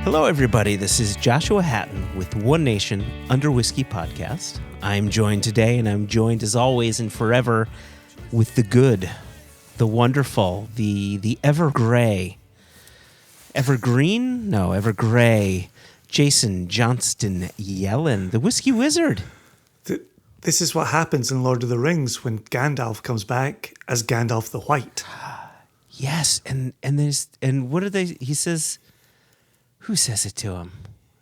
Hello, everybody. This is Joshua Hatton with One Nation Under Whiskey Podcast. I'm joined today, and I'm joined as always and forever with the good, the wonderful, the ever-gray, evergreen? No, ever-gray, Jason Johnston Yellen, the Whiskey Wizard. This is what happens in Lord of the Rings when Gandalf comes back as Gandalf the White. Yes, and what are they? He says, who says it to him?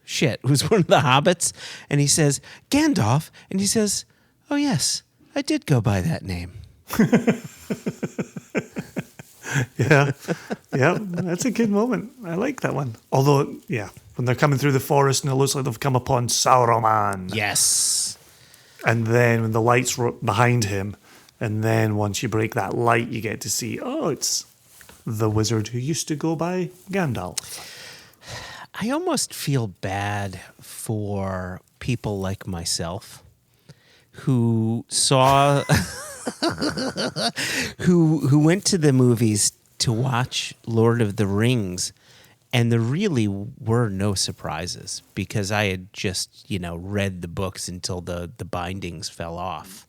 Shit, it was one of the hobbits, and he says, Gandalf, and he says, oh yes, I did go by that name. Yeah, that's a good moment. I like that one. Although, yeah, when they're coming through the forest and it looks like they've come upon Sauron. Yes. And then when the lights were behind him, and then once you break that light, you get to see, oh, it's the wizard who used to go by Gandalf. I almost feel bad for people like myself who saw, who went to the movies to watch Lord of the Rings, and there really were no surprises because I had just, read the books until the bindings fell off.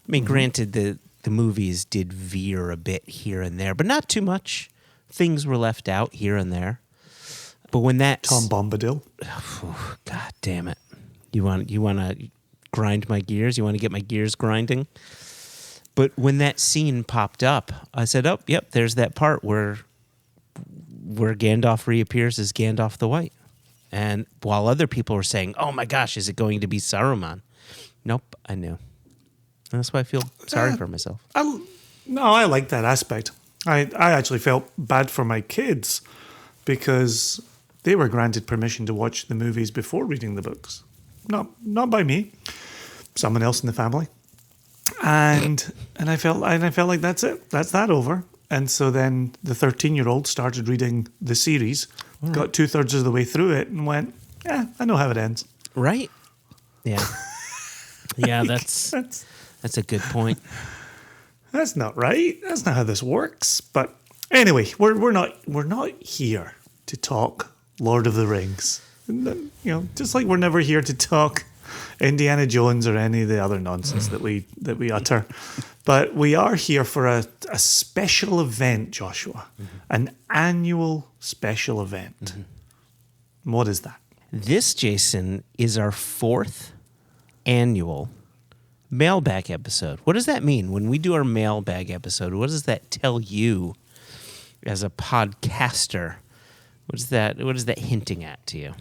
I mean, granted, the movies did veer a bit here and there, but not too much. Things were left out here and there. But when that Tom Bombadil. Oh, God damn it! You want to grind my gears? You want to get my gears grinding? But when that scene popped up, I said, "Oh, yep, there's that part where Gandalf reappears as Gandalf the White." And while other people were saying, "Oh my gosh, is it going to be Saruman?" Nope, I knew. And that's why I feel sorry for myself. I like that aspect. I actually felt bad for my kids because they were granted permission to watch the movies before reading the books. Not by me, someone else in the family. And I felt like that's it. That's that over. And so then the 13-year-old started reading the series, got 2/3 of the way through it, and went, "Yeah, I know how it ends." Right? Yeah. Yeah, that's a good point. That's not right. That's not how this works. But anyway, we're not here to talk Lord of the Rings. Just like we're never here to talk Indiana Jones or any of the other nonsense that we utter. But we are here for a special event, Joshua. An annual special event. What is that? This, Jason, is our 4th annual Mailbag episode. What does that mean? When we do our Mailbag episode, what does that tell you as a podcaster? What is that hinting at to you?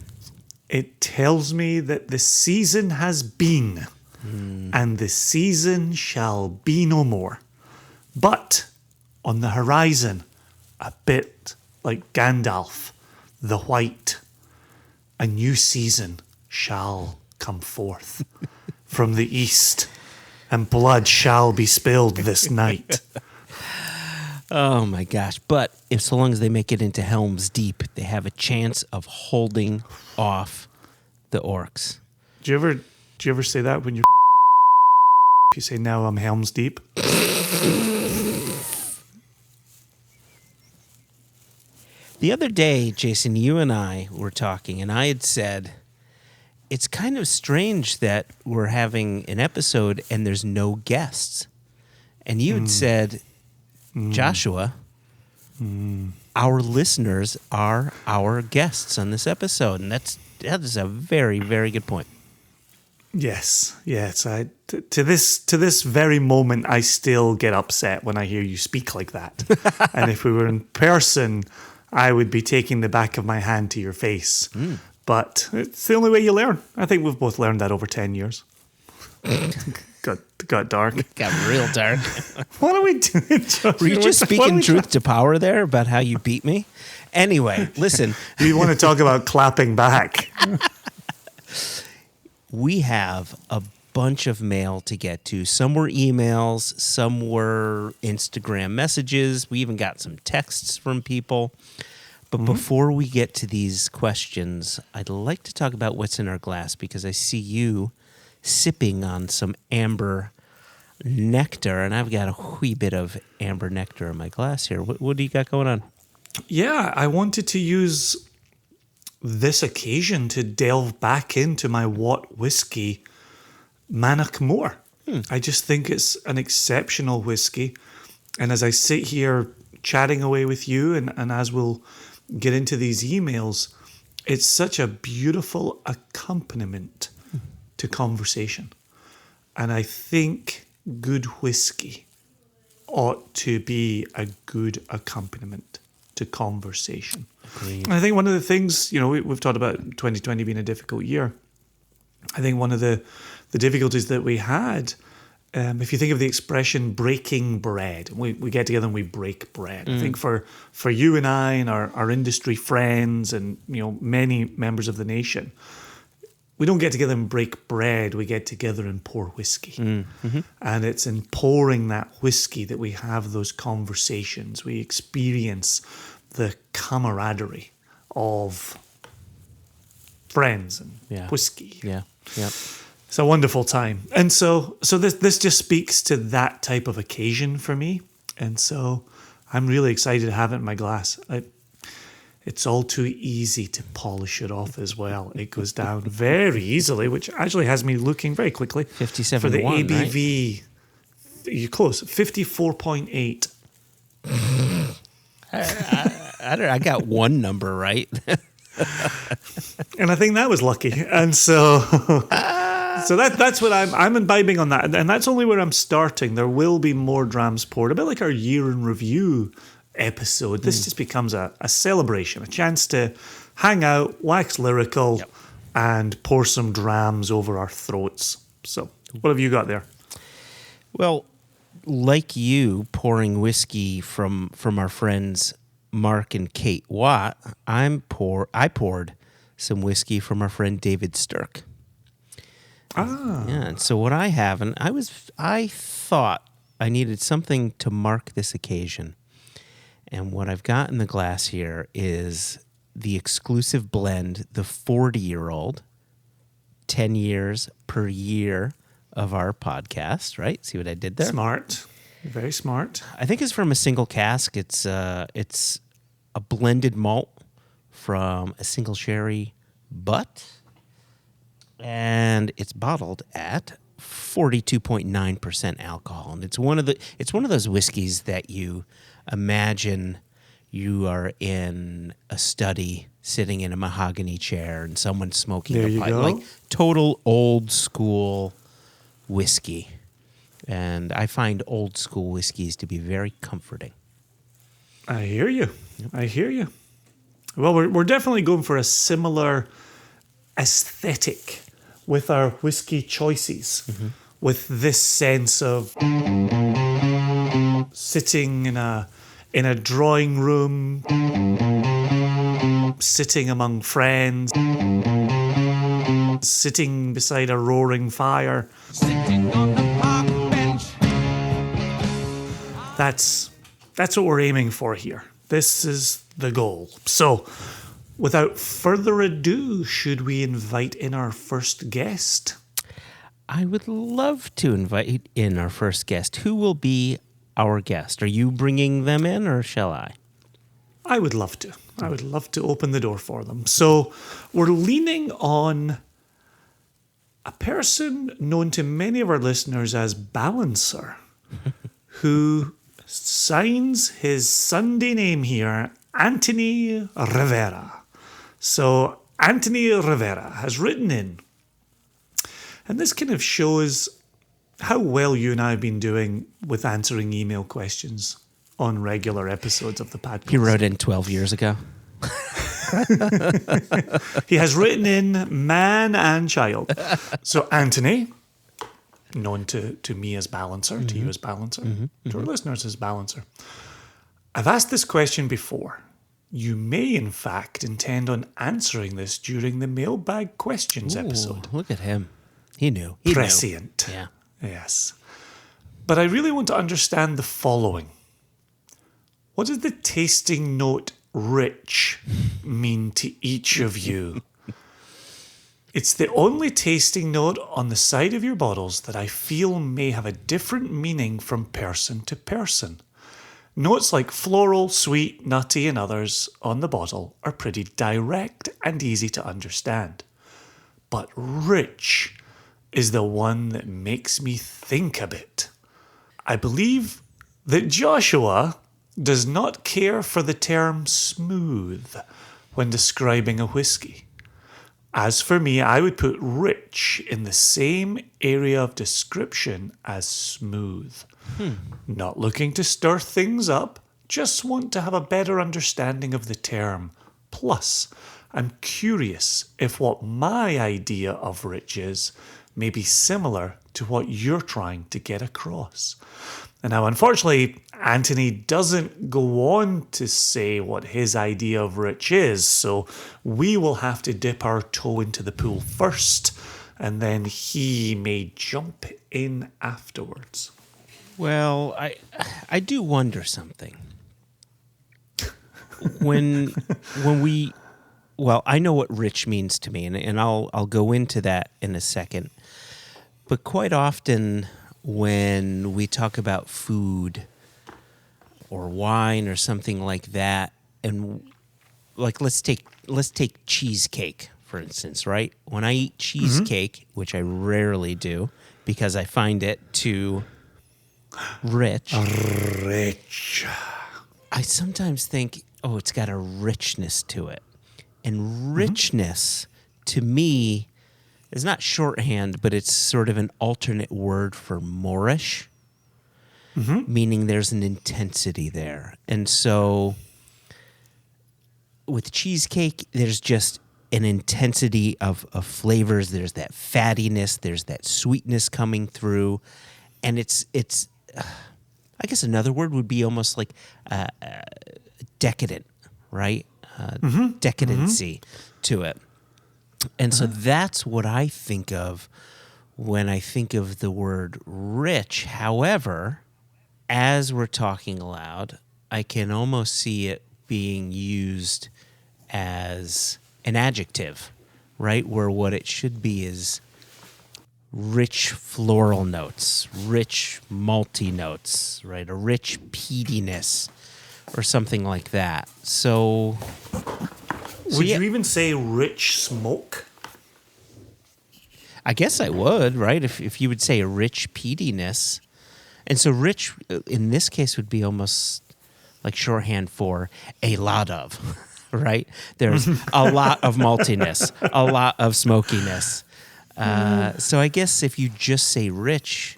It tells me that the season has been, and the season shall be no more. But on the horizon, a bit like Gandalf the White, a new season shall come forth from the east, and blood shall be spilled this night. Oh my gosh. But if so long as they make it into Helm's Deep, they have a chance of holding off the orcs. Do you ever say that when you say, now I'm Helm's Deep? The other day, Jason, you and I were talking, and I had said, it's kind of strange that we're having an episode and there's no guests. And you had said, Joshua, our listeners are our guests on this episode. And that is a very, very good point. Yes. To this very moment, I still get upset when I hear you speak like that. And if we were in person, I would be taking the back of my hand to your face. But it's the only way you learn. I think we've both learned that over 10 years. Got dark. Got real dark. What are we doing, Joshua? Were you just speaking truth to power there about how you beat me? Anyway, listen. You want to talk about clapping back? We have a bunch of mail to get to. Some were emails, some were Instagram messages. We even got some texts from people. But before we get to these questions, I'd like to talk about what's in our glass because I see you sipping on some amber nectar, and I've got a wee bit of amber nectar in my glass here. What do you got going on? Yeah, I wanted to use this occasion to delve back into my Watt whiskey, Mannock Moor. I just think it's an exceptional whiskey. And as I sit here chatting away with you, and as we'll get into these emails, it's such a beautiful accompaniment to conversation. And I think good whiskey ought to be a good accompaniment to conversation. Agreed. And I think one of the things, we've talked about 2020 being a difficult year. I think one of the difficulties that we had, if you think of the expression breaking bread, we get together and we break bread. I think for you and I and our industry friends and many members of the nation, we don't get together and break bread. We get together and pour whiskey. And it's in pouring that whiskey that we have those conversations. We experience the camaraderie of friends and whiskey. Yeah. It's a wonderful time. And so this just speaks to that type of occasion for me. And so I'm really excited to have it in my glass. It's all too easy to polish it off as well. It goes down very easily, which actually has me looking very quickly 57 for the to 1, ABV. Right? You're close. 54.8. I got one number right. And I think that was lucky. And so that's what I'm imbibing on that. And that's only where I'm starting. There will be more drams poured. A bit like our year in review episode. This just becomes a celebration, a chance to hang out, wax lyrical, and pour some drams over our throats. So what have you got there? Well, like you pouring whiskey from our friends Mark and Kate Watt, I poured some whiskey from our friend David Stirk. Yeah, and so what I have, and I thought I needed something to mark this occasion. And what I've got in the glass here is the exclusive blend, the 40-year-old, 10 years per year of our podcast, right? See what I did there? Smart. Very smart. I think it's from a single cask. It's a blended malt from a single sherry butt, and it's bottled at 42.9% alcohol. And it's one of those whiskeys that you imagine you are in a study sitting in a mahogany chair and someone's smoking a pipe. Like total old school whiskey. And I find old school whiskeys to be very comforting. I hear you. I hear you. Well, we're definitely going for a similar aesthetic with our whiskey choices, with this sense of sitting in a drawing room, sitting among friends, sitting beside a roaring fire. Sitting on the park bench. That's what we're aiming for here. This is the goal. So, without further ado, should we invite in our first guest? I would love to invite in our first guest. Who will be our guest? Are you bringing them in, or shall I? I would love to. I would love to open the door for them. So, we're leaning on a person known to many of our listeners as Balancer, who signs his Sunday name here, Anthony Rivera. So Anthony Rivera has written in, and this kind of shows how well you and I have been doing with answering email questions on regular episodes of the podcast. He wrote in 12 years ago. He has written in man and child. So Anthony, known to me as Balancer, to you as Balancer, to our listeners as Balancer. I've asked this question before. You may, in fact, intend on answering this during the Mailbag Questions episode. Look at him. He knew. Prescient. Yeah. Yes. But I really want to understand the following. What is the tasting note rich mean to each of you? It's the only tasting note on the side of your bottles that I feel may have a different meaning from person to person. Notes like floral, sweet, nutty, and others on the bottle are pretty direct and easy to understand. But rich is the one that makes me think a bit. I believe that Joshua does not care for the term smooth when describing a whiskey. As for me, I would put rich in the same area of description as smooth. Not looking to stir things up, just want to have a better understanding of the term. Plus, I'm curious if what my idea of rich is may be similar to what you're trying to get across. And now, unfortunately, Anthony doesn't go on to say what his idea of rich is, so we will have to dip our toe into the pool first, and then he may jump in afterwards. Well, I do wonder something. When we, well, I know what rich means to me, and I'll go into that in a second. But quite often when we talk about food or wine or something like that, and like let's take cheesecake, for instance, right? When I eat cheesecake, which I rarely do because I find it too rich. I sometimes think, oh, it's got a richness to it. And richness, to me, is not shorthand, but it's sort of an alternate word for moreish, meaning there's an intensity there. And so with cheesecake, there's just an intensity of flavors. There's that fattiness. There's that sweetness coming through. And it's I guess another word would be almost like decadent, right? Decadency to it. And so that's what I think of when I think of the word rich. However, as we're talking aloud, I can almost see it being used as an adjective, right? Where what it should be is rich floral notes, rich malty notes, right? A rich peatiness or something like that. So would you even say rich smoke? I guess I would, right? If you would say a rich peatiness. And so rich in this case would be almost like shorthand for a lot of, right? There's a lot of maltiness, a lot of smokiness. So I guess if you just say rich,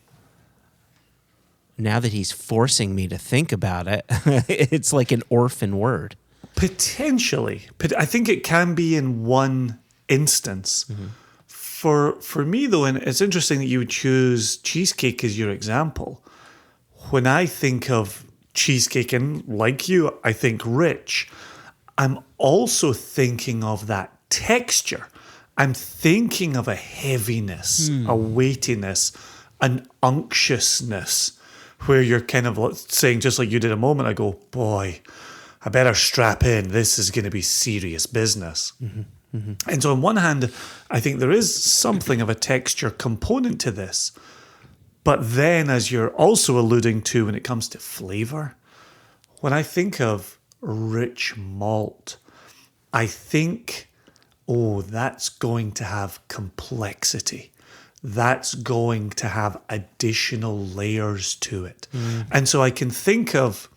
now that he's forcing me to think about it, it's like an orphan word. Potentially. I think it can be in one instance. For me, though, and it's interesting that you would choose cheesecake as your example. When I think of cheesecake, and like you, I think rich, I'm also thinking of that texture. I'm thinking of a heaviness, a weightiness, an unctuousness, where you're kind of saying, just like you did a moment ago, boy, I better strap in. This is going to be serious business. And so on one hand, I think there is something of a texture component to this. But then, as you're also alluding to when it comes to flavor, when I think of rich malt, I think, oh, that's going to have complexity. That's going to have additional layers to it. And so I can think of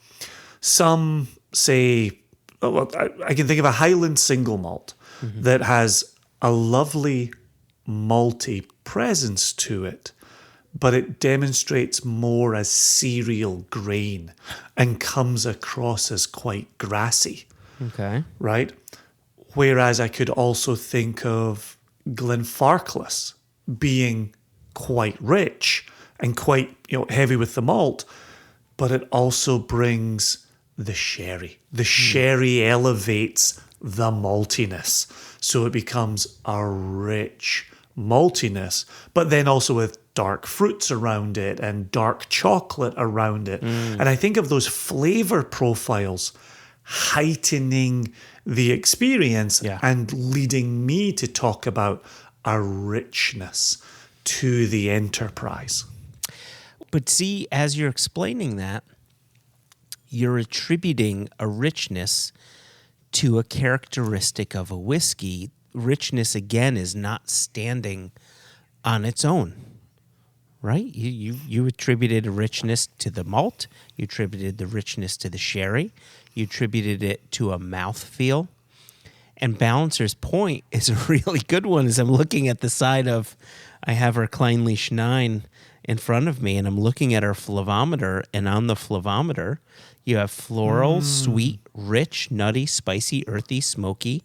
some, say, I can think of a Highland single malt that has a lovely malty presence to it, but it demonstrates more as cereal grain and comes across as quite grassy. Okay. Right? Whereas I could also think of Glenfarclas being quite rich and quite heavy with the malt, but it also brings the sherry. The sherry elevates the maltiness. So it becomes a rich maltiness, but then also with dark fruits around it and dark chocolate around it. And I think of those flavor profiles heightening the experience Yeah. and leading me to talk about a richness to the enterprise. But see, as you're explaining that, you're attributing a richness to a characteristic of a whiskey. Richness, again, is not standing on its own, right? You attributed a richness to the malt. You attributed the richness to the sherry. You attributed it to a mouthfeel. And Balancer's point is a really good one as I'm looking at the side of, I have our Kleinlich 9 in front of me, and I'm looking at our flavometer, and on the flavometer, you have floral, sweet, rich, nutty, spicy, earthy, smoky,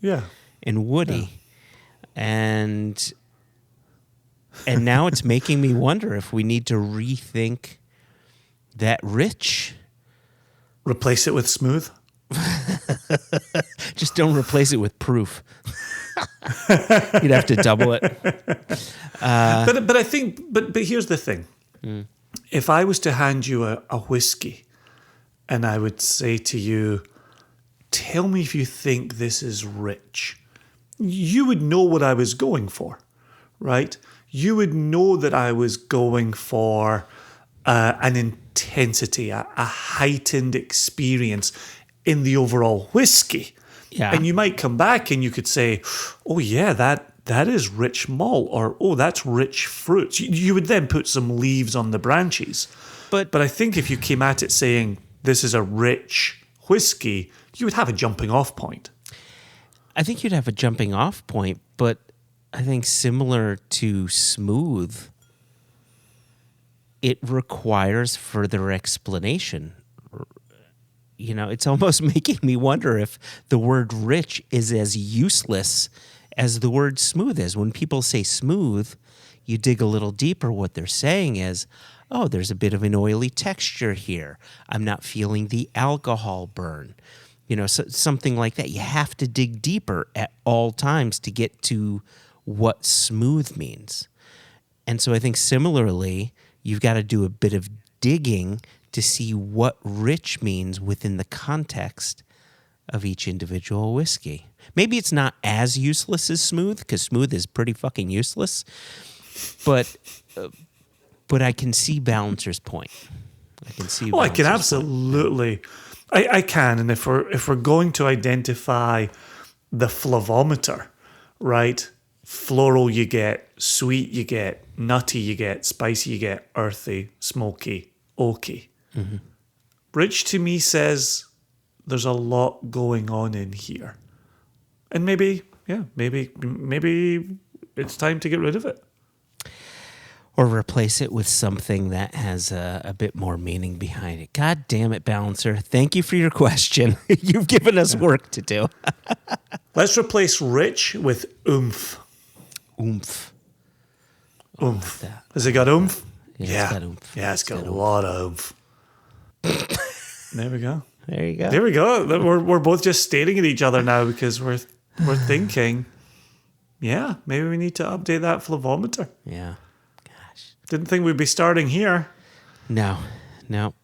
and woody. And now it's making me wonder if we need to rethink that rich. Replace it with smooth. Just don't replace it with proof. You'd have to double it. But I think, but here's the thing. If I was to hand you a whiskey and I would say to you, tell me if you think this is rich, you would know what I was going for, right? You would know that I was going for an intensity, a heightened experience in the overall whiskey. Yeah. And you might come back and you could say, oh yeah, that is rich malt, or oh, that's rich fruits. You would then put some leaves on the branches. But I think if you came at it saying this is a rich whiskey, you would have a jumping off point. I think you'd have a jumping off point, but I think similar to smooth, it requires further explanation. You know, it's almost making me wonder if the word rich is as useless as the word smooth is. When people say smooth, you dig a little deeper. What they're saying is, oh, there's a bit of an oily texture here. I'm not feeling the alcohol burn. You know, something like that. You have to dig deeper at all times to get to what smooth means. And so I think similarly, you've got to do a bit of digging to see what rich means within the context of each individual whiskey. Maybe it's not as useless as smooth, because smooth is pretty fucking useless. But I can see Balancer's point. I can see. Oh, I can Balancer's absolutely. I can, and if we're going to identify the flavometer, right? Floral you get, sweet you get, nutty you get, spicy you get, earthy, smoky, oaky. Mm-hmm. Rich to me says there's a lot going on in here. And maybe it's time to get rid of it. Or replace it with something that has a bit more meaning behind it. God damn it, Balancer. Thank you for your question. You've given us work to do. Let's replace rich with oomph. Oomph. Oomph. Like that. Has it got oomph? Yeah, it's got oomph. Yeah, it's got a lot of oomph. There we go. There you go. There we go. We're both just staring at each other now because we're thinking, yeah, maybe we need to update that flavometer. Yeah. Gosh. Didn't think we'd be starting here. No,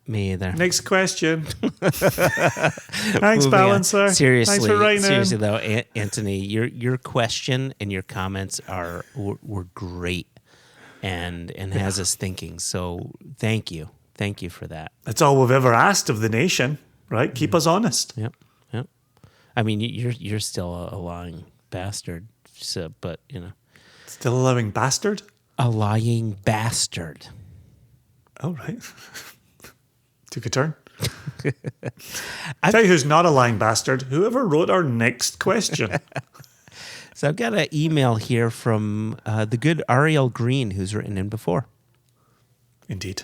me either. Next question. Thanks, Moving Balancer. on. Seriously, Thanks for writing seriously in. though, Anthony, your question and your comments were great, and has us thinking. So thank you for that. That's all we've ever asked of the nation, right? Keep us honest. Yep. I mean, you're still a lying bastard. So, but you know, Still a living bastard? a lying bastard. Oh, right. Took a turn. Tell you who's not a lying bastard. Whoever wrote our next question. So I've got an email here from the good Ariel Green, who's written in before. Indeed.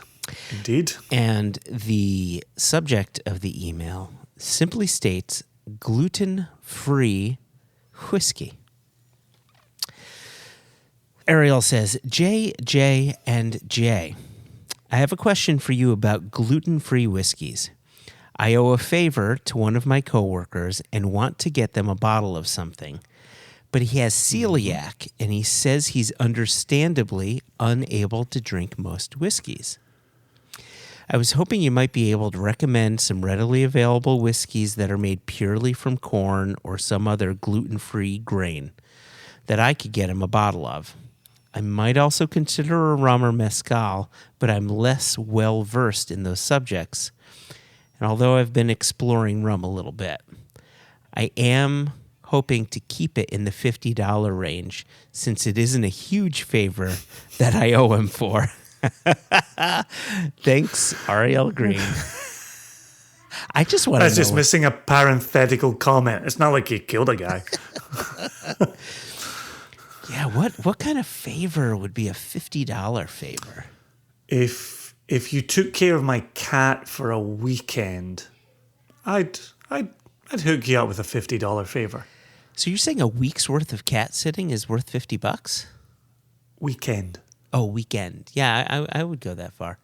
And the subject of the email simply states gluten-free whiskey. Ariel says, J, and J. I have a question for you about gluten-free whiskeys. I owe a favor to one of my coworkers and want to get them a bottle of something. But he has celiac, and he says he's understandably unable to drink most whiskeys. I was hoping you might be able to recommend some readily available whiskeys that are made purely from corn or some other gluten-free grain that I could get him a bottle of. I might also consider a rum or mezcal, but I'm less well-versed in those subjects. And although I've been exploring rum a little bit, I am hoping to keep it in the $50 range since it isn't a huge favor that I owe him for. Thanks, Ariel Green. I just want to know. That's just missing a parenthetical comment. It's not like he killed a guy. Yeah, what kind of favor would be a $50 favor? If you took care of my cat for a weekend, I'd hook you up with a $50 favor. So you're saying a week's worth of cat sitting is worth $50? Weekend. Oh, weekend. Yeah, I would go that far.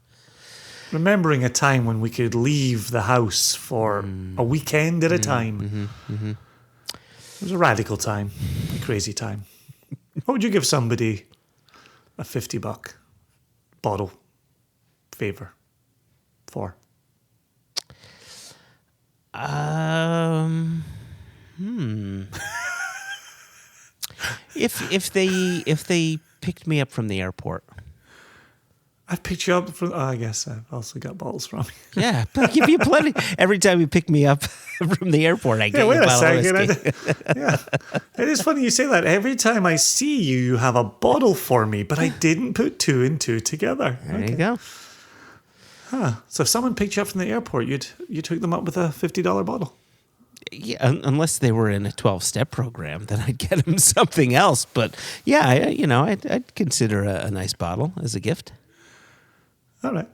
Remembering a time when we could leave the house for a weekend at a time. It was a radical time, a crazy time. What would you give somebody a $50 bottle favor for? If they picked me up from the airport. I've picked you up from. Oh, I guess I've also got bottles from you. Yeah, I give you plenty. Every time you pick me up from the airport, I get you a bottle of whiskey. Yeah, it is funny you say that. Every time I see you, you have a bottle for me, but I didn't put two and two together. There you go. Huh. So if someone picked you up from the airport, you'd hook them up with a $50 bottle. Yeah, unless they were in a 12-step program, then I'd get them something else. But yeah, I'd consider a nice bottle as a gift. All right.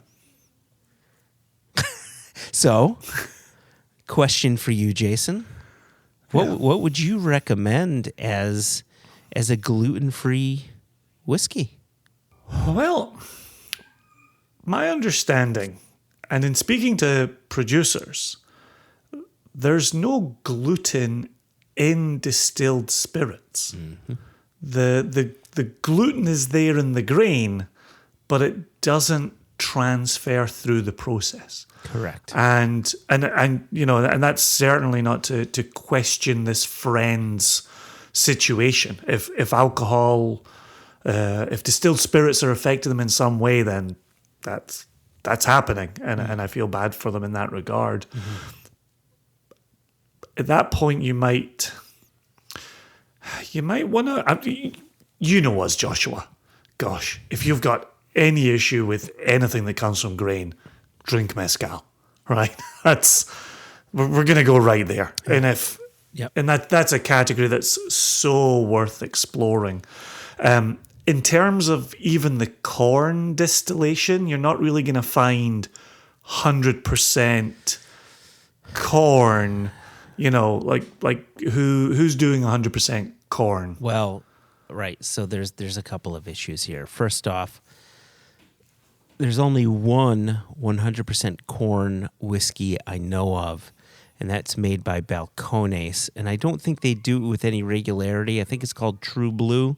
So, question for you, Jason. What would you recommend as a gluten-free whiskey? Well, my understanding, and in speaking to producers, there's no gluten in distilled spirits. Mm-hmm. The gluten is there in the grain, but it doesn't transfer through the process. Correct. And that's certainly not to question this friend's situation. If alcohol, if distilled spirits are affecting them in some way, then that's happening, and I feel bad for them in that regard. Mm-hmm. At that point, you might want to. You know us, Joshua. Gosh, if you've got any issue with anything that comes from grain, drink mezcal, right? We're going to go right there. And that's a category that's so worth exploring. In terms of even the corn distillation, you're not really going to find 100% corn. Like who's doing 100% corn? Well, right. So there's a couple of issues here. First off, there's only one 100% corn whiskey I know of, and that's made by Balcones. And I don't think they do it with any regularity. I think it's called True Blue.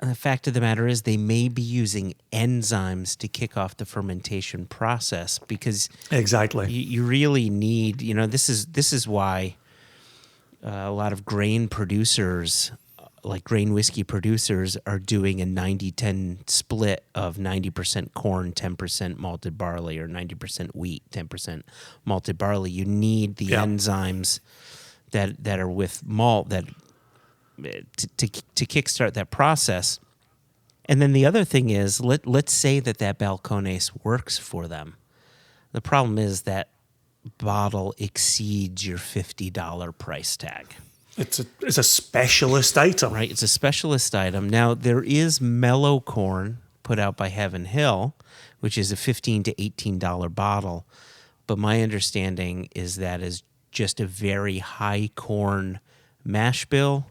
And the fact of the matter is they may be using enzymes to kick off the fermentation process because exactly you really need, this is why a lot of grain producers, like grain whiskey producers, are doing a 90-10 split of 90% corn, 10% malted barley, or 90% wheat, 10% malted barley. You need the enzymes that are with malt that to kickstart that process. And then the other thing is, let's say that Balcones works for them. The problem is that bottle exceeds your $50 price tag. It's a specialist item. Right, it's a specialist item. Now, there is mellow corn put out by Heaven Hill, which is a $15 to $18 bottle. But my understanding is that is just a very high corn mash bill,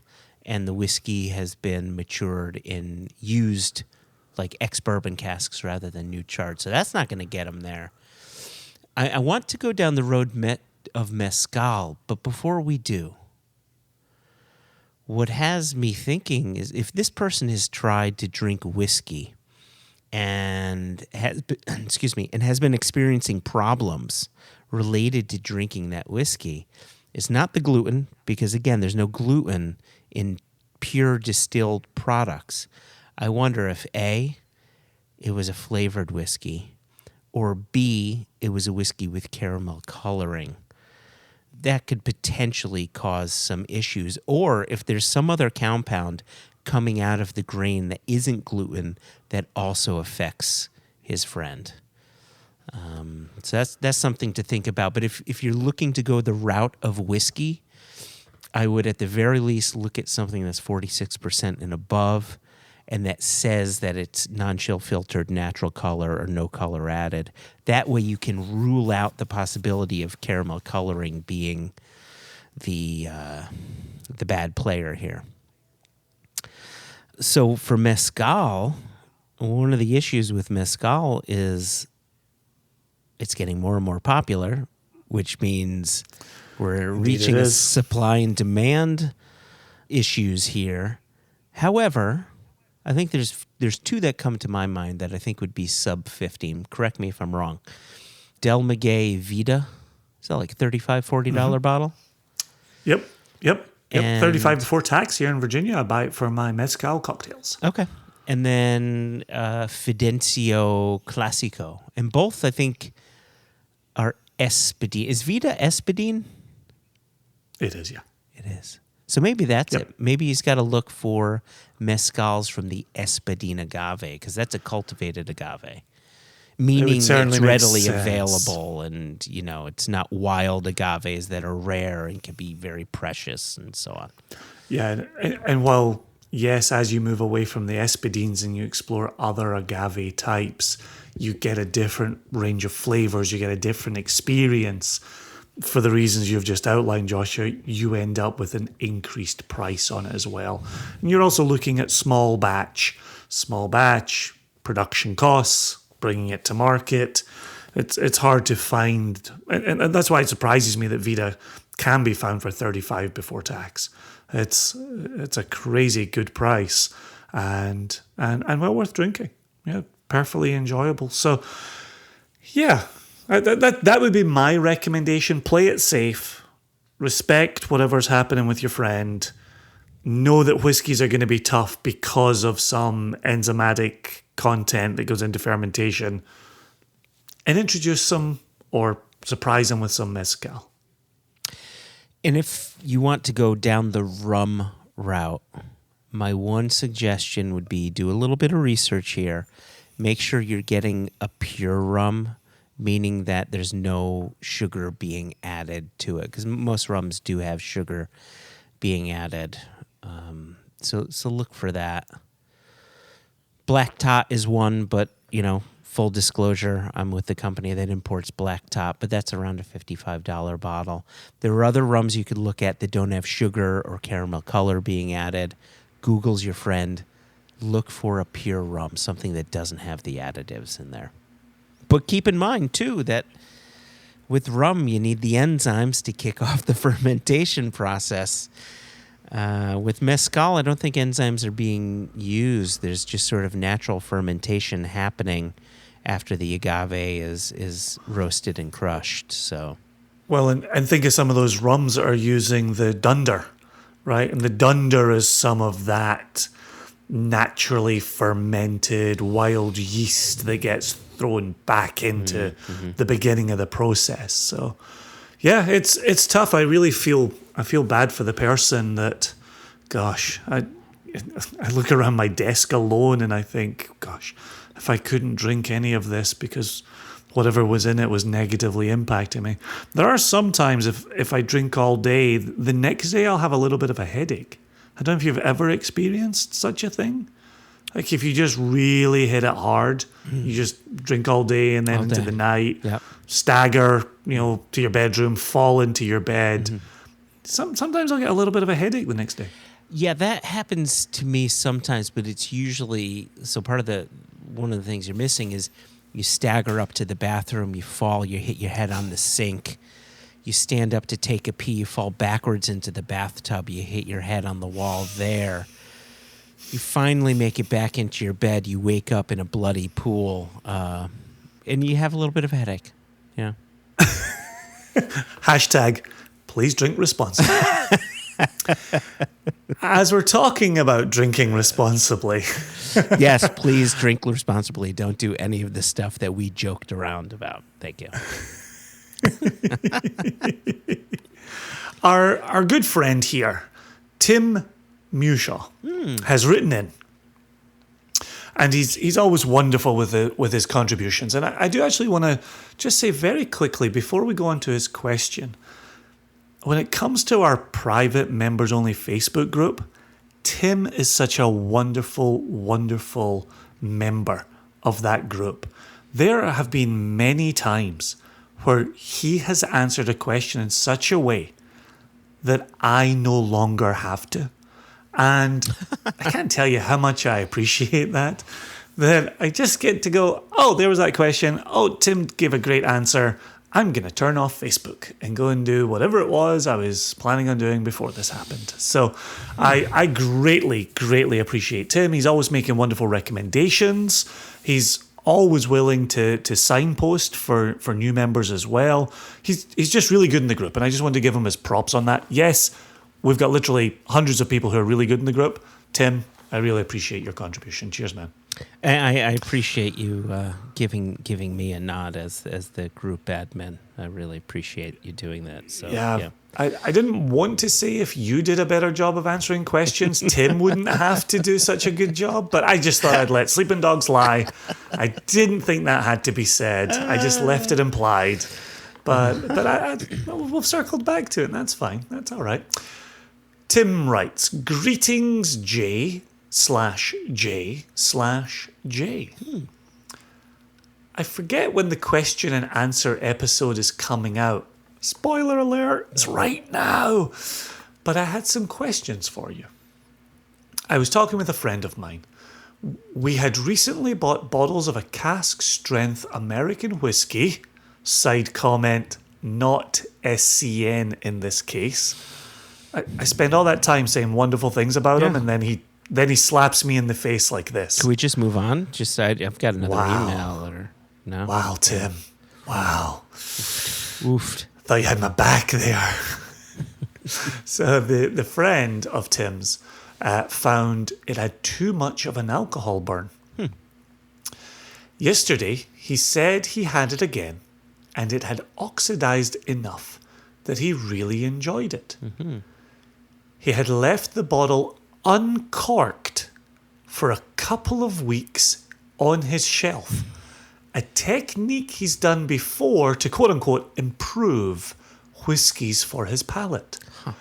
and the whiskey has been matured in used like ex-bourbon casks rather than new charred. So that's not going to get them there. I want to go down the road of mezcal, but before we do, what has me thinking is if this person has tried to drink whiskey and has and has been experiencing problems related to drinking that whiskey. It's not the gluten, because again, there's no gluten in pure distilled products. I wonder if A, it was a flavored whiskey, or B, it was a whiskey with caramel coloring. That could potentially cause some issues. Or if there's some other compound coming out of the grain that isn't gluten that also affects his friend. So that's something to think about. But if you're looking to go the route of whiskey, I would at the very least look at something that's 46% and above, and that says that it's non-chill filtered, natural color, or no color added. That way you can rule out the possibility of caramel coloring being the bad player here. So for mezcal, one of the issues with mezcal is it's getting more and more popular, which means we're reaching a supply and demand issues here. However, I think there's two that come to my mind that I think would be sub 15. Correct me if I'm wrong. Del Maguey Vida. Is that like $35, $40 bottle? Yep. 35 before tax here in Virginia. I buy it for my mezcal cocktails. Okay. And then Fidencio Classico. And both, I think, are Espadine. Is Vida Espadine? It is, yeah. It is. So maybe that's it. Maybe he's got to look for mezcals from the Espadine agave, because that's a cultivated agave. Meaning it's readily available, and it's not wild agaves that are rare and can be very precious and so on. Yeah, and while, yes, as you move away from the Espadines and you explore other agave types, you get a different range of flavors, you get a different experience. For the reasons you've just outlined, Joshua, you end up with an increased price on it as well. And you're also looking at small batch production costs, bringing it to market. It's hard to find, and that's why it surprises me that Vida can be found for $35 before tax. It's a crazy good price, and well worth drinking. Yeah, perfectly enjoyable. So, yeah. That would be my recommendation. Play it safe. Respect whatever's happening with your friend. Know that whiskies are going to be tough because of some enzymatic content that goes into fermentation. And introduce some or surprise them with some mezcal. And if you want to go down the rum route, my one suggestion would be do a little bit of research here. Make sure you're getting a pure rum, meaning that there's no sugar being added to it, because most rums do have sugar being added. So look for that. Black Tot is one, but full disclosure, I'm with the company that imports Black Tot, but that's around a $55 bottle. There are other rums you could look at that don't have sugar or caramel color being added. Google's your friend. Look for a pure rum, something that doesn't have the additives in there. But keep in mind, too, that with rum, you need the enzymes to kick off the fermentation process. With mezcal, I don't think enzymes are being used. There's just sort of natural fermentation happening after the agave is roasted and crushed. So, well, and think of some of those rums that are using the dunder, right? And the dunder is some of that naturally fermented wild yeast that gets thrown back into the beginning of the process. So, yeah, it's tough. I really feel bad for the person that, gosh, I look around my desk alone and I think, gosh, if I couldn't drink any of this because whatever was in it was negatively impacting me. There are some times if I drink all day, the next day I'll have a little bit of a headache. I don't know if you've ever experienced such a thing. Like if you just really hit it hard, you just drink all day and then into the night, stagger, to your bedroom, fall into your bed. Sometimes I'll get a little bit of a headache the next day. Yeah, that happens to me sometimes, but it's usually, so one of the things you're missing is you stagger up to the bathroom, you fall, you hit your head on the sink, you stand up to take a pee, you fall backwards into the bathtub, you hit your head on the wall there. You finally make it back into your bed. You wake up in a bloody pool, and you have a little bit of a headache. Yeah. Hashtag, please drink responsibly. As we're talking about drinking responsibly. Yes, please drink responsibly. Don't do any of the stuff that we joked around about. Thank you. Our good friend here, Tim Mushaw, has written in. And he's always wonderful with his contributions. And I do actually want to just say very quickly, before we go on to his question, when it comes to our private members-only Facebook group, Tim is such a wonderful, wonderful member of that group. There have been many times where he has answered a question in such a way that I no longer have to. And I can't tell you how much I appreciate that. That I just get to go, oh, there was that question. Oh, Tim gave a great answer. I'm going to turn off Facebook and go and do whatever it was I was planning on doing before this happened. So I greatly, greatly appreciate Tim. He's always making wonderful recommendations. He's always willing to signpost for new members as well. He's just really good in the group, and I just want to give him his props on that. Yes, we've got literally hundreds of people who are really good in the group. Tim, I really appreciate your contribution. Cheers, man. I appreciate you giving me a nod as the group admin. I really appreciate you doing that. So yeah. I didn't want to say if you did a better job of answering questions, Tim wouldn't have to do such a good job, but I just thought I'd let sleeping dogs lie. I didn't think that had to be said. I just left it implied. But we've circled back to it, and that's fine. That's all right. Tim writes, greetings, J/J/J. I forget when the question and answer episode is coming out. Spoiler alert, it's right now. But I had some questions for you. I was talking with a friend of mine. We had recently bought bottles of a Cask strength American whiskey. Side comment, not SCN in this case. I spend all that time saying wonderful things about him, and then he slaps me in the face like this. Can we just move on? I've got another email or no? Wow, Tim. Wow. Oofed. Thought you had my back there. So the friend of Tim's found it had too much of an alcohol burn. Yesterday, he said he had it again, and it had oxidized enough that he really enjoyed it. Mm-hmm. He had left the bottle uncorked for a couple of weeks on his shelf. A technique he's done before to quote-unquote improve whiskies for his palate. Huh.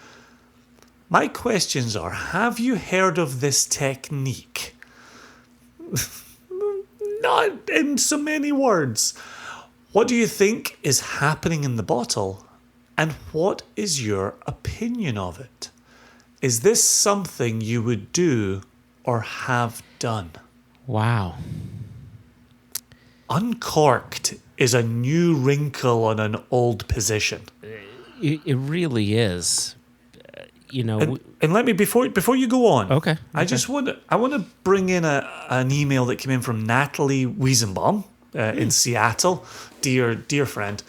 My questions are, have you heard of this technique? Not in so many words. What do you think is happening in the bottle? And what is your opinion of it? Is this something you would do or have done? Wow. Uncorked is a new wrinkle on an old position. It really is. And let me before you go on. Okay. I want to bring in an email that came in from Natalie Wiesenbaum in Seattle, dear friend,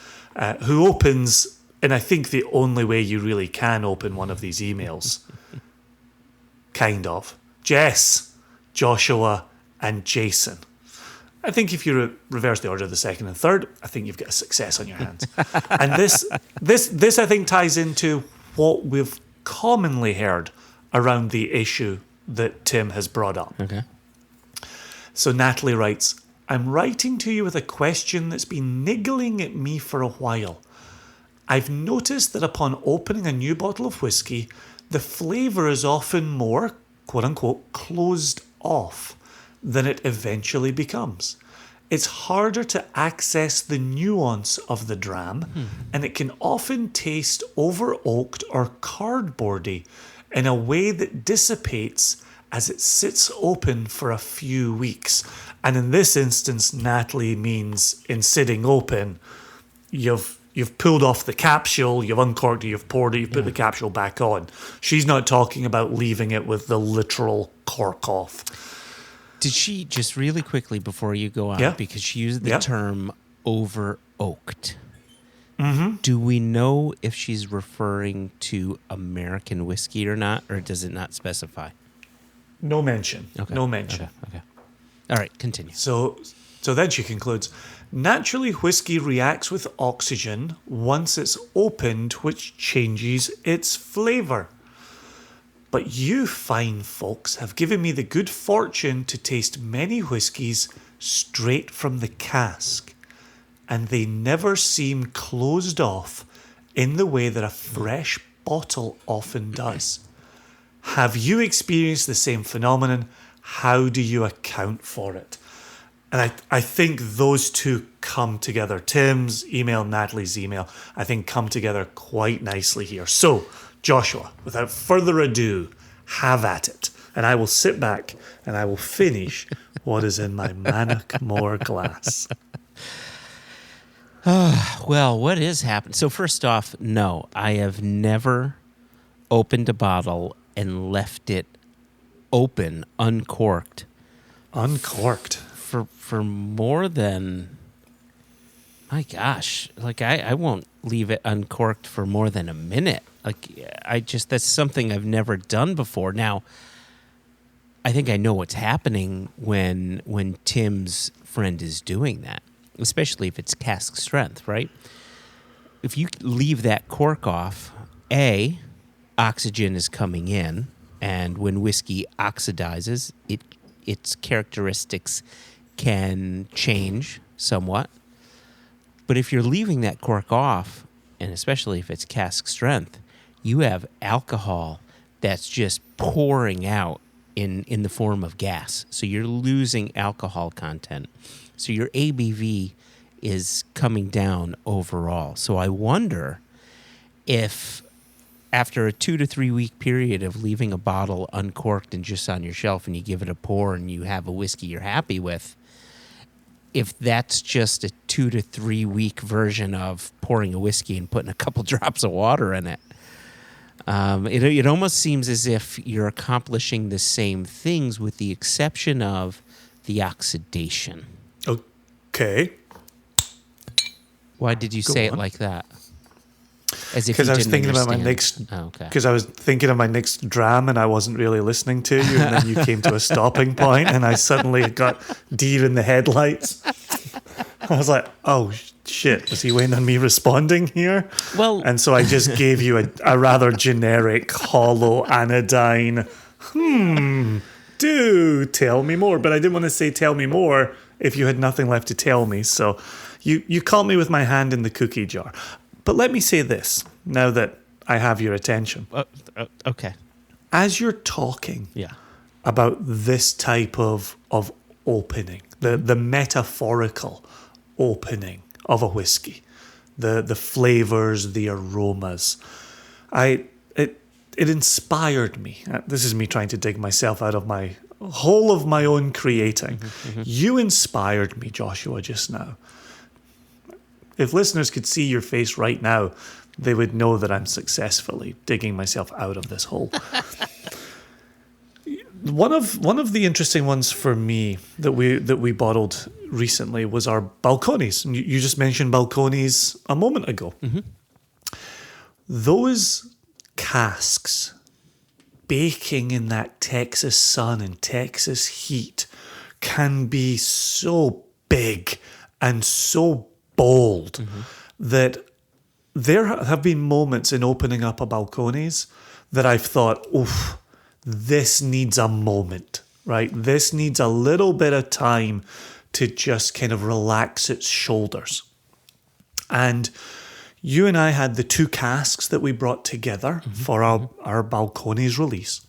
who opens, and I think the only way you really can open one of these emails. Kind of. Jess, Joshua, and Jason. I think if you reverse the order of the second and third, I think you've got a success on your hands. And this I think ties into what we've commonly heard around the issue that Tim has brought up. Okay. So Natalie writes, I'm writing to you with a question that's been niggling at me for a while. I've noticed that upon opening a new bottle of whiskey, the flavour is often more, quote-unquote, closed off than it eventually becomes. It's harder to access the nuance of the dram, and it can often taste over-oaked or cardboardy in a way that dissipates as it sits open for a few weeks. And in this instance, Natalie means in sitting open, you've you've pulled off the capsule, you've uncorked it, you've poured it, you've put the capsule back on. She's not talking about leaving it with the literal cork off. Did she, just really quickly before you go on, Yeah. because she used the Yeah. term over oaked. Mm-hmm. Do we know if she's referring to American whiskey or not, or does it not specify? No mention. Okay. No mention. Okay. All right, continue. So then she concludes, naturally whiskey reacts with oxygen once it's opened, which changes its flavour. But you fine folks have given me the good fortune to taste many whiskies straight from the cask, and they never seem closed off in the way that a fresh bottle often does. Have you experienced the same phenomenon? How do you account for it? And I think those two come together. Tim's email, Natalie's email, I think come together quite nicely here. So, Joshua, without further ado, have at it. And I will sit back and I will finish what is in my Mannockmore glass. Well, what is happening? So first off, no, I have never opened a bottle and left it open, uncorked. Uncorked. For more than, my gosh, like I won't leave it uncorked for more than a minute. Like that's something I've never done before. Now, I think I know what's happening when Tim's friend is doing that, especially if it's cask strength, right? If you leave that cork off, oxygen is coming in, and when whiskey oxidizes, its characteristics can change somewhat. But if you're leaving that cork off, and especially if it's cask strength, you have alcohol that's just pouring out in the form of gas. So you're losing alcohol content. So your ABV is coming down overall. So I wonder if after a 2 to 3 week period of leaving a bottle uncorked and just on your shelf and you give it a pour and you have a whiskey you're happy with, if that's just a 2 to 3 week version of pouring a whiskey and putting a couple drops of water in it. It almost seems as if you're accomplishing the same things with the exception of the oxidation. Okay. Why did you say it like that? As if Because you I was didn't thinking about my understand. next. Oh, okay. Because I was thinking of my next dram, and I wasn't really listening to you, and then you came to a stopping point, and I suddenly got deer in the headlights. I was like, "Oh shit! Was he waiting on me responding here?" Well, and so I just gave you a rather generic, hollow, anodyne. Do tell me more, but I didn't want to say "tell me more" if you had nothing left to tell me. So you caught me with my hand in the cookie jar. But let me say this, now that I have your attention. okay. As you're talking about this type of opening, the metaphorical opening of a whiskey, the flavors, the aromas, it inspired me. This is me trying to dig myself out of my hole of my own creating. You inspired me, Joshua, just now. If listeners could see your face right now, they would know that I'm successfully digging myself out of this hole. One of the interesting ones for me that we bottled recently was our Balcones. You just mentioned Balcones a moment ago. Those casks baking in that Texas sun and Texas heat can be so big and so bold that there have been moments in opening up a Balcones that I've thought, oof, this needs a moment, right? This needs a little bit of time to just kind of relax its shoulders. And you and I had the two casks that we brought together for our Balcones release.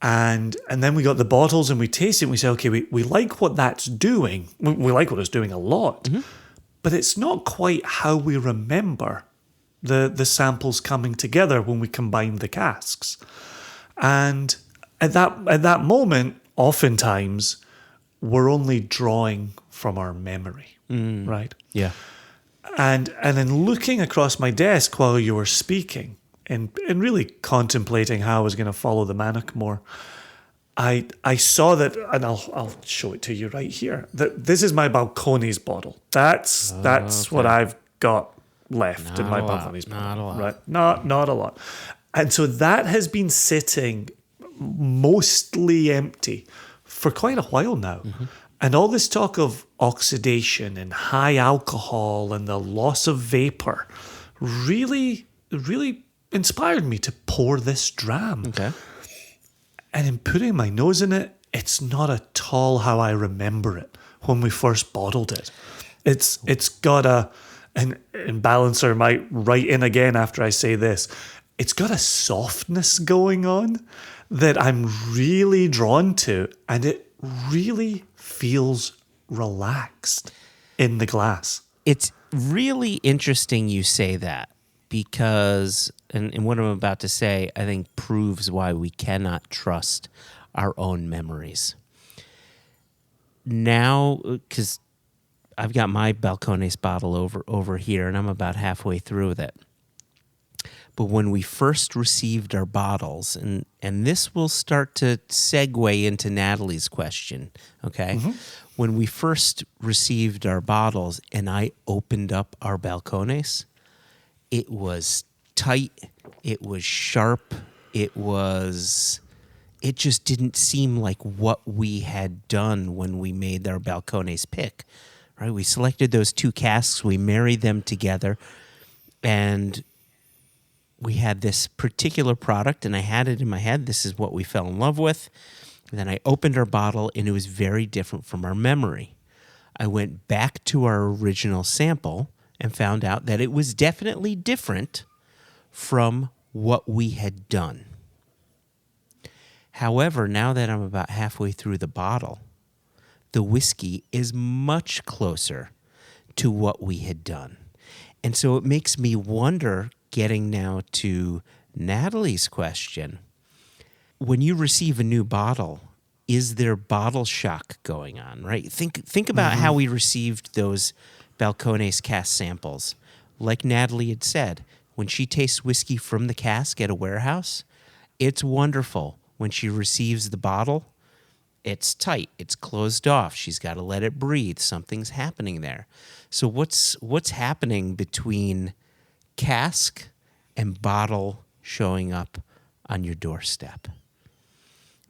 And then we got the bottles and we tasted it and we said, okay, we like what that's doing. We like what it's doing a lot. But it's not quite how we remember the samples coming together when we combine the casks. And at that moment, oftentimes, we're only drawing from our memory, right? Yeah. And then looking across my desk while you were speaking and really contemplating how I was going to follow the Manic more, I saw that, and I'll show it to you right here, that this is my Balcones bottle. That's what I've got left in my Balcones bottle. Not a lot. Right? Not a lot. And so that has been sitting mostly empty for quite a while now. Mm-hmm. And all this talk of oxidation and high alcohol and the loss of vapor really, really inspired me to pour this dram. Okay. And in putting my nose in it, it's not at all how I remember it when we first bottled it. It's got and Balancer might write in again after I say this, it's got a softness going on that I'm really drawn to, and it really feels relaxed in the glass. It's really interesting you say that, because, and what I'm about to say, I think proves why we cannot trust our own memories. Now, because I've got my Balcones bottle over here, and I'm about halfway through with it. But when we first received our bottles, and this will start to segue into Natalie's question, okay? Mm-hmm. When we first received our bottles and I opened up our Balcones, it was tight, it was sharp, it just didn't seem like what we had done when we made our Balcones pick, right? We selected those two casks, we married them together, and we had this particular product, and I had it in my head. This is what we fell in love with. And then I opened our bottle, and it was very different from our memory. I went back to our original sample and found out that it was definitely different from what we had done. However, now that I'm about halfway through the bottle, the whiskey is much closer to what we had done. And so it makes me wonder, getting now to Natalie's question, when you receive a new bottle, is there bottle shock going on, right? Think about how we received those Balcones cask samples. Like Natalie had said, when she tastes whiskey from the cask at a warehouse, it's wonderful. When she receives the bottle, it's tight, it's closed off. She's got to let it breathe. Something's happening there. So what's happening between cask and bottle showing up on your doorstep,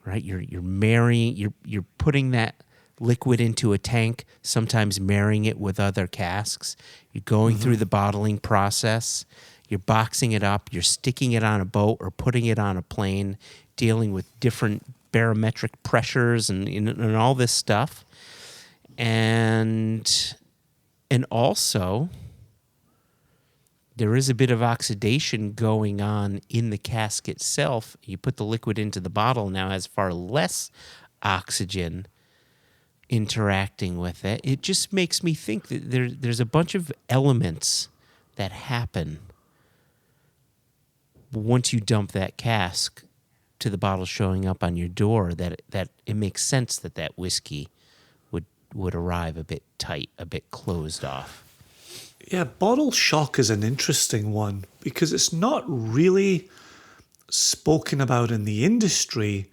right? You're marrying, you're putting that liquid into a tank, sometimes marrying it with other casks. You're going through the bottling process. You're boxing it up. You're sticking it on a boat or putting it on a plane, dealing with different barometric pressures and all this stuff. And also, there is a bit of oxidation going on in the cask itself. You put the liquid into the bottle, now has far less oxygen interacting with it. It just makes me think that there's a bunch of elements that happen once you dump that cask to the bottle showing up on your door, that it makes sense that whiskey would arrive a bit tight, a bit closed off. Yeah, bottle shock is an interesting one because it's not really spoken about in the industry,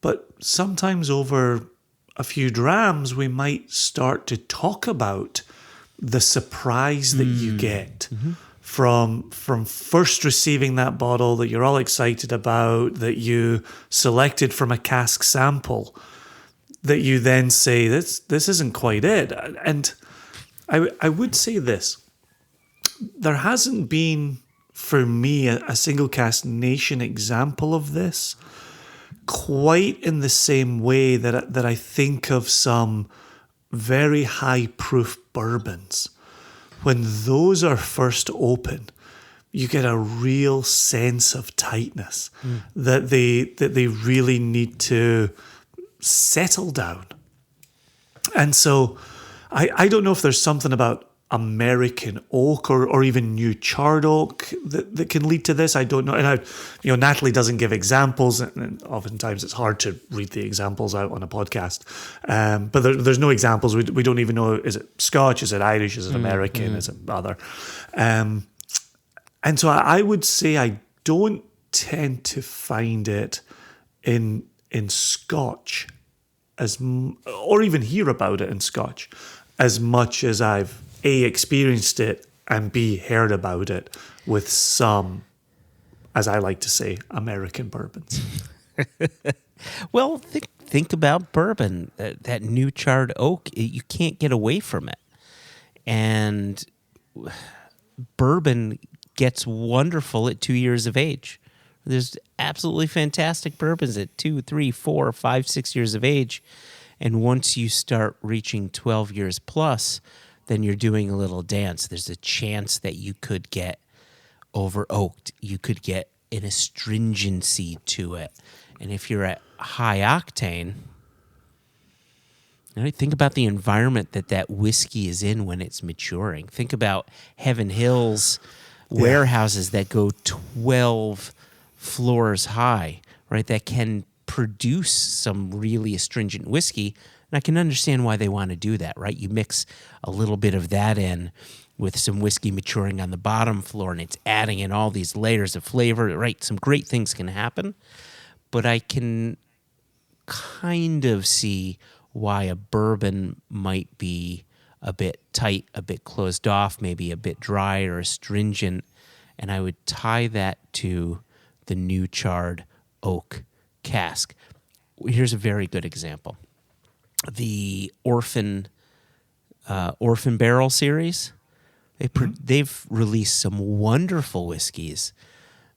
but sometimes over a few drams we might start to talk about the surprise that you get from first receiving that bottle that you're all excited about, that you selected from a cask sample, that you then say, this isn't quite it. And I would say this. There hasn't been, for me, a single cask nation example of this quite in the same way that I think of some very high proof bourbons. When those are first open, you get a real sense of tightness that they really need to settle down. And so I don't know if there's something about American oak or even new charred oak that can lead to this? I don't know. And Natalie doesn't give examples, and oftentimes it's hard to read the examples out on a podcast. But there's no examples. We don't even know, is it Scotch, is it Irish, is it American, is it other? And so I would say I don't tend to find it in Scotch or even hear about it in Scotch as much as I've A, experienced it, and B, heard about it with some, as I like to say, American bourbons. Well, think about bourbon, that new charred oak. You can't get away from it. And bourbon gets wonderful at 2 years of age. There's absolutely fantastic bourbons at 2, 3, 4, 5, 6 years of age. And once you start reaching 12 years plus, then you're doing a little dance. There's a chance that you could get over oaked. You could get an astringency to it. And if you're at high octane, think about the environment that whiskey is in when it's maturing. Think about Heaven Hills warehouses that go 12 floors high, right? That can produce some really astringent whiskey. And I can understand why they want to do that, right? You mix a little bit of that in with some whiskey maturing on the bottom floor, and it's adding in all these layers of flavor, right? Some great things can happen. But I can kind of see why a bourbon might be a bit tight, a bit closed off, maybe a bit dry or astringent. And I would tie that to the new charred oak cask. Here's a very good example. The Orphan Barrel series, they've released some wonderful whiskeys,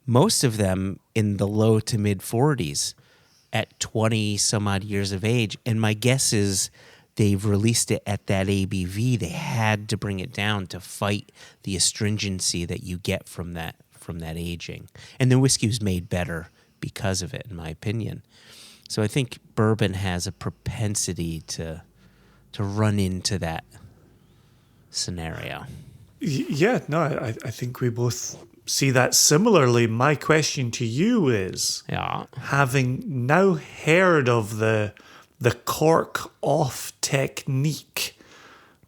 most of them in the low to mid 40s at 20 some odd years of age. And my guess is they've released it at that ABV. They had to bring it down to fight the astringency that you get from that aging. And the whiskey was made better because of it, in my opinion. So I think bourbon has a propensity to run into that scenario. Yeah, no, I think we both see that similarly. My question to you is, having now heard of the cork off technique,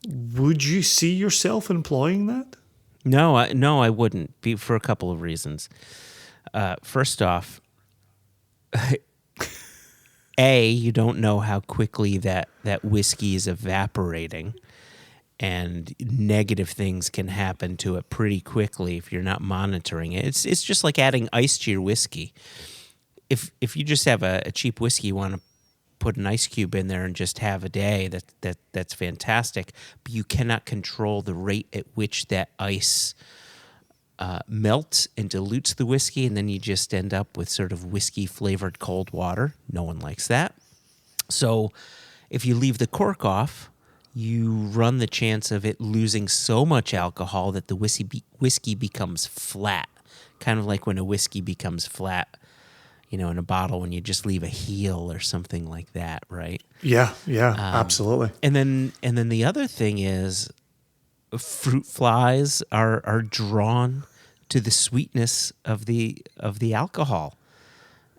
would you see yourself employing that? No, I wouldn't, for a couple of reasons. First off, A, you don't know how quickly that whiskey is evaporating, and negative things can happen to it pretty quickly if you're not monitoring it. It's just like adding ice to your whiskey. If you just have a cheap whiskey, you want to put an ice cube in there and just have a day, that's fantastic. But you cannot control the rate at which that ice melts and dilutes the whiskey, and then you just end up with sort of whiskey-flavored cold water. No one likes that. So if you leave the cork off, you run the chance of it losing so much alcohol that the whiskey becomes flat, kind of like when a whiskey becomes flat, in a bottle when you just leave a heel or something like that, right? Yeah, absolutely. And then the other thing is, fruit flies are drawn to the sweetness of the alcohol.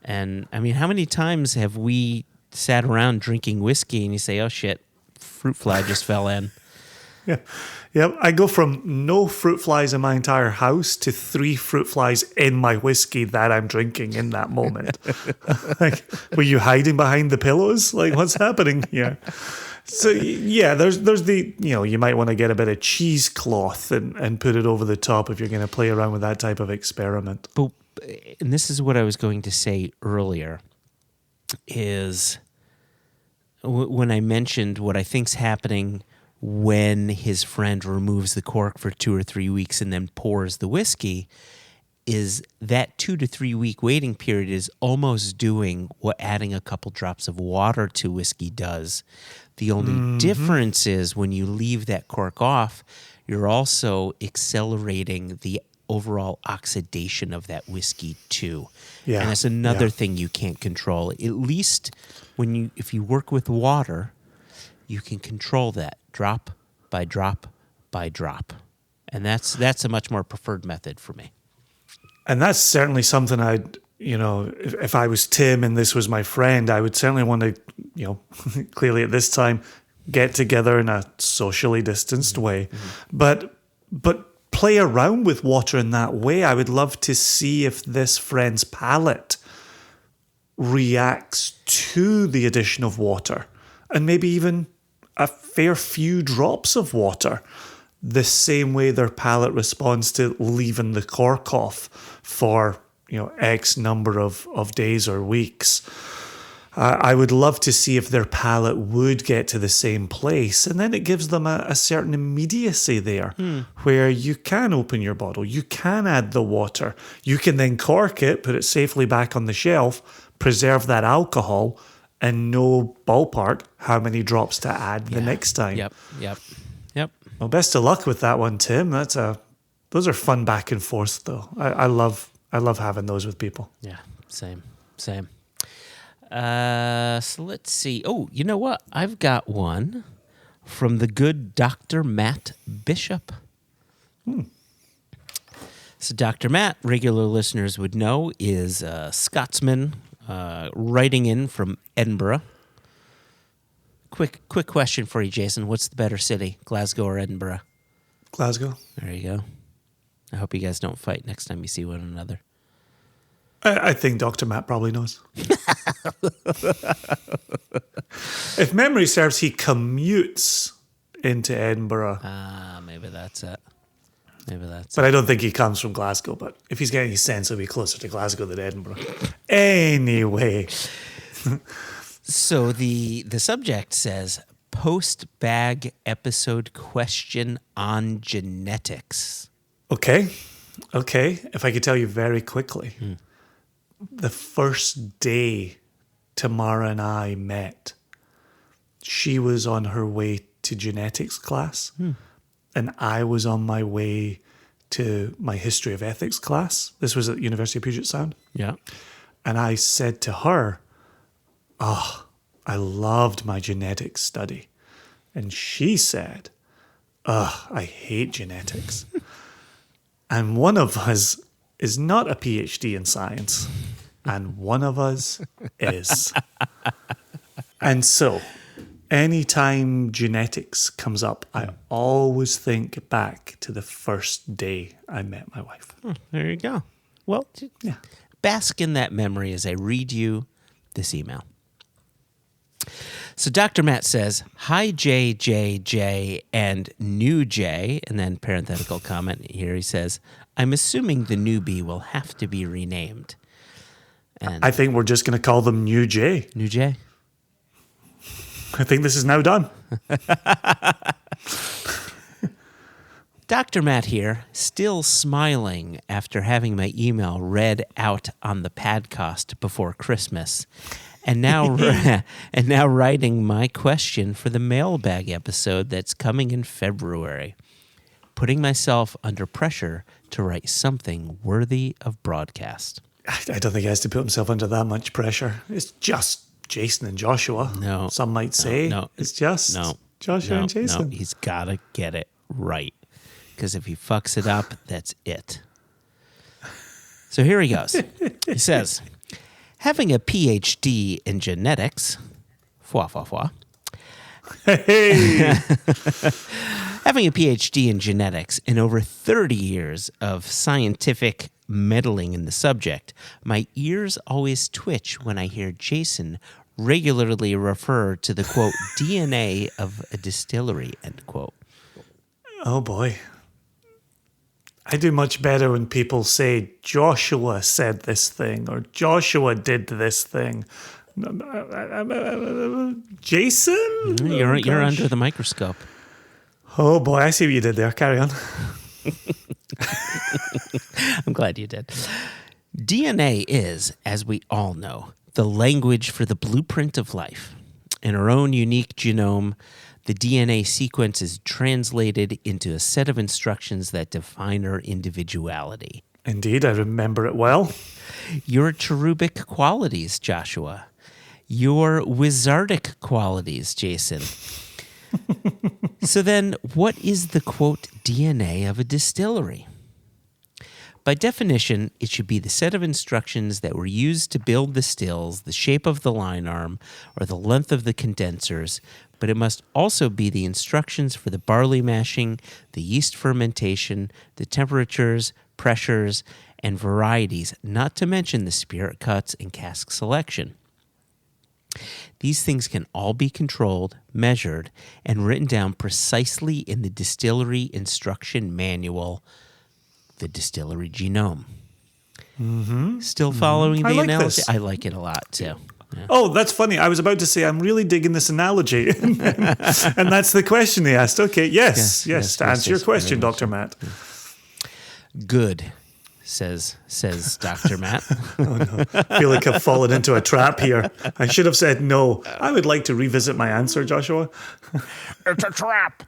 And I mean, how many times have we sat around drinking whiskey and you say, "Oh shit, fruit fly just fell in"? Yeah. I go from no fruit flies in my entire house to 3 fruit flies in my whiskey that I'm drinking in that moment. Like, were you hiding behind the pillows? Like, what's happening here? So yeah, there's the, you might want to get a bit of cheesecloth and put it over the top if you're going to play around with that type of experiment. And this is what I was going to say earlier, is when I mentioned what I think's happening when his friend removes the cork for 2 or 3 weeks and then pours the whiskey, is that 2 to 3 week waiting period is almost doing what adding a couple drops of water to whiskey does. The only difference is when you leave that cork off, you're also accelerating the overall oxidation of that whiskey too. Yeah, and that's another thing you can't control. At least if you work with water, you can control that drop by drop by drop. And that's a much more preferred method for me. And that's certainly something I'd, if I was Tim and this was my friend, I would certainly want to, clearly at this time, get together in a socially distanced way. But play around with water in that way. I would love to see if this friend's palate reacts to the addition of water, and maybe even a fair few drops of water, the same way their palate responds to leaving the cork off for X number of days or weeks. I would love to see if their palate would get to the same place, and then it gives them a certain immediacy there, where you can open your bottle, you can add the water, you can then cork it, put it safely back on the shelf, preserve that alcohol, and know ballpark how many drops to add the next time. Yep. Well, best of luck with that one, Tim. Those are fun back and forth, though. I love having those with people. Yeah, same. So let's see. Oh, you know what? I've got one from the good Dr. Matt Bishop. So Dr. Matt, regular listeners would know, is a Scotsman writing in from Edinburgh. Quick question for you, Jason. What's the better city, Glasgow or Edinburgh? Glasgow. There you go. I hope you guys don't fight next time you see one another. I think Dr. Matt probably knows. If memory serves, he commutes into Edinburgh. Maybe that's it. But I don't think he comes from Glasgow. But if he's getting any sense, he'll be closer to Glasgow than Edinburgh. Anyway. So the subject says, post-bag episode question on genetics. Okay. If I could tell you very quickly. The first day Tamara and I met, she was on her way to genetics class, and I was on my way to my history of ethics class. This was at the University of Puget Sound. Yeah. And I said to her, I loved my genetics study. And she said, I hate genetics. And one of us is not a PhD in science, and one of us is. And so, anytime genetics comes up, I always think back to the first day I met my wife. There you go. Well, bask in that memory as I read you this email. So Dr. Matt says, hi, JJJ and new J, and then parenthetical comment here. He says, I'm assuming the newbie will have to be renamed. And I think we're just going to call them New J. New J? I think this is now done. Dr. Matt here, still smiling after having my email read out on the podcast before Christmas. And now writing my question for the Mailbag episode that's coming in February. Putting myself under pressure to write something worthy of broadcast. I don't think he has to put himself under that much pressure. It's just Jason and Joshua. No. Some might say. No. It's just Joshua and Jason. No, he's got to get it right. Because if he fucks it up, that's it. So here he goes. He says, having a PhD in genetics, Hey! having a PhD in genetics and over 30 years of scientific meddling in the subject, my ears always twitch when I hear Jason regularly refer to the, quote, DNA of a distillery, end quote. Oh, boy. I do much better when people say, Joshua said this thing, or Joshua did this thing. Jason? You're under the microscope. Oh, boy, I see what you did there. Carry on. I'm glad you did. DNA is, as we all know, the language for the blueprint of life. In our own unique genome, the DNA sequence is translated into a set of instructions that define our individuality. Indeed, I remember it well. Your cherubic qualities, Joshua. Your wizardic qualities, Jason. So then, what is the, quote, DNA of a distillery? By definition, it should be the set of instructions that were used to build the stills, the shape of the line arm, or the length of the condensers, but it must also be the instructions for the barley mashing, the yeast fermentation, the temperatures, pressures, and varieties, not to mention the spirit cuts and cask selection. These things can all be controlled, measured, and written down precisely in the distillery instruction manual, the distillery genome. Still following the I like analogy? this. I like it a lot, too. Yeah. Oh, that's funny. I was about to say I'm really digging this analogy. And that's the question they asked. Okay, yes. To answer your question, Dr. Matt. Good, says Dr. Matt. Oh, no. I feel like I've fallen into a trap here. I should have said no. I would like to revisit my answer, Joshua. It's a trap.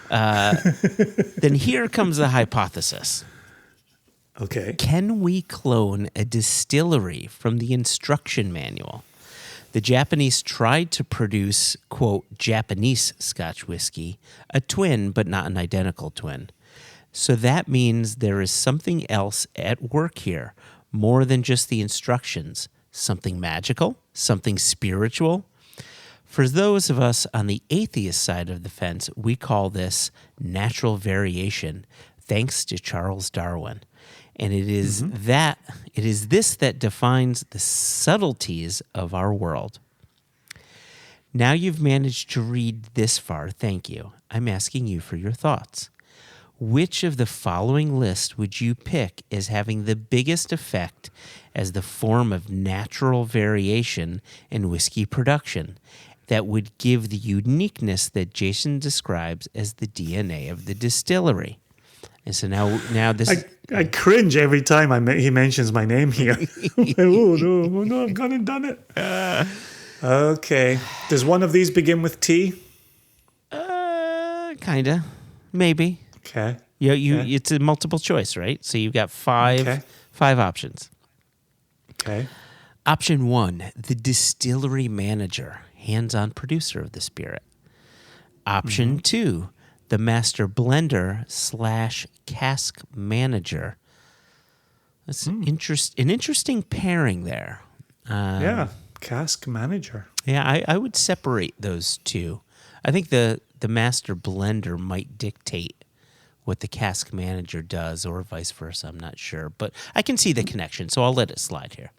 Then here comes the hypothesis. Okay. Can we clone a distillery from the instruction manual? The Japanese tried to produce, quote, Japanese Scotch whiskey, a twin but not an identical twin. So that means there is something else at work here, more than just the instructions, something magical, something spiritual. For those of us on the atheist side of the fence, we call this natural variation, thanks to Charles Darwin. And it is this that defines the subtleties of our world. Now you've managed to read this far, thank you. I'm asking you for your thoughts. Which of the following list would you pick as having the biggest effect as the form of natural variation in whiskey production that would give the uniqueness that Jason describes as the DNA of the distillery? And so now this... I cringe every time he mentions my name here. Oh, no, I've gone and done it. Okay. Does one of these begin with T? Kinda. Maybe. Okay. It's a multiple choice, right? So you've got five options. Okay. Option 1, the distillery manager, hands-on producer of the spirit. Option 2, the master blender / cask manager. That's an interesting pairing there. Cask manager. Yeah, I would separate those two. I think the master blender might dictate what the cask manager does, or vice versa. I'm not sure, but I can see the connection, so I'll let it slide here.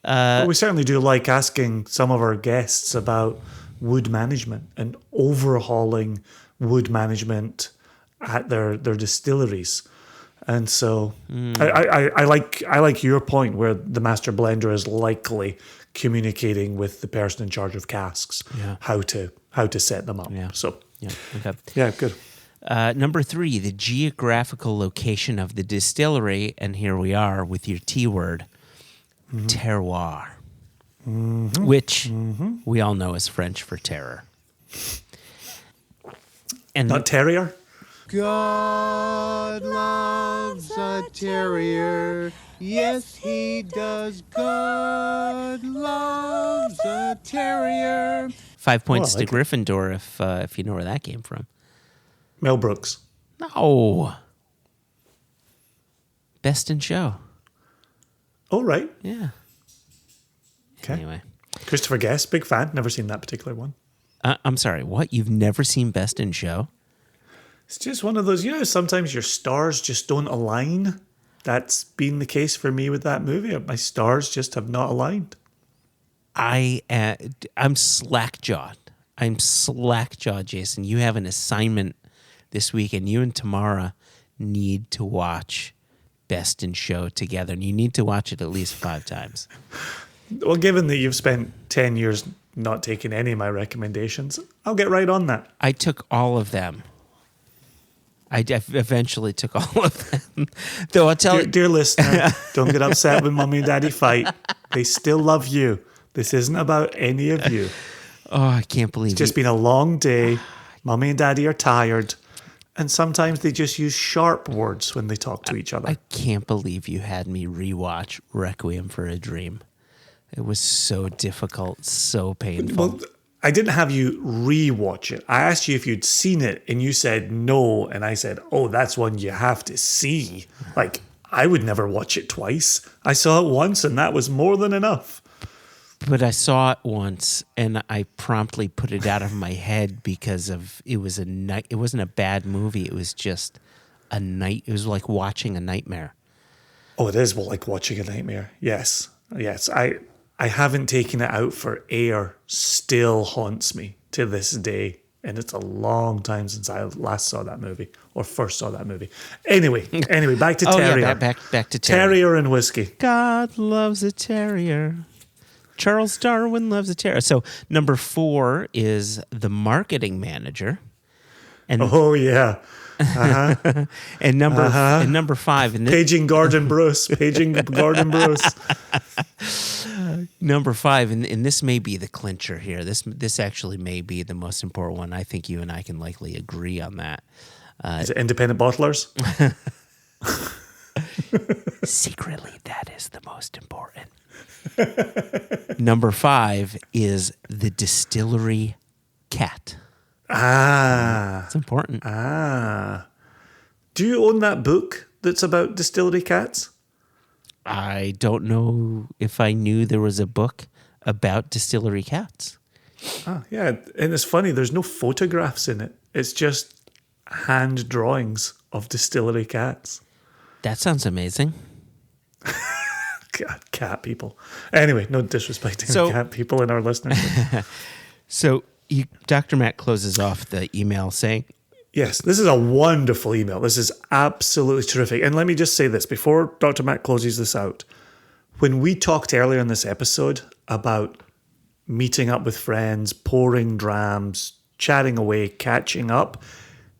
But we certainly do like asking some of our guests about wood management and overhauling wood management at their distilleries. And so I like your point where the master blender is likely communicating with the person in charge of casks how to set them up. Yeah. So okay. Yeah, good. Number 3, the geographical location of the distillery, and here we are with your T word, terroir, which we all know is French for terror. And not terrier? God loves a terrier. Yes, he does. God loves a terrier. 5 points to Gryffindor if you know where that came from. Mel Brooks. No. Best in Show. Oh, right. Yeah. Okay. Anyway. Christopher Guest, big fan. Never seen that particular one. I'm sorry, what? You've never seen Best in Show? It's just one of those, sometimes your stars just don't align. That's been the case for me with that movie. My stars just have not aligned. I'm slack-jawed. Jason. You have an assignment this week, and you and Tamara need to watch Best in Show together, and you need to watch it at least 5 times. Well, given that you've spent 10 years not taking any of my recommendations, I'll get right on that. I took all of them. I eventually took all of them. Though I'll tell you... Dear listener, don't get upset when Mommy and Daddy fight. They still love you. This isn't about any of you. Oh, I can't believe It's just been a long day. Mommy and Daddy are tired. And sometimes they just use sharp words when they talk to each other. I can't believe you had me rewatch Requiem for a Dream. It was so difficult, so painful. Well, I didn't have you rewatch it. I asked you if you'd seen it, and you said no. And I said, oh, that's one you have to see. Like, I would never watch it twice. I saw it once, and that was more than enough. But I saw it once, and I promptly put it out of my head because of it was a night. It wasn't a bad movie. It was just a night. It was like watching a nightmare. Oh, it is like watching a nightmare. Yes. I haven't taken it out for air. Still haunts me to this day. And it's a long time since I last saw that movie or first saw that movie. Anyway, back to Terrier. Yeah, back to Terrier. Terrier and whiskey. God loves a terrier. Charles Darwin loves a terrier. So number 4 is the marketing manager. And Oh, yeah. and number 5 and Paging Gordon Bruce. number 5 and this may be the clincher here. This actually may be the most important one. I think you and I can likely agree on that. Is it independent bottlers? Secretly, that is the most important. Number 5 is the distillery cat. Ah. It's important. Do you own that book that's about distillery cats? I don't know if I knew there was a book about distillery cats. Yeah. And it's funny, there's no photographs in it. It's just hand drawings of distillery cats. That sounds amazing. God, cat people. Anyway, no disrespecting the cat people in our listeners. So Dr. Matt closes off the email saying, Yes, this is a wonderful email. This is absolutely terrific. And let me just say this before Dr. Matt closes this out. When we talked earlier in this episode about meeting up with friends, pouring drams, chatting away, catching up,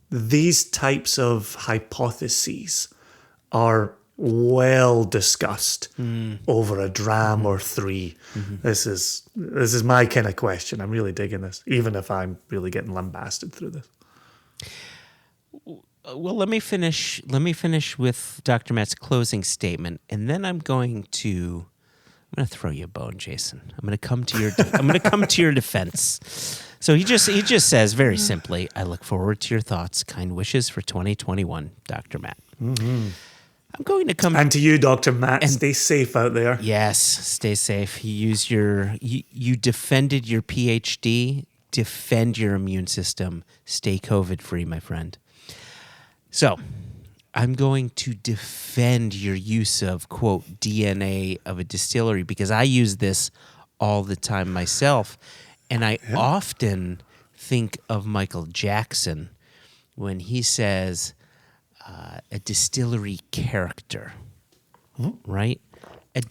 these types of hypotheses are well discussed over a dram or 3. This is my kind of question. I'm really digging this, even if I'm really getting lambasted through this. well, let me finish with Dr. Matt's closing statement, and then I'm going to throw you a bone, Jason. I'm going to come to your defense. So he just says very simply, I look forward to your thoughts, kind wishes for 2021, Dr. Matt. I'm going to come... And to you, Dr. Matt, stay safe out there. Yes, stay safe. You defended your PhD. Defend your immune system. Stay COVID-free, my friend. So, I'm going to defend your use of, quote, DNA of a distillery because I use this all the time myself. And I often think of Michael Jackson when he says... a distillery character, right?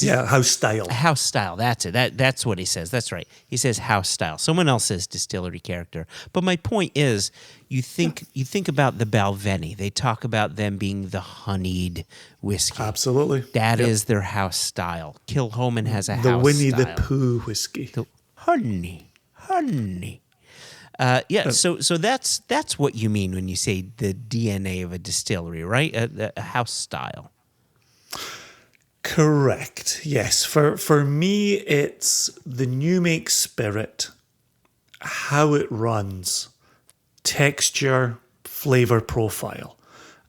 House style. House style, that's it. That's what he says. That's right. He says house style. Someone else says distillery character. But my point is, you think about the Balvenie. They talk about them being the honeyed whiskey. Absolutely. That is their house style. Kilhoman has a house The Winnie style. the Pooh whiskey. The honey. So that's what you mean when you say the DNA of a distillery, right? A house style. Correct. Yes. For me, it's the new make spirit, how it runs, texture, flavor profile.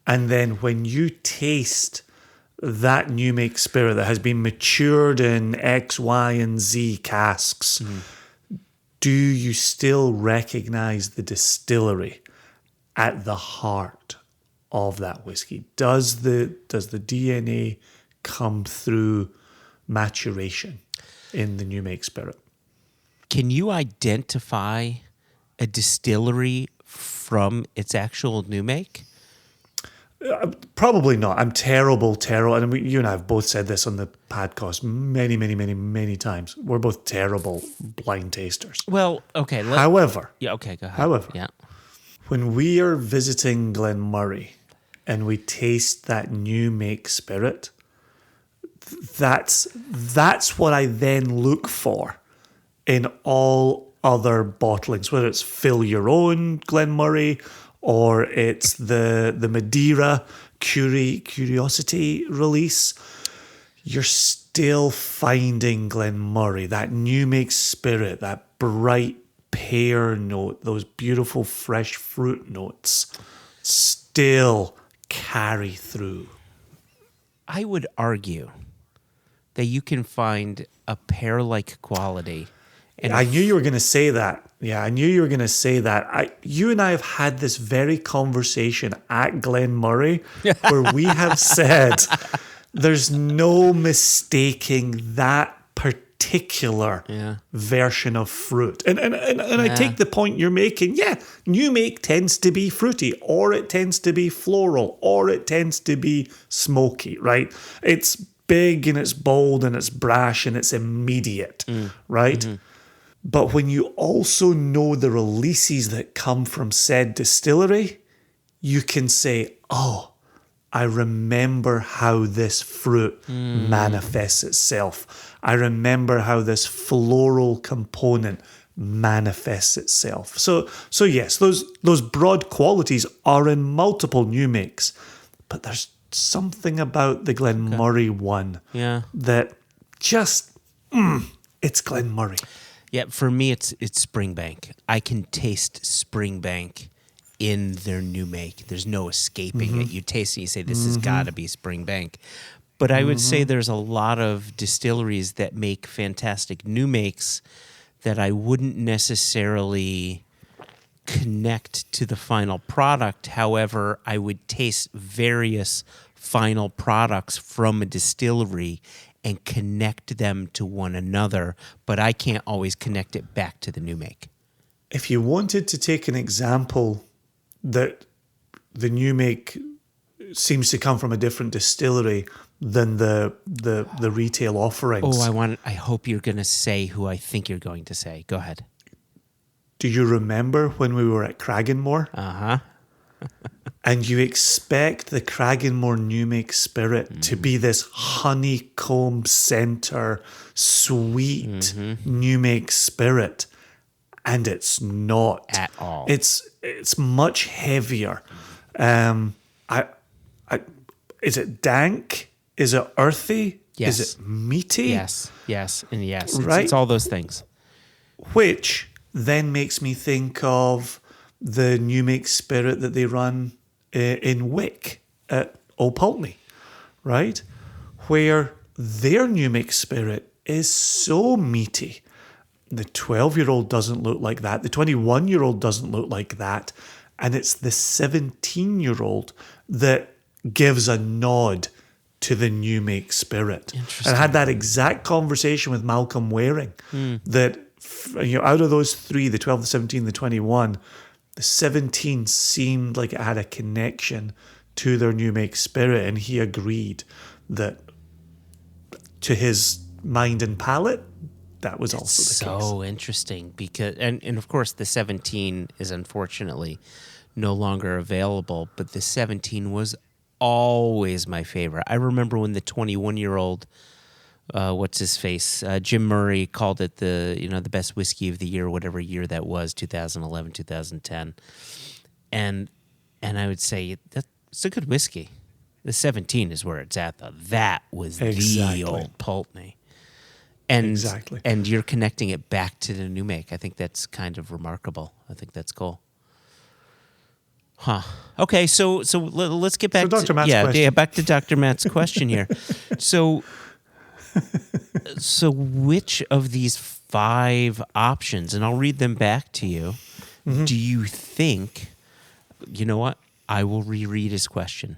And then when you taste that new make spirit that has been matured in X, Y, and Z casks, do you still recognize the distillery at the heart of that whiskey? Does the DNA come through maturation in the new make spirit? Can you identify a distillery from its actual new make? Probably not. I'm terrible. And you and I have both said this on the podcast many times. We're both terrible blind tasters. Well, okay. However, go ahead. When we are visiting Glenmurray and we taste that new make spirit, that's what I then look for in all other bottlings, whether it's Fill Your Own Glenmurray or it's the Madeira Curiosity release. You're still finding Glenmurray, that new make spirit, that bright pear note, those beautiful fresh fruit notes, still carry through. I would argue that you can find a pear-like quality. And I knew you were going to say that. Yeah, I knew you were going to say that. You and I have had this very conversation at Glen Murray where we have said there's no mistaking that particular version of fruit. And I take the point you're making. Yeah, new make tends to be fruity, or it tends to be floral, or it tends to be smoky, right? It's big and it's bold and it's brash and it's immediate, right? Mm-hmm. But when you also know the releases that come from said distillery, you can say, oh, I remember how this fruit manifests itself. I remember how this floral component manifests itself. So yes, those broad qualities are in multiple new makes, but there's something about the Glenmorangie one that just, it's Glenmorangie. Yeah, for me, it's Springbank. I can taste Springbank in their new make. There's no escaping it. You taste it, you say, this has got to be Springbank. But I would say there's a lot of distilleries that make fantastic new makes that I wouldn't necessarily connect to the final product. However, I would taste various final products from a distillery and connect them to one another, but I can't always connect it back to the new make. If you wanted to take an example that the new make seems to come from a different distillery than the retail offerings. Oh, I hope you're going to say who I think you're going to say. Go ahead. Do you remember when we were at Cragganmore? Uh-huh. And you expect the Cragganmore New Make Spirit to be this honeycomb center, sweet New Make Spirit, and it's not at all. It's much heavier. Is it dank? Is it earthy? Yes. Is it meaty? Yes, and yes. Right? It's all those things. Which then makes me think of the New Make Spirit that they run in Wick at Old Pulteney, right? Where their New Make Spirit is so meaty. The 12-year-old doesn't look like that. The 21-year-old doesn't look like that. And it's the 17-year-old that gives a nod to the New Make Spirit. And I had that exact conversation with Malcolm Waring, that out of those three, the 12, the 17, the 21, the 17 seemed like it had a connection to their New Make Spirit, and he agreed that to his mind and palate, that was also the case. So interesting, because and of course the 17 is unfortunately no longer available, but the 17 was always my favorite. I remember when the 21-year-old what's his face? Jim Murray called it the best whiskey of the year, whatever year that was, 2011, 2010. And I would say that's a good whiskey. The 17 is where it's at, though. That was the old Pulteney. And and you're connecting it back to the new make. I think that's kind of remarkable. I think that's cool. Huh. Okay, so let's get back to Dr. Matt's question. Back to Dr. Matt's question here. So which of these 5 options, and I'll read them back to you, do you think, you know what? I will reread his question.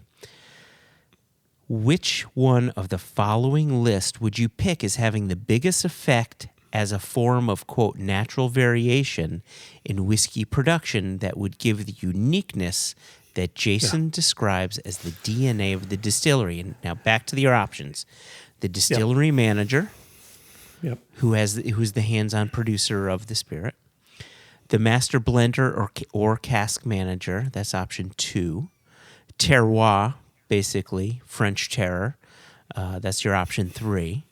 Which one of the following list would you pick as having the biggest effect as a form of, quote, natural variation in whiskey production that would give the uniqueness that Jason describes as the DNA of the distillery? And now back to your options. The distillery manager, who's the hands-on producer of the spirit. The master blender or cask manager, that's option 2. Terroir, basically, French terror, that's your option 3.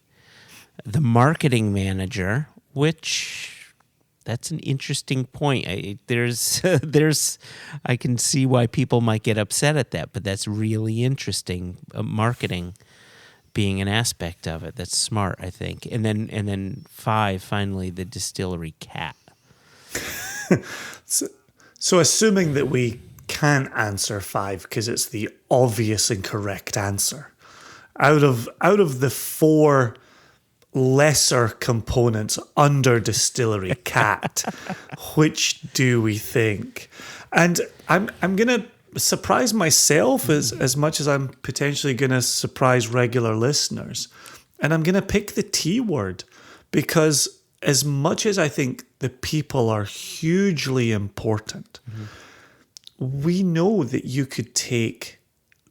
The marketing manager, which that's an interesting point. I can see why people might get upset at that, but that's really interesting. Marketing being an aspect of it, that's smart, I think. And then 5, finally, the distillery cat. So assuming that we can answer 5 because it's the obvious and correct answer, out of the 4 lesser components under distillery cat, which do we think? And I'm gonna surprise myself as much as I'm potentially gonna surprise regular listeners, and I'm gonna pick the T word, because as much as I think the people are hugely important, we know that you could take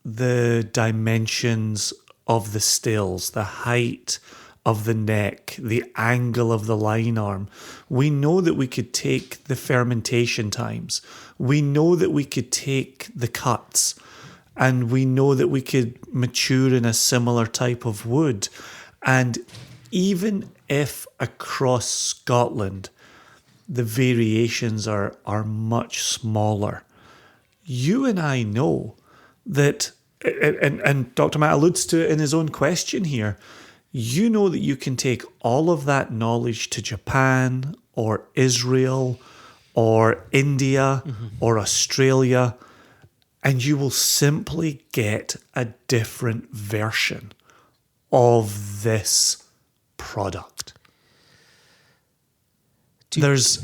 the dimensions of the stills, the height of the neck, the angle of the line arm. We know that we could take the fermentation times. We know that we could take the cuts, and we know that we could mature in a similar type of wood. And even if across Scotland the variations are much smaller, you and I know that, and Dr. Matt alludes to it in his own question here, you know that you can take all of that knowledge to Japan or Israel or India or Australia, and you will simply get a different version of this product. There's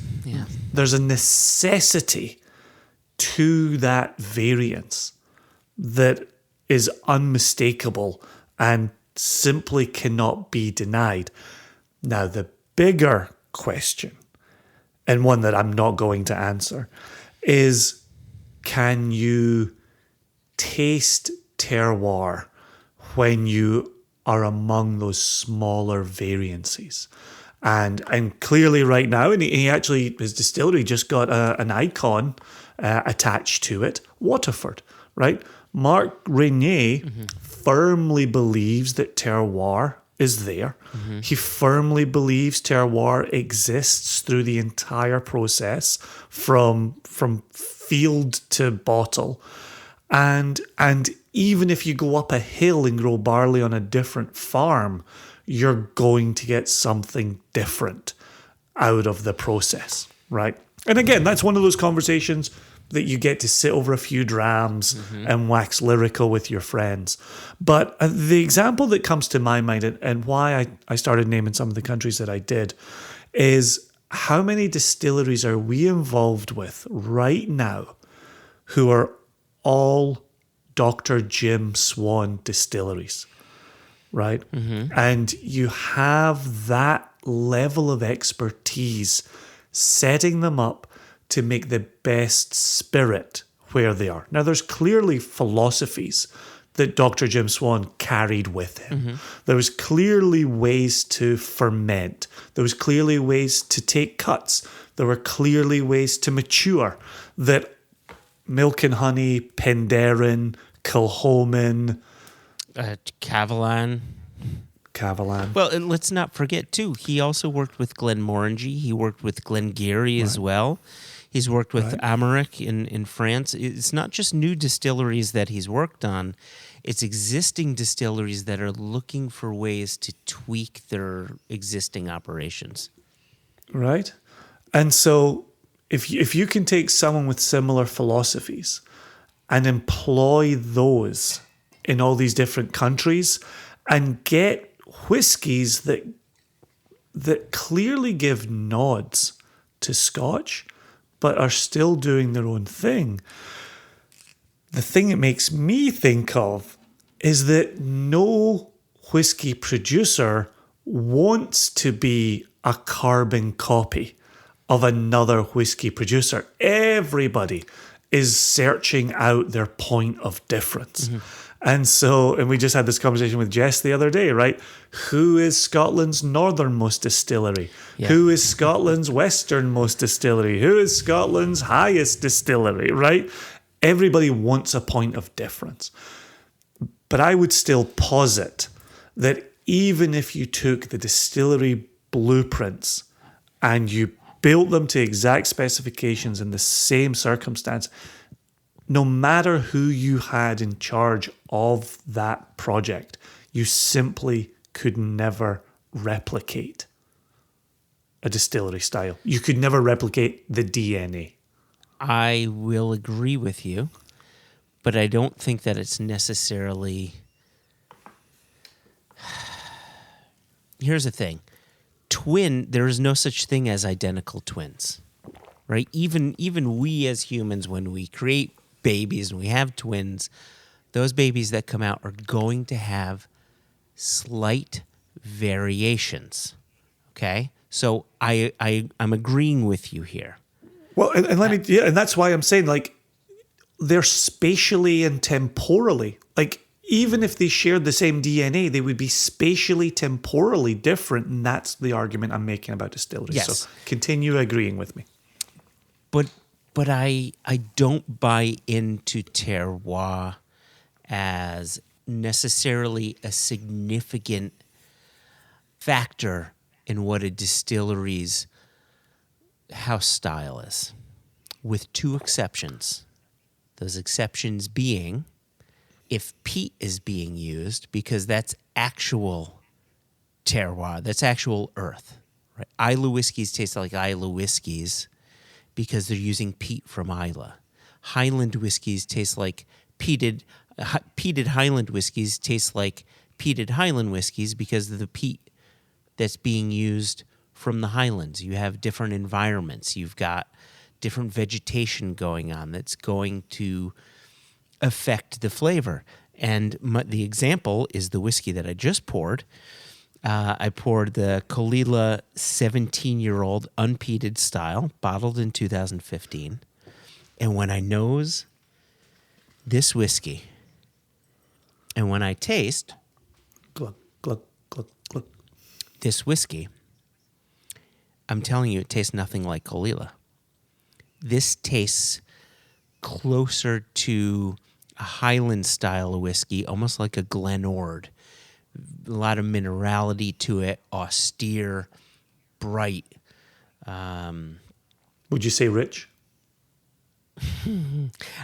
a necessity to that variance that is unmistakable and simply cannot be denied. Now, the bigger question, and one that I'm not going to answer, is can you taste terroir when you are among those smaller variances? And clearly right now, and he actually, his distillery just got an icon attached to it, Waterford, right? Mark Renier firmly believes that terroir is there. He firmly believes terroir exists through the entire process from field to bottle. And even if you go up a hill and grow barley on a different farm, you're going to get something different out of the process, right? And again, that's one of those conversations that you get to sit over a few drams and wax lyrical with your friends. But the example that comes to my mind, and why I started naming some of the countries that I did, is how many distilleries are we involved with right now who are all Dr. Jim Swan distilleries, right? And you have that level of expertise setting them up to make the best spirit where they are. Now, there's clearly philosophies that Dr. Jim Swan carried with him. There was clearly ways to ferment. There was clearly ways to take cuts. There were clearly ways to mature that Milk and Honey, Penderyn, Kilchoman, Cavalan. Well, and let's not forget, too, he also worked with Glenmorangie. He worked with Glengarry as well. He's worked with Amaric in France. It's not just new distilleries that he's worked on. It's existing distilleries that are looking for ways to tweak their existing operations. Right. And so if you can take someone with similar philosophies and employ those in all these different countries and get whiskies that clearly give nods to Scotch, but are still doing their own thing. The thing it makes me think of is that no whiskey producer wants to be a carbon copy of another whiskey producer. Everybody is searching out their point of difference. And we just had this conversation with Jess the other day, right? Who is Scotland's northernmost distillery? Yeah. Who is Scotland's westernmost distillery? Who is Scotland's highest distillery, right? Everybody wants a point of difference. But I would still posit that even if you took the distillery blueprints and you built them to exact specifications in the same circumstance, no matter who you had in charge of that project, you simply could never replicate a distillery style. You could never replicate the DNA. I will agree with you, but I don't think that it's necessarily... Here's the thing. There is no such thing as identical twins, right? Even we as humans, when we create babies and we have twins, those babies that come out are going to have slight variations, okay? So I'm agreeing with you here. Well, and let me, yeah, and that's why I'm saying, like, they're spatially and temporally, like, even if they shared the same DNA, they would be spatially, temporally different, and that's the argument I'm making about distilleries. Yes. So continue agreeing with me. But I don't buy into terroir as necessarily a significant factor in what a distillery's house style is, with two exceptions. Those exceptions being if peat is being used, because that's actual terroir, that's actual earth. Right? Islay whiskeys taste like Islay whiskeys because they're using peat from Islay. Highland whiskeys taste like peated Highland whiskeys taste like peated Highland whiskeys because of the peat that's being used from the Highlands. You have different environments. You've got different vegetation going on that's going to affect the flavor. And the example is the whiskey that I just poured. I poured the Kalila 17-year-old unpeated style, bottled in 2015. And when I nose this whiskey, and when I taste Glug, glug, glug, glug. this whiskey, I'm telling you, it tastes nothing like Kalila. This tastes closer to a Highland style of whiskey, almost like a Glenord. A lot of minerality to it, austere, bright. Would you say rich?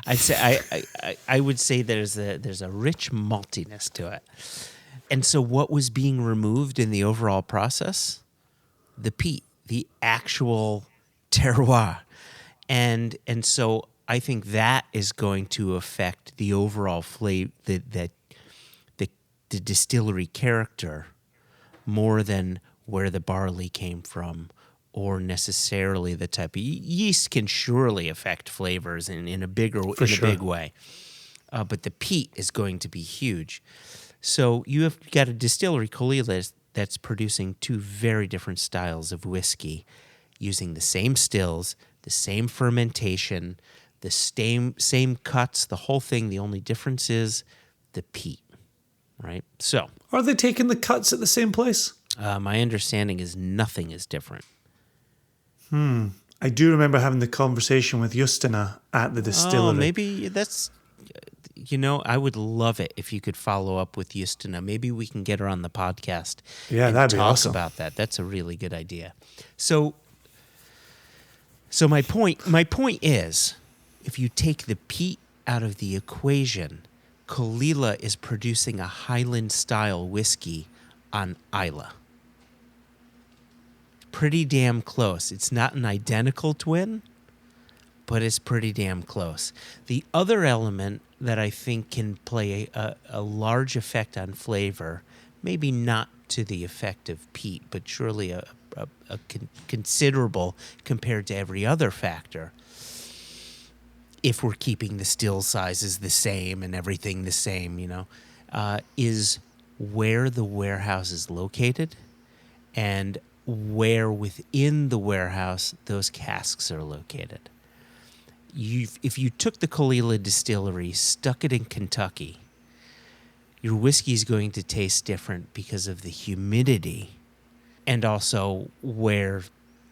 I would say there's a rich maltiness to it. And so what was being removed in the overall process? The peat, the actual terroir. And so I think that is going to affect the overall flavor, the distillery character, more than where the barley came from, or necessarily the type of yeast can surely affect flavors in a big way. But the peat is going to be huge. So you have got a distillery, Kalila, that's producing two very different styles of whiskey, using the same stills, the same fermentation, the same cuts, the whole thing. The only difference is the peat, right? So, Are they taking the cuts at the same place? my understanding is nothing is different. I do remember having the conversation with Justina at the distillery. Oh, maybe that's... I would love it if you could follow up with Justina. Maybe we can get her on the podcast. Yeah, and that'd be talk awesome. about that. That's a really good idea. So my point is, if you take the peat out of the equation, Kalila is producing a Highland-style whiskey on Islay. Pretty damn close. It's not an identical twin, but it's pretty damn close. The other element that I think can play a large effect on flavor, maybe not to the effect of peat, but surely a considerable compared to every other factor, if we're keeping the still sizes the same and everything the same, is where the warehouse is located and where within the warehouse those casks are located. If you took the Kalila distillery, stuck it in Kentucky, your whiskey is going to taste different because of the humidity and also where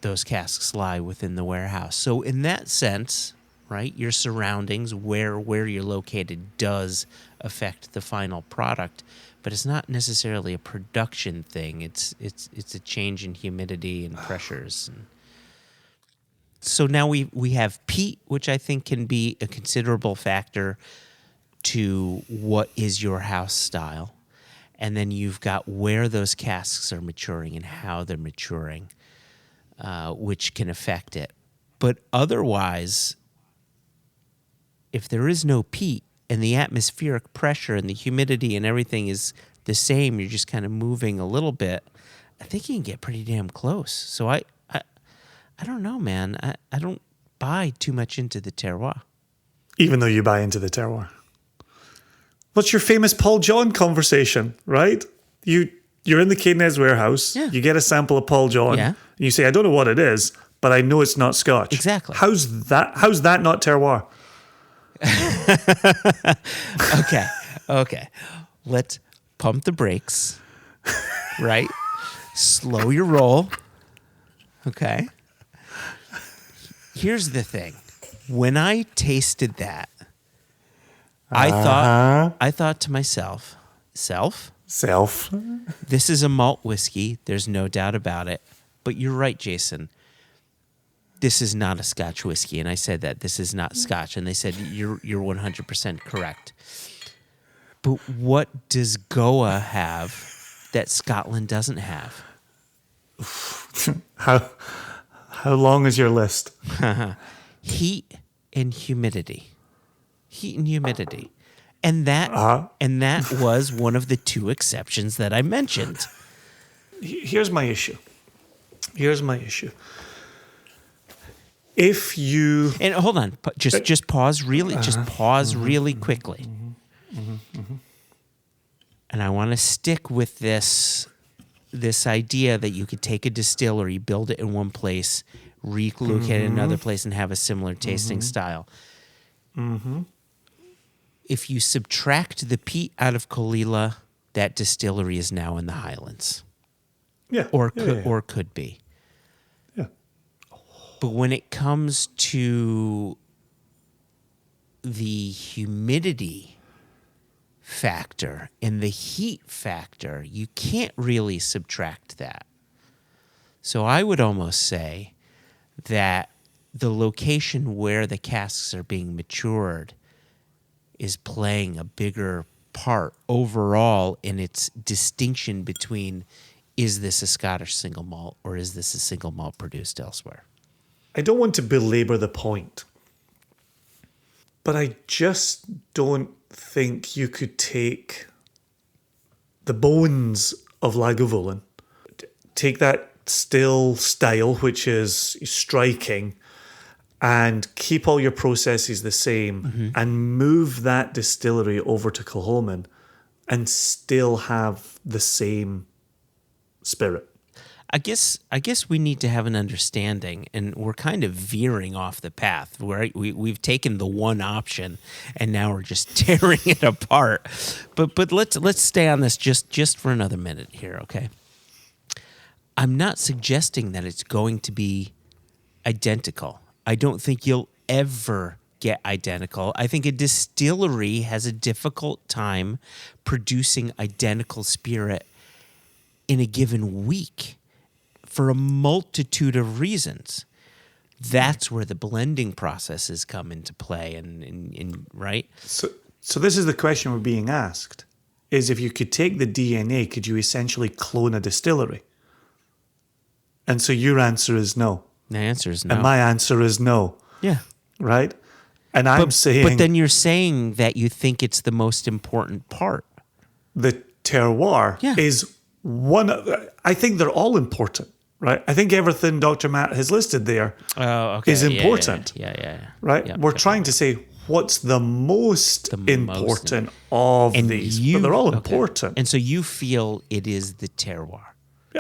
those casks lie within the warehouse. So in that sense, right, your surroundings, where you're located, does affect the final product, but it's not necessarily a production thing. It's a change in humidity and pressures. So now we have peat, which I think can be a considerable factor to what is your house style. And then you've got where those casks are maturing and how they're maturing. which can affect it. But otherwise, if there is no peat and the atmospheric pressure and the humidity and everything is the same, you're just kind of moving a little bit, I think you can get pretty damn close. So I don't know, man. I don't buy too much into the terroir. Even though you buy into the terroir. What's your famous Paul John conversation, right? You're in the Cadenhead's warehouse. Yeah. You get a sample of Paul John. Yeah. And you say, I don't know what it is, but I know it's not Scotch. Exactly. How's that not terroir? Okay. Let's pump the brakes, right? Slow your roll. Okay. Here's the thing. When I tasted that, I thought to myself, Self, this is a malt whiskey. There's no doubt about it. But you're right, Jason. This is not a Scotch whiskey. And I said that this is not Scotch. And they said, you're 100% correct. But what does Goa have that Scotland doesn't have? How long is your list? Heat and humidity. And that was one of the two exceptions that I mentioned. Here's my issue. If you And hold on, just pause really quickly. And I want to stick with this idea that you could take a distillery, build it in one place, relocate it in another place, and have a similar tasting style. If you subtract the peat out of Colila, that distillery is now in the Highlands. Yeah. Or could be. Yeah. But when it comes to the humidity factor and the heat factor, you can't really subtract that. So I would almost say that the location where the casks are being matured is playing a bigger part overall in its distinction between, is this a Scottish single malt or is this a single malt produced elsewhere? I don't want to belabor the point, but I just don't think you could take the bones of Lagavulin, take that still style, which is striking, and keep all your processes the same and move that distillery over to Kilchoman and still have the same spirit. I guess we need to have an understanding, and we're kind of veering off the path. We've taken the one option, and now we're just tearing it apart. But let's stay on this just for another minute here, okay? I'm not suggesting that it's going to be identical. I don't think you'll ever get identical. I think a distillery has a difficult time producing identical spirit in a given week for a multitude of reasons. That's where the blending processes come into play, and right? So this is the question we're being asked, is if you could take the DNA, could you essentially clone a distillery? And so your answer is no. The answer is no. And my answer is no. Yeah. Right? And I'm saying... But then you're saying that you think it's the most important part. The terroir is one... I think they're all important, right? I think everything Dr. Matt has listed there is important. Yeah. Right? Yeah, We're trying to say what's the most important of these. But they're all important. And so you feel it is the terroir.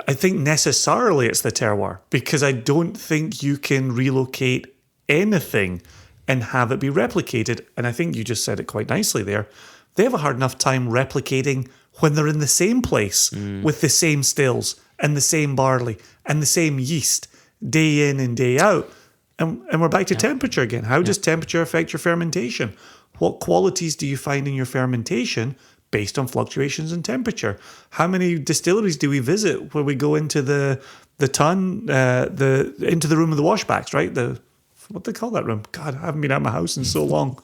I think necessarily it's the terroir, because I don't think you can relocate anything and have it be replicated. And I think you just said it quite nicely there. They have a hard enough time replicating when they're in the same place with the same stills and the same barley and the same yeast day in and day out. And we're back to temperature again. How does temperature affect your fermentation? What qualities do you find in your fermentation based on fluctuations in temperature? How many distilleries do we visit where we go into the into the room of the washbacks, right? What do they call that room? God, I haven't been out of my house in so long.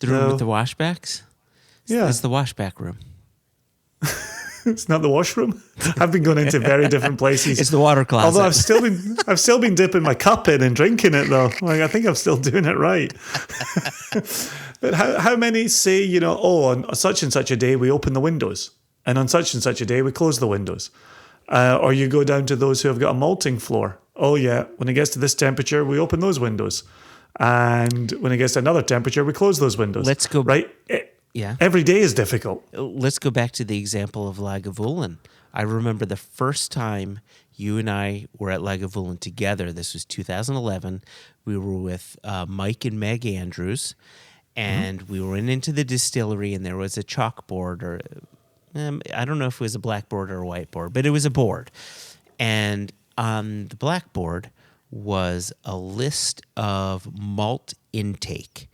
The room with the washbacks? Yeah. It's the washback room. It's not the washroom. I've been going into very different places. It's the water closet. Although I've still been dipping my cup in and drinking it though. Like I think I'm still doing it right. But how many say, on such and such a day we open the windows, and on such and such a day we close the windows, or you go down to those who have got a malting floor. Oh yeah, when it gets to this temperature, we open those windows, and when it gets to another temperature, we close those windows. Let's go right. Yeah. Every day is difficult. Let's go back to the example of Lagavulin. I remember the first time you and I were at Lagavulin together. This was 2011. We were with Mike and Meg Andrews, and we went into the distillery, and there was a chalkboard, or I don't know if it was a blackboard or a whiteboard, but it was a board. And on the blackboard was a list of malt intake.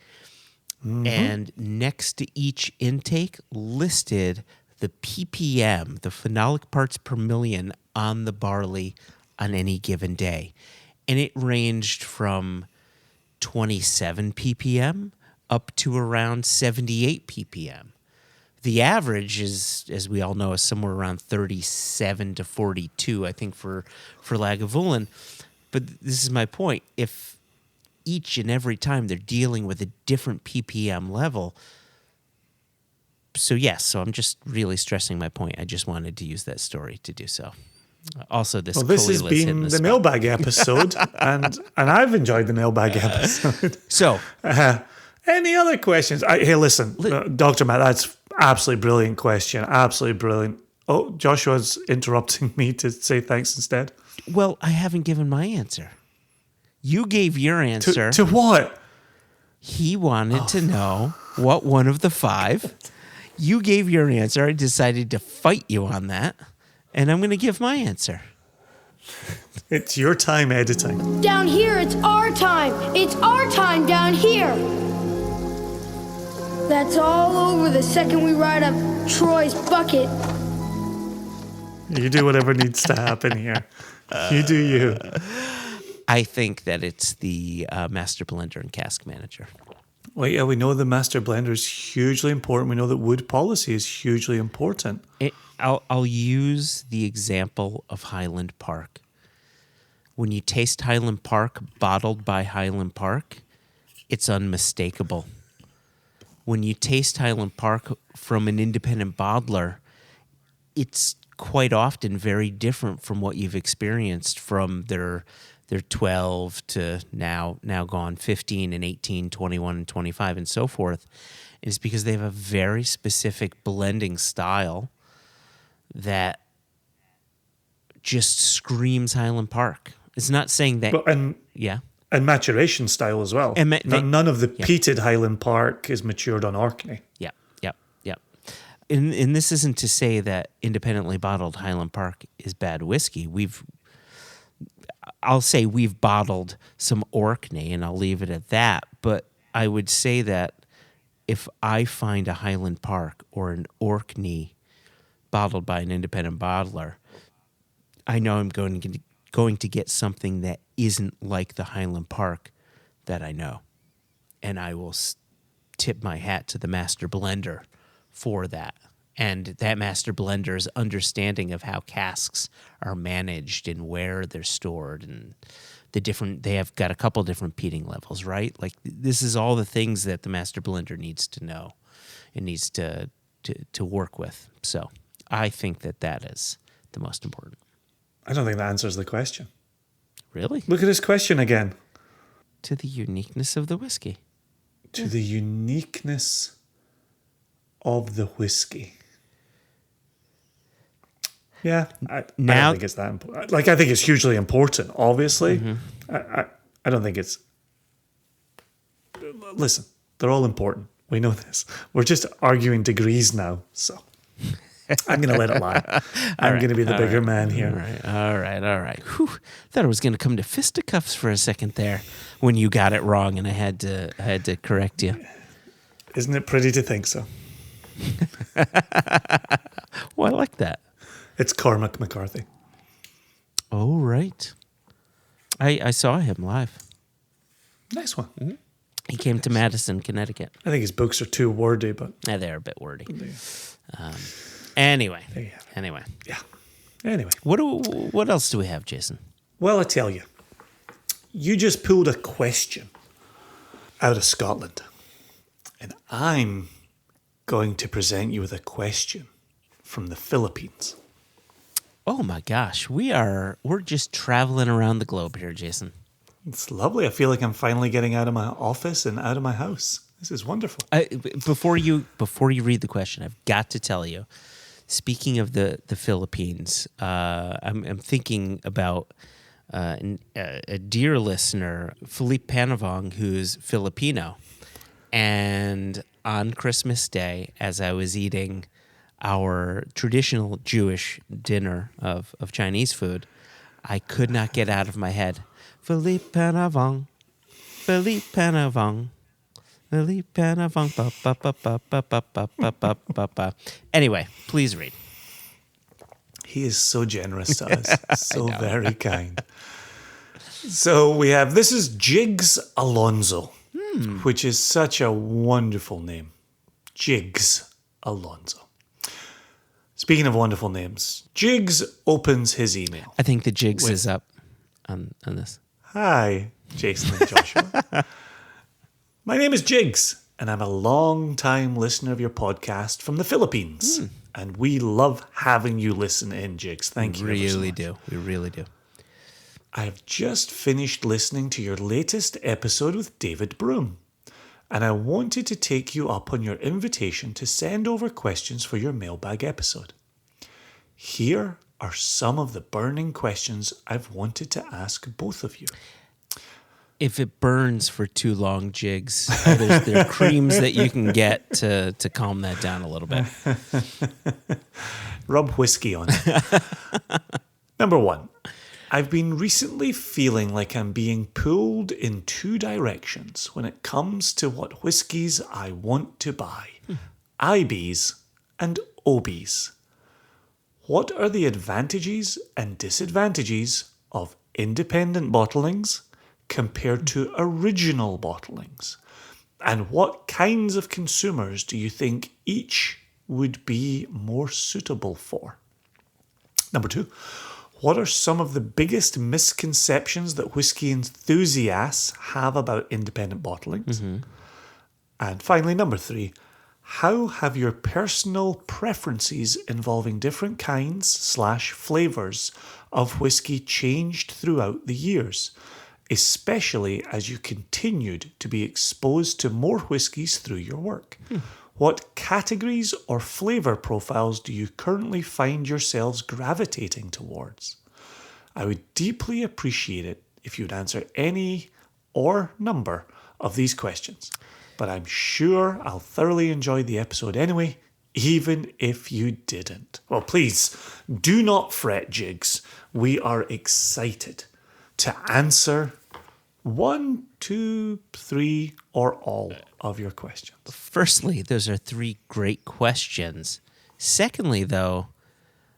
And next to each intake listed the ppm, the phenolic parts per million on the barley on any given day. And it ranged from 27 ppm up to around 78 ppm. The average is, as we all know, is somewhere around 37 to 42, I think, for Lagavulin. But this is my point. If each and every time they're dealing with a different ppm level. So I'm just really stressing my point. I just wanted to use that story to do so. Also, this has been the mailbag episode, and I've enjoyed the mailbag episode. So, any other questions? Hey, listen, Dr. Matt, that's absolutely brilliant question. Absolutely brilliant. Oh, Joshua's interrupting me to say thanks instead. Well, I haven't given my answer. You gave your answer. To what? He wanted to know what one of the 5. You gave your answer. I decided to fight you on that. And I'm going to give my answer. It's your time editing. Down here, it's our time. It's our time down here. That's all over the second we ride up Troy's bucket. You do whatever needs to happen here. You do you. I think that it's the master blender and cask manager. Well, yeah, we know the master blender is hugely important. We know that wood policy is hugely important. I'll use the example of Highland Park. When you taste Highland Park bottled by Highland Park, it's unmistakable. When you taste Highland Park from an independent bottler, it's quite often very different from what you've experienced from their 12 to now gone 15 and 18, 21 and 25 and so forth. And it's because they have a very specific blending style that just screams Highland Park. It's not saying that... And maturation style as well. None of the peated Highland Park is matured on Orkney. Yeah. And this isn't to say that independently bottled Highland Park is bad whiskey. I'll say we've bottled some Orkney, and I'll leave it at that. But I would say that if I find a Highland Park or an Orkney bottled by an independent bottler, I know I'm going to get something that isn't like the Highland Park that I know. And I will tip my hat to the master blender for that. And that master blender's understanding of how casks are managed and where they're stored and they have got a couple different peating levels, right? Like this is all the things that the master blender needs to know and needs to work with. So I think that is the most important. I don't think that answers the question. Really? Look at his question again. To the uniqueness of the whiskey. To the uniqueness of the whiskey. Yeah, I don't think it's that important. Like, I think it's hugely important, obviously. Mm-hmm. I don't think it's... Listen, they're all important. We know this. We're just arguing degrees now, so... I'm going to let it lie. I'm going to be the bigger man here. All right. Whew. Thought I was going to come to fisticuffs for a second there when you got it wrong, and I had to correct you. Isn't it pretty to think so? Well, I like that. It's Cormac McCarthy. Oh, right. I saw him live. Nice one. Mm-hmm. He came to Madison, Connecticut. I think his books are too wordy, but... Yeah, they're a bit wordy. Anyway. There you have it. Anyway. Yeah. Anyway. What else do we have, Jason? Well, I tell you, you just pulled a question out of Scotland. And I'm going to present you with a question from the Philippines. Oh my gosh, we're just traveling around the globe here, Jason. It's lovely. I feel like I'm finally getting out of my office and out of my house. This is wonderful. Before you read the question, I've got to tell you. Speaking of the Philippines, I'm thinking about a dear listener, Philippe Panavong, who's Filipino, and on Christmas Day, as I was eating our traditional Jewish dinner of Chinese food, I could not get out of my head, Philippe Panavong, Philippe Panavong, Philippe Panavong, ba ba ba ba ba ba ba ba ba ba ba. Anyway, please read. He is so generous to us, so very kind. So we have, this is Jigs Alonso, which is such a wonderful name. Jigs Alonso. Speaking of wonderful names, Jigs opens his email. I think the jigs is up on this. Hi, Jason and Joshua. My name is Jigs, and I'm a long-time listener of your podcast from the Philippines. And we love having you listen in, Jigs. Thank you. We ever so really much. do. We really do. I've just finished listening to your latest episode with David Broom, and I wanted to take you up on your invitation to send over questions for your mailbag episode. Here are some of the burning questions I've wanted to ask both of you. If it burns for too long, Jigs, there are creams that you can get to calm that down a little bit. Rub whiskey on it. Number 1. I've been recently feeling like I'm being pulled in two directions when it comes to what whiskies I want to buy. IBs and OBs. What are the advantages and disadvantages of independent bottlings compared to original bottlings? And what kinds of consumers do you think each would be more suitable for? Number 2. What are some of the biggest misconceptions that whiskey enthusiasts have about independent bottlings? And finally, number 3. How have your personal preferences involving different kinds / flavours of whiskey changed throughout the years, especially as you continued to be exposed to more whiskies through your work? What categories or flavour profiles do you currently find yourselves gravitating towards? I would deeply appreciate it if you'd answer any or number of these questions, but I'm sure I'll thoroughly enjoy the episode anyway, even if you didn't. Well, please, do not fret, Jigs. We are excited to answer 1, 2, 3, or all of your questions. Firstly, those are 3 great questions. Secondly, though,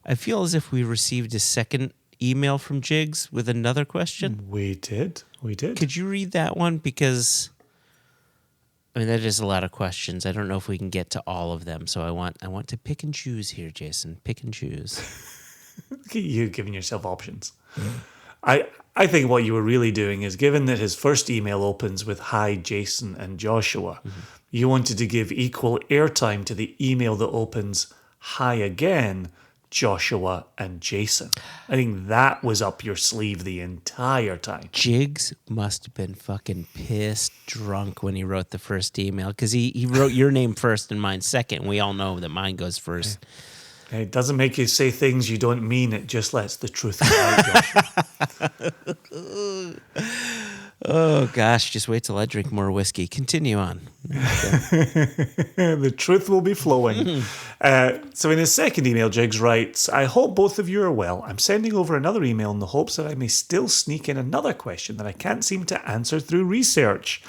I feel as if we received a second email from Jigs with another question. We did. Could you read that one? Because, I mean, that is a lot of questions. I don't know if we can get to all of them. So I want to pick and choose here, Jason. Pick and choose. Look at you giving yourself options. I think what you were really doing is, given that his first email opens with "Hi, Jason and Joshua," you wanted to give equal airtime to the email that opens "Hi again, Joshua and Jason." I think that was up your sleeve the entire time. Jigs must have been fucking pissed drunk when he wrote the first email, because he wrote your name first and mine second. We all know that mine goes first. It doesn't make you say things you don't mean. It just lets the truth come out, Joshua. Oh, gosh. Just wait till I drink more whiskey. Continue on. The truth will be flowing. So in his second email, Jigs writes, I hope both of you are well. I'm sending over another email in the hopes that I may still sneak in another question that I can't seem to answer through research.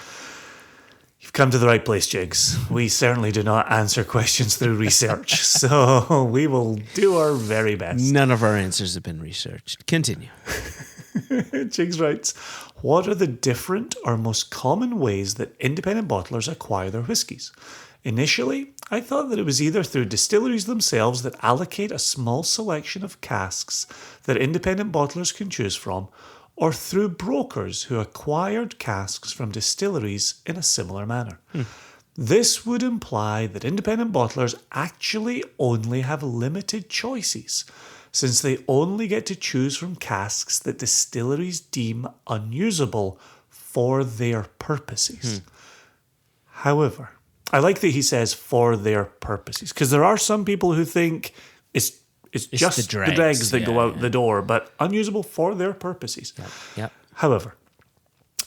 You've come to the right place, Jigs. We certainly do not answer questions through research, so we will do our very best. None of our answers have been researched. Continue. Jigs writes, what are the different or most common ways that independent bottlers acquire their whiskies? Initially, I thought that it was either through distilleries themselves that allocate a small selection of casks that independent bottlers can choose from, or through brokers who acquired casks from distilleries in a similar manner. This would imply that independent bottlers actually only have limited choices, since they only get to choose from casks that distilleries deem unusable for their purposes. However, I like that he says for their purposes, because there are some people who think it's just the dregs that go out the door, but unusable for their purposes. Yep. However,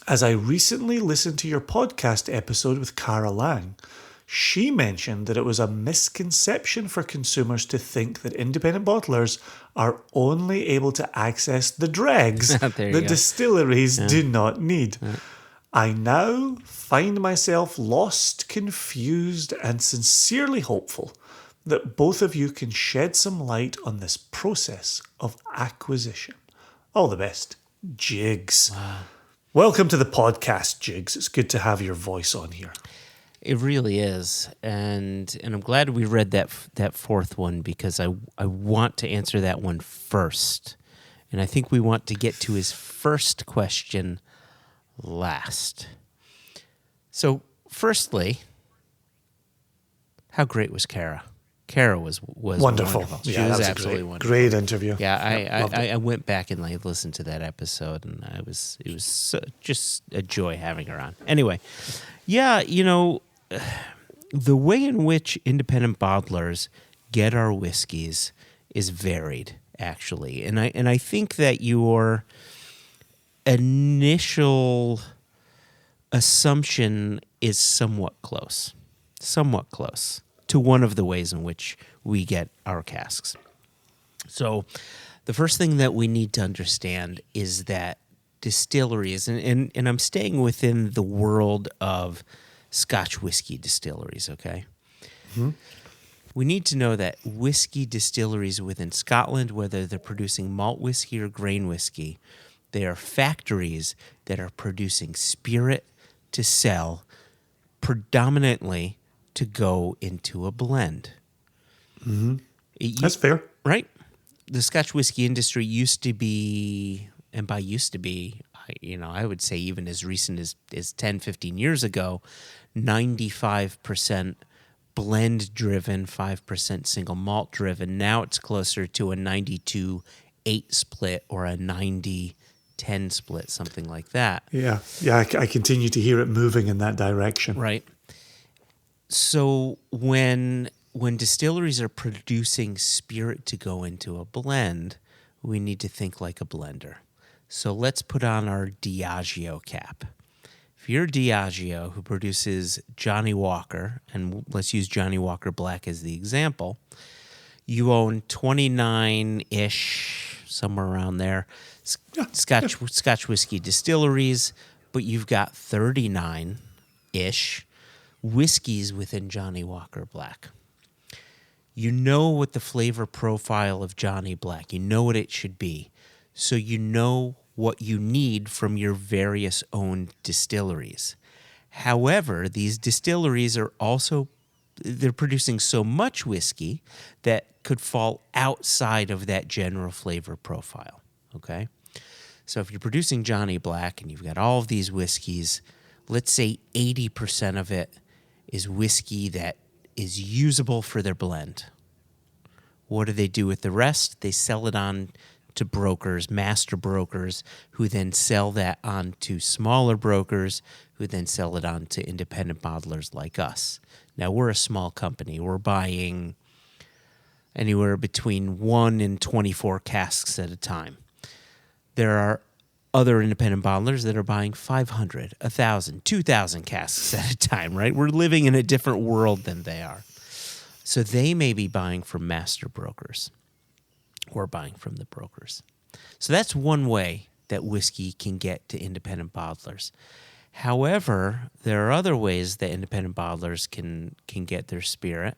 as I recently listened to your podcast episode with Cara Lang, she mentioned that it was a misconception for consumers to think that independent bottlers are only able to access the dregs that distilleries do not need. I now find myself lost, confused, and sincerely hopeful that both of you can shed some light on this process of acquisition. All the best, Jigs. Wow. Welcome to the podcast, Jigs. It's good to have your voice on here. It really is, and I'm glad we read that fourth one, because I want to answer that one first, and I think we want to get to his first question last. So, firstly, how great was Cara? Cara was wonderful. She was absolutely wonderful. Great interview. Yeah, I went back and listened to that episode, and it was just a joy having her on. Anyway, yeah, the way in which independent bottlers get our whiskeys is varied, actually, and I think that your initial assumption is somewhat close to one of the ways in which we get our casks. So the first thing that we need to understand is that distilleries, and I'm staying within the world of Scotch whiskey distilleries, okay? Mm-hmm. We need to know that whiskey distilleries within Scotland, whether they're producing malt whiskey or grain whiskey, they are factories that are producing spirit to sell, predominantly to go into a blend. Mm-hmm. That's fair. Right? The Scotch whiskey industry used to be, and by used to be, I would say even as recent as 10, 15 years ago, 95% blend driven, 5% single malt driven. Now it's closer to a 92-8 split or a 90-10 split, something like that. Yeah, I continue to hear it moving in that direction. Right. So when distilleries are producing spirit to go into a blend, we need to think like a blender. So let's put on our Diageo cap. If you're Diageo, who produces Johnny Walker, and let's use Johnny Walker Black as the example, you own 29-ish, somewhere around there, Scotch whiskey distilleries, but you've got 39-ish whiskeys within Johnny Walker Black. You know what the flavor profile of Johnny Black, you know what it should be. So you know what you need from your various owned distilleries. However, these distilleries are also, they're producing so much whiskey that could fall outside of that general flavor profile, okay? So if you're producing Johnny Black and you've got all of these whiskeys, let's say 80% of it is whiskey that is usable for their blend. What do they do with the rest? They sell it on to brokers, master brokers, who then sell that on to smaller brokers, who then sell it on to independent bottlers like us. Now, we're a small company. We're buying anywhere between 1 and 24 casks at a time. There are other independent bottlers that are buying 500, 1,000, 2,000 casks at a time, right? We're living in a different world than they are. So they may be buying from master brokers or buying from the brokers. So that's one way that whiskey can get to independent bottlers. However, there are other ways that independent bottlers can get their spirit,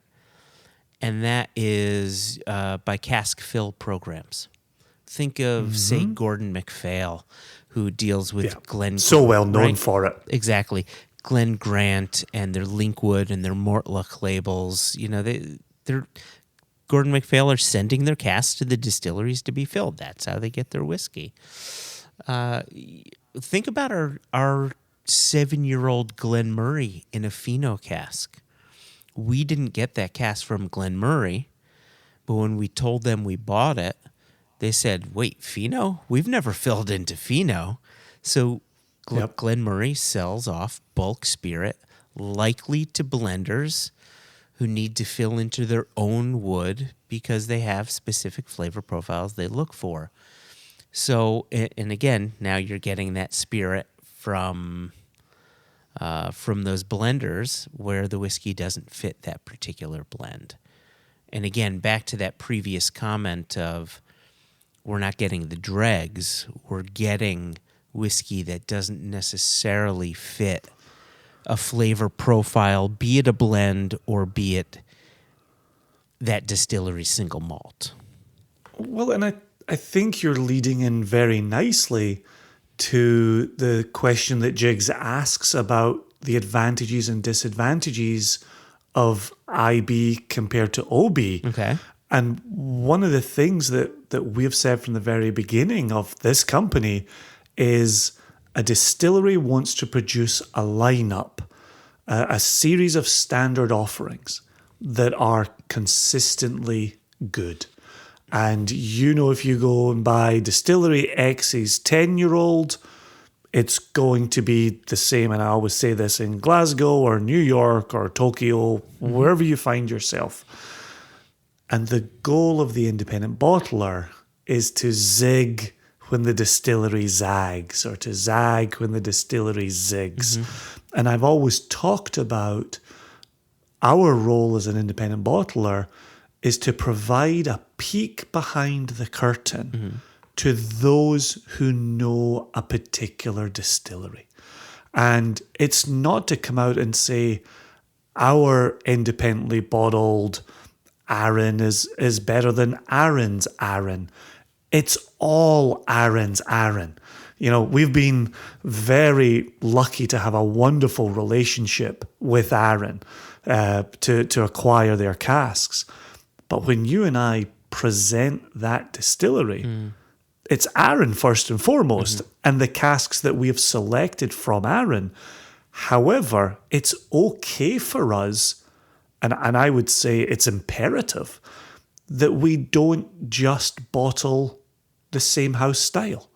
and that is by cask fill programs. think of, say, Gordon MacPhail, who deals with Glen. So well known right? for it. Exactly. Glen Grant and their Linkwood and their Mortlach labels. You know, they're Gordon MacPhail are sending their casks to the distilleries to be filled. That's how they get their whiskey. Think about our 7-year-old Glen Murray in a Fino cask. We didn't get that cask from Glen Murray, but when we told them we bought it, they said, wait, Fino? We've never filled into Fino. So Glen Murray sells off bulk spirit, likely to blenders who need to fill into their own wood because they have specific flavor profiles they look for. So, and again, now you're getting that spirit from those blenders where the whiskey doesn't fit that particular blend. And again, back to that previous comment of we're not getting the dregs, we're getting whiskey that doesn't necessarily fit a flavor profile, be it a blend or be it that distillery single malt. Well, and I think you're leading in very nicely to the question that Jiggs asks about the advantages and disadvantages of IB compared to OB. Okay. And one of the things that we've said from the very beginning of this company is a distillery wants to produce a lineup, a series of standard offerings that are consistently good. And you know, if you go and buy Distillery X's 10-year-old, it's going to be the same. And I always say this in Glasgow or New York or Tokyo, wherever you find yourself. And the goal of the independent bottler is to zig when the distillery zags, or to zag when the distillery zigs. And I've always talked about our role as an independent bottler is to provide a peek behind the curtain to those who know a particular distillery. And it's not to come out and say, our independently bottled Arran is better than Arran's Arran. It's all Arran's Arran. You know, we've been very lucky to have a wonderful relationship with Arran to acquire their casks. But when you and I present that distillery, it's Arran first and foremost, and the casks that we have selected from Arran. However, it's okay for us, and I would say it's imperative, that we don't just bottle the same house style.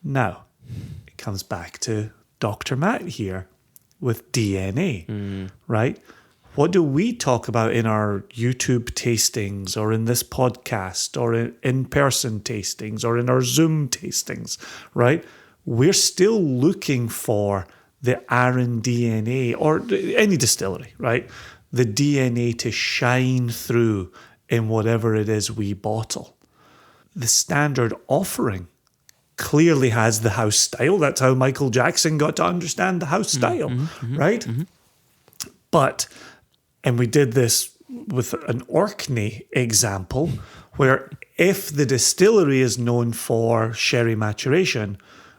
Now, it comes back to Dr. Matt here with DNA, right? What do we talk about in our YouTube tastings or in this podcast or in in-person tastings or in our Zoom tastings, right? We're still looking for the Arran DNA or any distillery, right? The DNA to shine through in whatever it is we bottle. The standard offering clearly has the house style. That's how Michael Jackson got to understand the house style, right? But... and we did this with an Orkney example, where if the distillery is known for sherry maturation,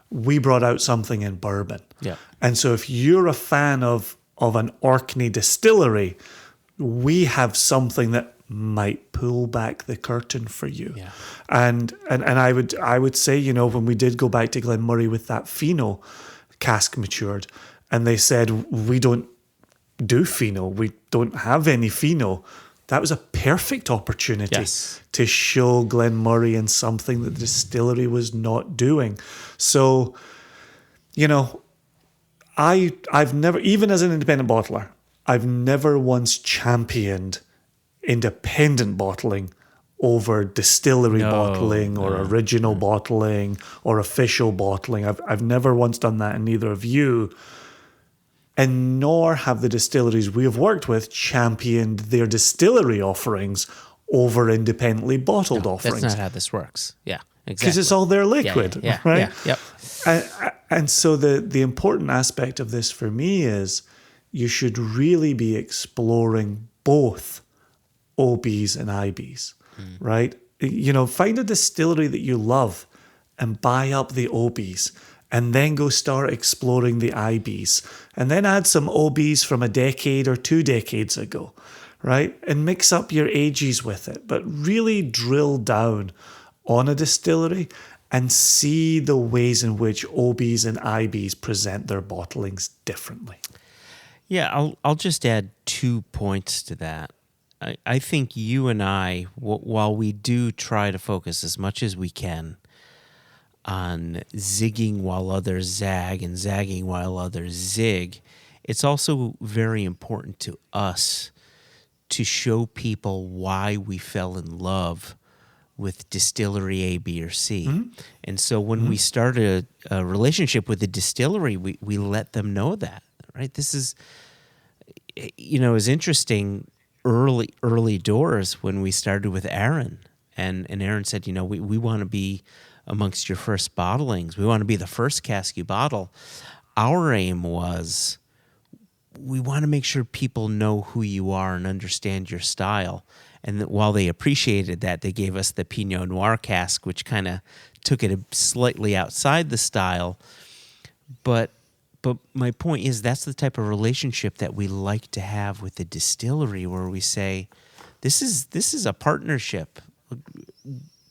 we brought out something in bourbon. Yeah. And so if you're a fan of an Orkney distillery, we have something that might pull back the curtain for you. Yeah. And I would say, you know, when we did go back to Glenmurray with that Fino cask matured, and they said, we don't do Fino, we don't have any Fino. That was a perfect opportunity to show Glenmurray in something that the distillery was not doing. So, you know, I've never, even as an independent bottler, I've never once championed independent bottling over distillery bottling or original bottling or official bottling. I've never once done that, and neither have you. And nor have the distilleries we have worked with championed their distillery offerings over independently bottled offerings. That's not how this works. Yeah, exactly. Because it's all their liquid, right? Yeah, yep. And so the important aspect of this for me is you should really be exploring both OBs and IBs, right? find a distillery that you love and buy up the OBs, and then go start exploring the IBs, and then add some OBs from a decade or 2 decades ago, right? And mix up your ages with it, but really drill down on a distillery and see the ways in which OBs and IBs present their bottlings differently. Yeah, I'll just add 2 points to that. I think you and I, while we do try to focus as much as we can on zigging while others zag and zagging while others zig, it's also very important to us to show people why we fell in love with distillery A, B, or C. Mm-hmm. And so when we started a relationship with the distillery, we let them know that, right? This is, it was interesting early doors when we started with Aaron. And Aaron said, we want to be amongst your first bottlings. We want to be the first cask you bottle. Our aim was, we want to make sure people know who you are and understand your style. And that while they appreciated that, they gave us the Pinot Noir cask, which kind of took it slightly outside the style. But my point is, that's the type of relationship that we like to have with the distillery, where we say, this is a partnership.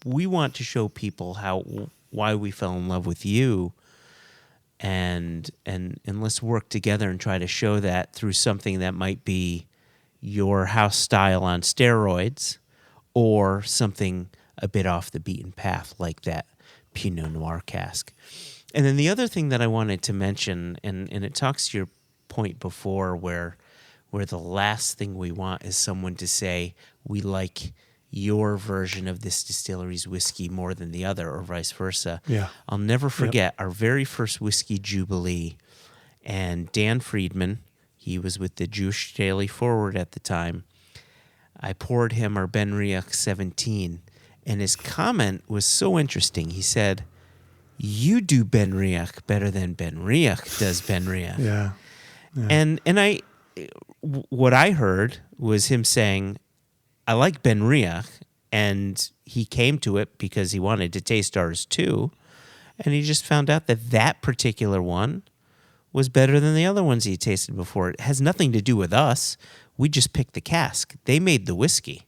We want to show people why we fell in love with you, and let's work together and try to show that through something that might be your house style on steroids, or something a bit off the beaten path like that Pinot Noir cask. And then the other thing that I wanted to mention, and it talks to your point before, where the last thing we want is someone to say, we like your version of this distillery's whiskey more than the other, or vice versa. Yeah. I'll never forget our very first whiskey jubilee, and Dan Friedman, he was with the Jewish Daily Forward at the time. I poured him our Ben Riach 17, and his comment was so interesting. He said, "You do Ben Riach better than Ben Riach does Ben Riach." Yeah. And what I heard was him saying, I like Ben Riach, and he came to it because he wanted to taste ours too, and he just found out that particular one was better than the other ones he tasted before. It has nothing to do with us. We just picked the cask. They made the whiskey.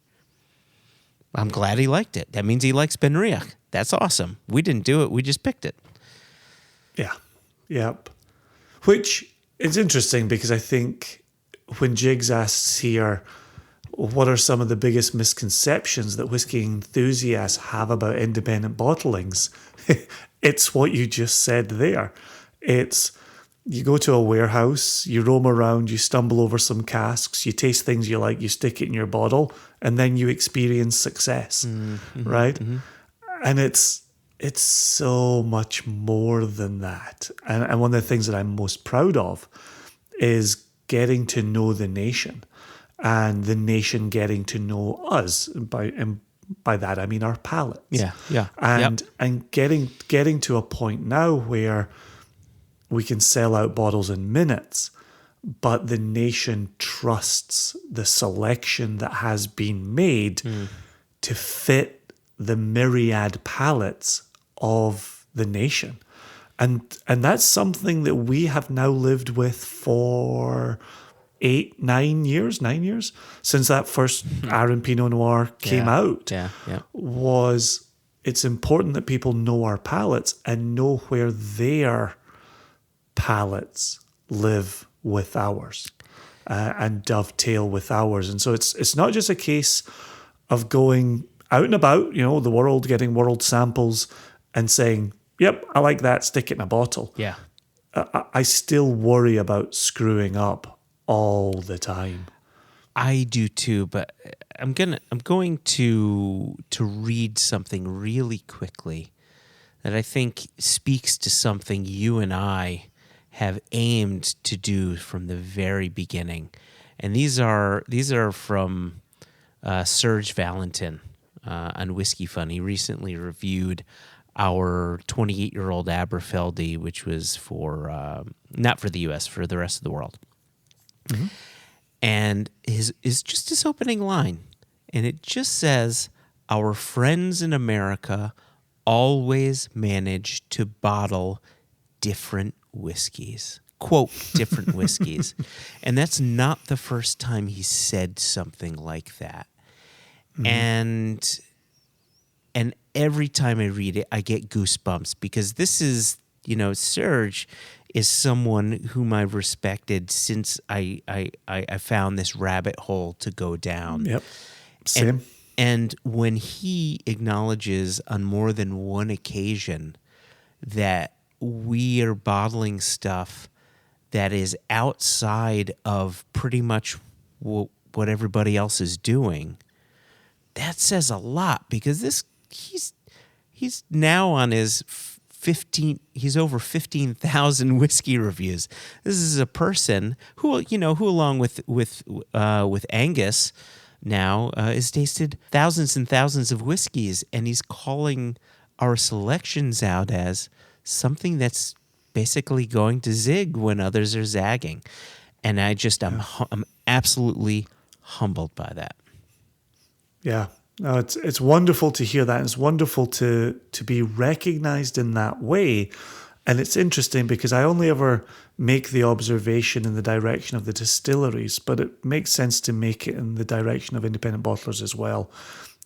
I'm glad he liked it. That means he likes Ben Riach. That's awesome. We didn't do it. We just picked it. Yeah. Yep. Which is interesting, because I think when Jigs asks here, what are some of the biggest misconceptions that whiskey enthusiasts have about independent bottlings? It's what you just said there. It's, you go to a warehouse, you roam around, you stumble over some casks, you taste things you like, you stick it in your bottle, and then you experience success, right? Mm-hmm. And it's so much more than that. And one of the things that I'm most proud of is getting to know the nation, and the nation getting to know us. By that I mean our palates. Yeah. And getting to a point now where we can sell out bottles in minutes, but the nation trusts the selection that has been made to fit the myriad palates of the nation. And that's something that we have now lived with for 9 years since that first Aaron Pinot Noir came out. Yeah. Was it's important that people know our palates and know where their palates live with ours, and dovetail with ours. And so it's not just a case of going out and about, the world, getting world samples and saying, yep, I like that, stick it in a bottle. Yeah. I still worry about screwing up all the time. I do too, but I'm going to read something really quickly that I think speaks to something you and I have aimed to do from the very beginning. And these are from Serge Valentin on Whiskey Fun. He recently reviewed our 28-year-old Aberfeldy, which was for not for the U.S., for the rest of the world. Mm-hmm. And is just his opening line, and it just says, our friends in America always manage to bottle different whiskeys. Quote, different whiskeys. And that's not the first time he said something like that. And every time I read it, I get goosebumps because this is, Serge is someone whom I've respected since I found this rabbit hole to go down. Yep. Same. And when he acknowledges on more than one occasion that we are bottling stuff that is outside of pretty much what everybody else is doing, that says a lot because he's now on his 15. He's over 15,000 whiskey reviews. This is a person who along with Angus now has tasted thousands and thousands of whiskeys, and he's calling our selections out as something that's basically going to zig when others are zagging. And I'm absolutely humbled by that. Yeah. No, it's wonderful to hear that. It's wonderful to be recognized in that way. And it's interesting because I only ever make the observation in the direction of the distilleries, but it makes sense to make it in the direction of independent bottlers as well.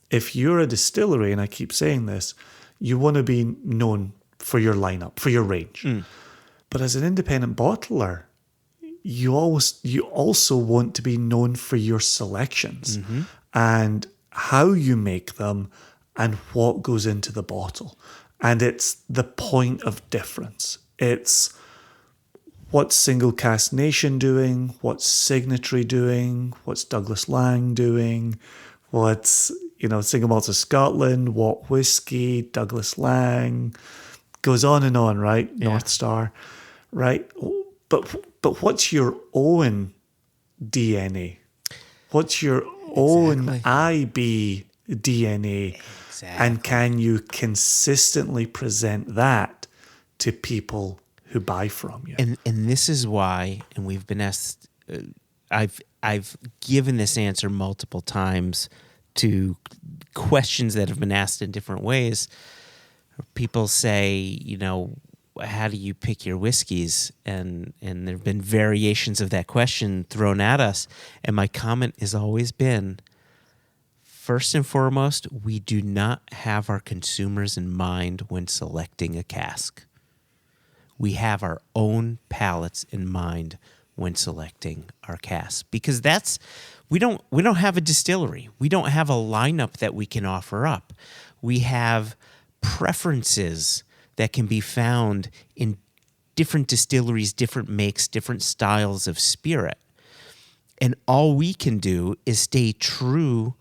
If you're a distillery, and I keep saying this, you want to be known for your lineup, for your range. But as an independent bottler, you also want to be known for your selections and how you make them and what goes into the bottle. And it's the point of difference. It's what's Single Cask Nation doing, what's Signatory doing, what's Douglas Lang doing, what's Single Malts of Scotland, what whiskey, Douglas Lang, goes on and on, right? Yeah. North Star, right? But what's your own DNA? What's your own IB DNA? Exactly. And can you consistently present that to people who buy from you? And this is why, and we've been asked, I've given this answer multiple times to questions that have been asked in different ways. People say, how do you pick your whiskeys? And there have been variations of that question thrown at us. And my comment has always been, first and foremost, we do not have our consumers in mind when selecting a cask. We have our own palates in mind when selecting our casks, because we don't have a distillery. We don't have a lineup that we can offer up. We have preferences that can be found in different distilleries, different makes, different styles of spirit. And all we can do is stay true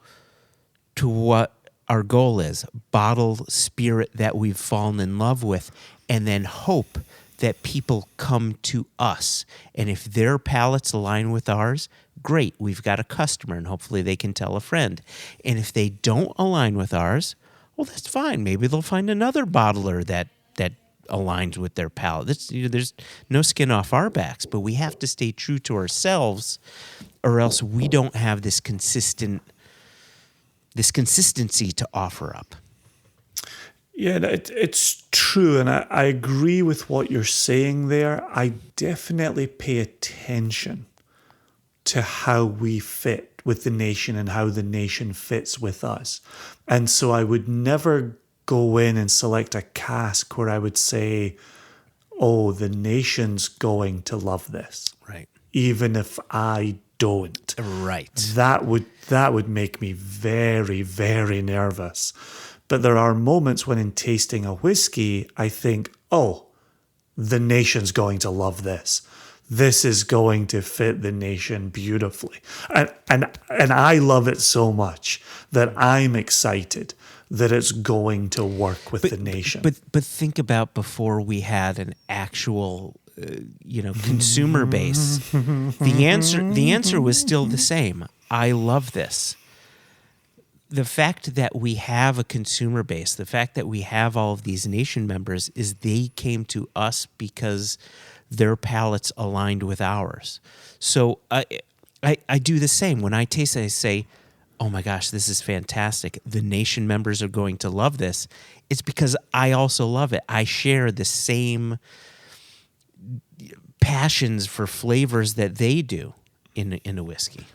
to what our goal is, bottle spirit that we've fallen in love with, and then hope that people come to us. And if their palates align with ours, great, we've got a customer, and hopefully they can tell a friend. And if they don't align with ours, well, that's fine. Maybe they'll find another bottler that aligns with their palate. There's no skin off our backs, but we have to stay true to ourselves, or else we don't have this consistency to offer up. Yeah, it's true, and I agree with what you're saying there. I definitely pay attention to how we fit with the nation and how the nation fits with us. And so I would never go in and select a cask where I would say, oh, the nation's going to love this. Right. Even if I don't. Right. That would make me very, very nervous. But there are moments when in tasting a whiskey, I think, oh, the nation's going to love this. This is going to fit the nation beautifully. And I love it so much that I'm excited that it's going to work with the nation. But think about before we had an actual consumer base. The answer was still the same. I love this. The fact that we have a consumer base, the fact that we have all of these nation members, is they came to us because their palates aligned with ours. So I do the same. When I taste it, I say, oh my gosh, this is fantastic. The Nation members are going to love this. It's because I also love it. I share the same passions for flavors that they do in a whiskey.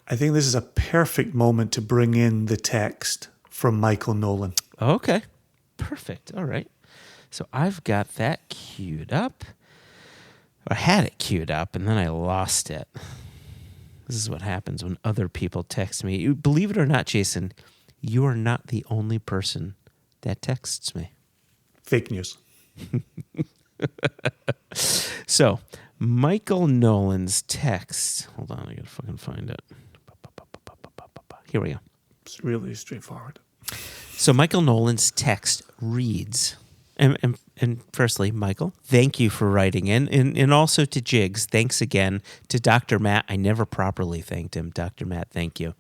I think this is a perfect moment to bring in the text from Michael Nolan. Okay, perfect. All right. So I've got that queued up. I had it queued up, and then I lost it. This is what happens when other people text me. Believe it or not, Jason, you are not the only person that texts me. Fake news. So, Michael Nolan's text. Hold on, I gotta fucking find it. Here we go. It's really straightforward. So, Michael Nolan's text reads, and firstly, Michael, thank you for writing in. And also to Jigs, thanks again. To Dr. Matt, I never properly thanked him. Dr. Matt, thank you.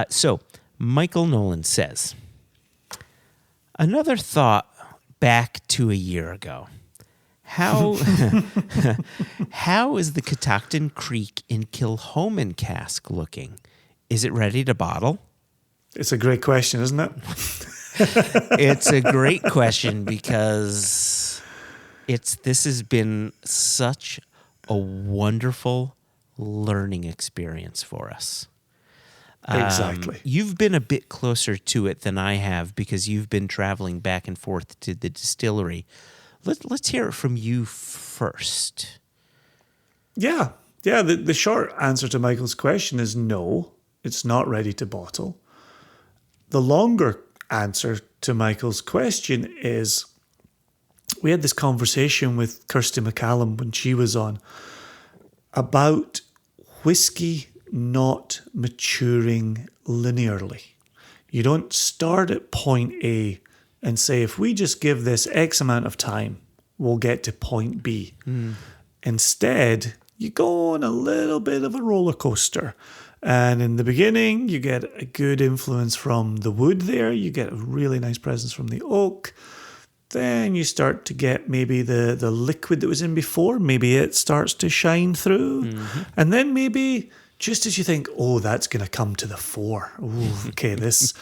So, Michael Nolan says, another thought back to a year ago. How is the Catoctin Creek in Kilchoman cask looking? Is it ready to bottle? It's a great question, isn't it? It's a great question because this has been such a wonderful learning experience for us. Exactly. You've been a bit closer to it than I have because you've been traveling back and forth to the distillery. Let's hear it from you first. Yeah. The short answer to Michael's question is no, it's not ready to bottle. The longer answer to Michael's question is we had this conversation with Kirsty McCallum when she was on about whiskey not maturing linearly. You don't start at point A and say, if we just give this X amount of time, we'll get to point B. Instead, you go on a little bit of a roller coaster. And in the beginning, you get a good influence from the wood there. You get a really nice presence from the oak. Then you start to get maybe the liquid that was in before. Maybe it starts to shine through. Mm-hmm. And then maybe just as you think, oh, that's going to come to the fore. Ooh, okay, this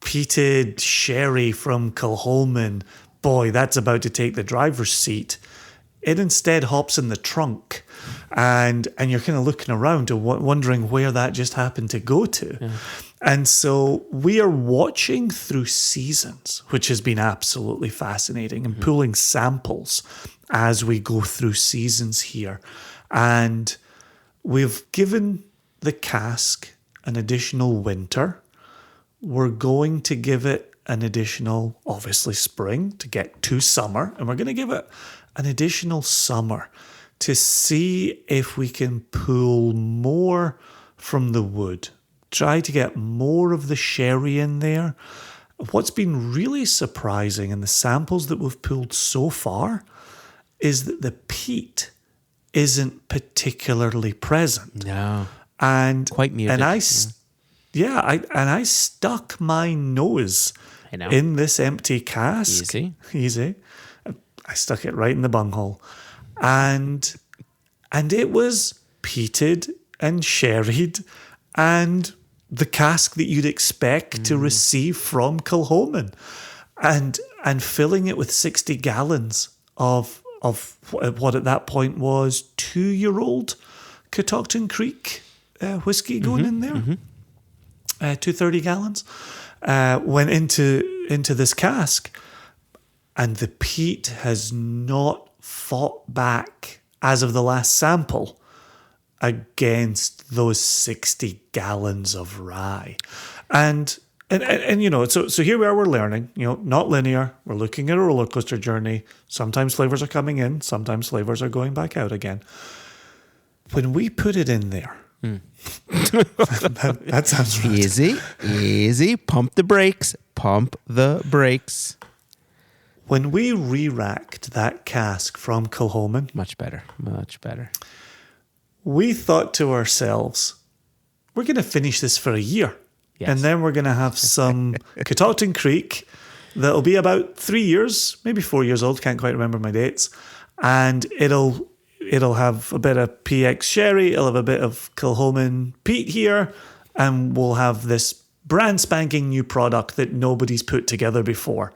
peated sherry from Kilchoman, boy, that's about to take the driver's seat. It instead hops in the trunk, and you're kind of looking around and wondering where that just happened to go to. Yeah. And so we are watching through seasons, which has been absolutely fascinating, and pulling samples as we go through seasons here. And we've given the cask an additional winter. We're going to give it an additional, obviously, spring to get to summer. And we're going to give it an additional summer to see if we can pull more from the wood. Try to get more of the sherry in there. What's been really surprising in the samples that we've pulled so far is that the peat isn't particularly present. No. And quite muted. And I stuck my nose in this empty cask. Easy. I stuck it right in the bunghole. And it was peated and sherried and the cask that you'd expect to receive from Kilchoman. And filling it with 60 gallons of what at that point was 2-year-old Catoctin Creek whiskey going in there. 230 gallons went into this cask, and the peat has not fought back as of the last sample against those 60 gallons of rye. And you know, so here we are, we're learning, you know, not linear. We're looking at a roller coaster journey. Sometimes flavors are coming in, sometimes flavors are going back out again. When we put it in there, that sounds right. Easy. Pump the brakes. When we re-racked that cask from Kilchoman, Much better. we thought to ourselves, we're going to finish this for a year. Yes. And then we're going to have some Catoctin Creek that'll be about 3 years, maybe 4 years old, can't quite remember my dates. And it'll have a bit of PX sherry, it'll have a bit of Kilchoman peat here, and we'll have this brand spanking new product that nobody's put together before.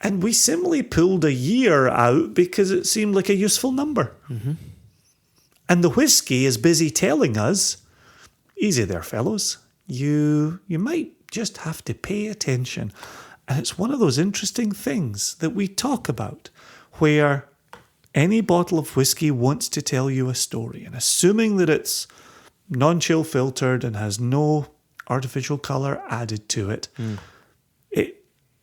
And we simply pulled a year out because it seemed like a useful number. Mm-hmm. And the whiskey is busy telling us, easy there, fellows. You might just have to pay attention. And it's one of those interesting things that we talk about where any bottle of whiskey wants to tell you a story. And assuming that it's non-chill filtered and has no artificial colour added to it,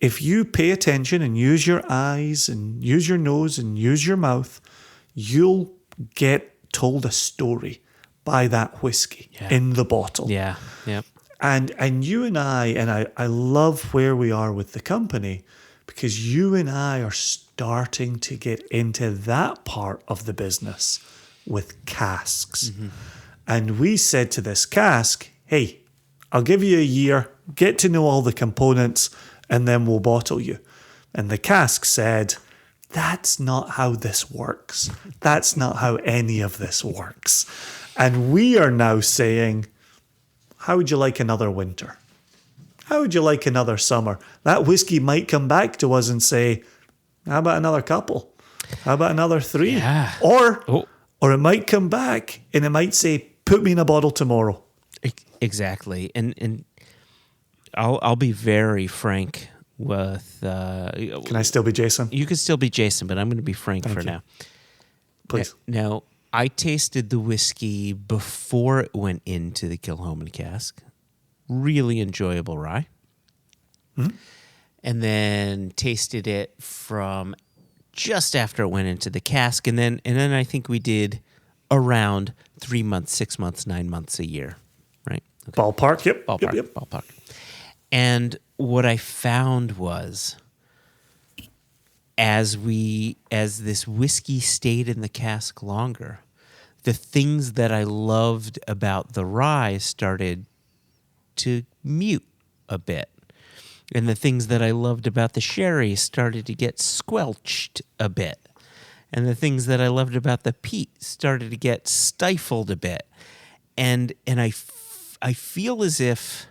if you pay attention and use your eyes and use your nose and use your mouth, you'll get told a story by that whiskey in the bottle. Yeah. Yep. And you and I love where we are with the company because you and I are starting to get into that part of the business with casks. Mm-hmm. And we said to this cask, hey, I'll give you a year, get to know all the components, and then we'll bottle you. And the cask said, that's not how this works. That's not how any of this works. And we are now saying, how would you like another winter? How would you like another summer? That whiskey might come back to us and say, how about another couple? How about another 3? Yeah. Or it might come back and it might say, put me in a bottle tomorrow. Exactly. And I'll be very frank with... Can I still be Jason? You can still be Jason, but I'm going to be frank Thank for you. now. Please. Now, I tasted the whiskey before it went into the Kilchoman cask. Really enjoyable rye. Mm-hmm. And then tasted it from just after it went into the cask. And then I think we did around 3 months, 6 months, 9 months, a year. Right? Okay. Ballpark, yep. Ballpark. And what I found was, as this whiskey stayed in the cask longer, the things that I loved about the rye started to mute a bit. And the things that I loved about the sherry started to get squelched a bit. And the things that I loved about the peat started to get stifled a bit. And I feel as if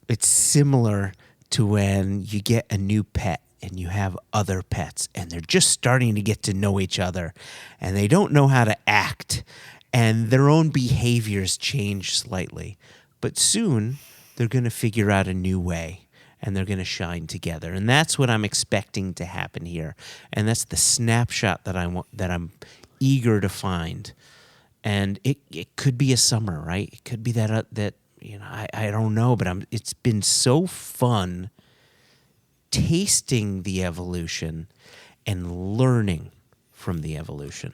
it's similar to when you get a new pet and you have other pets and they're just starting to get to know each other and they don't know how to act and their own behaviors change slightly. But soon they're going to figure out a new way and they're going to shine together. And that's what I'm expecting to happen here. And that's the snapshot that I'm eager to find. And it could be a summer, right? It could be that I don't know, but it's been so fun tasting the evolution and learning from the evolution.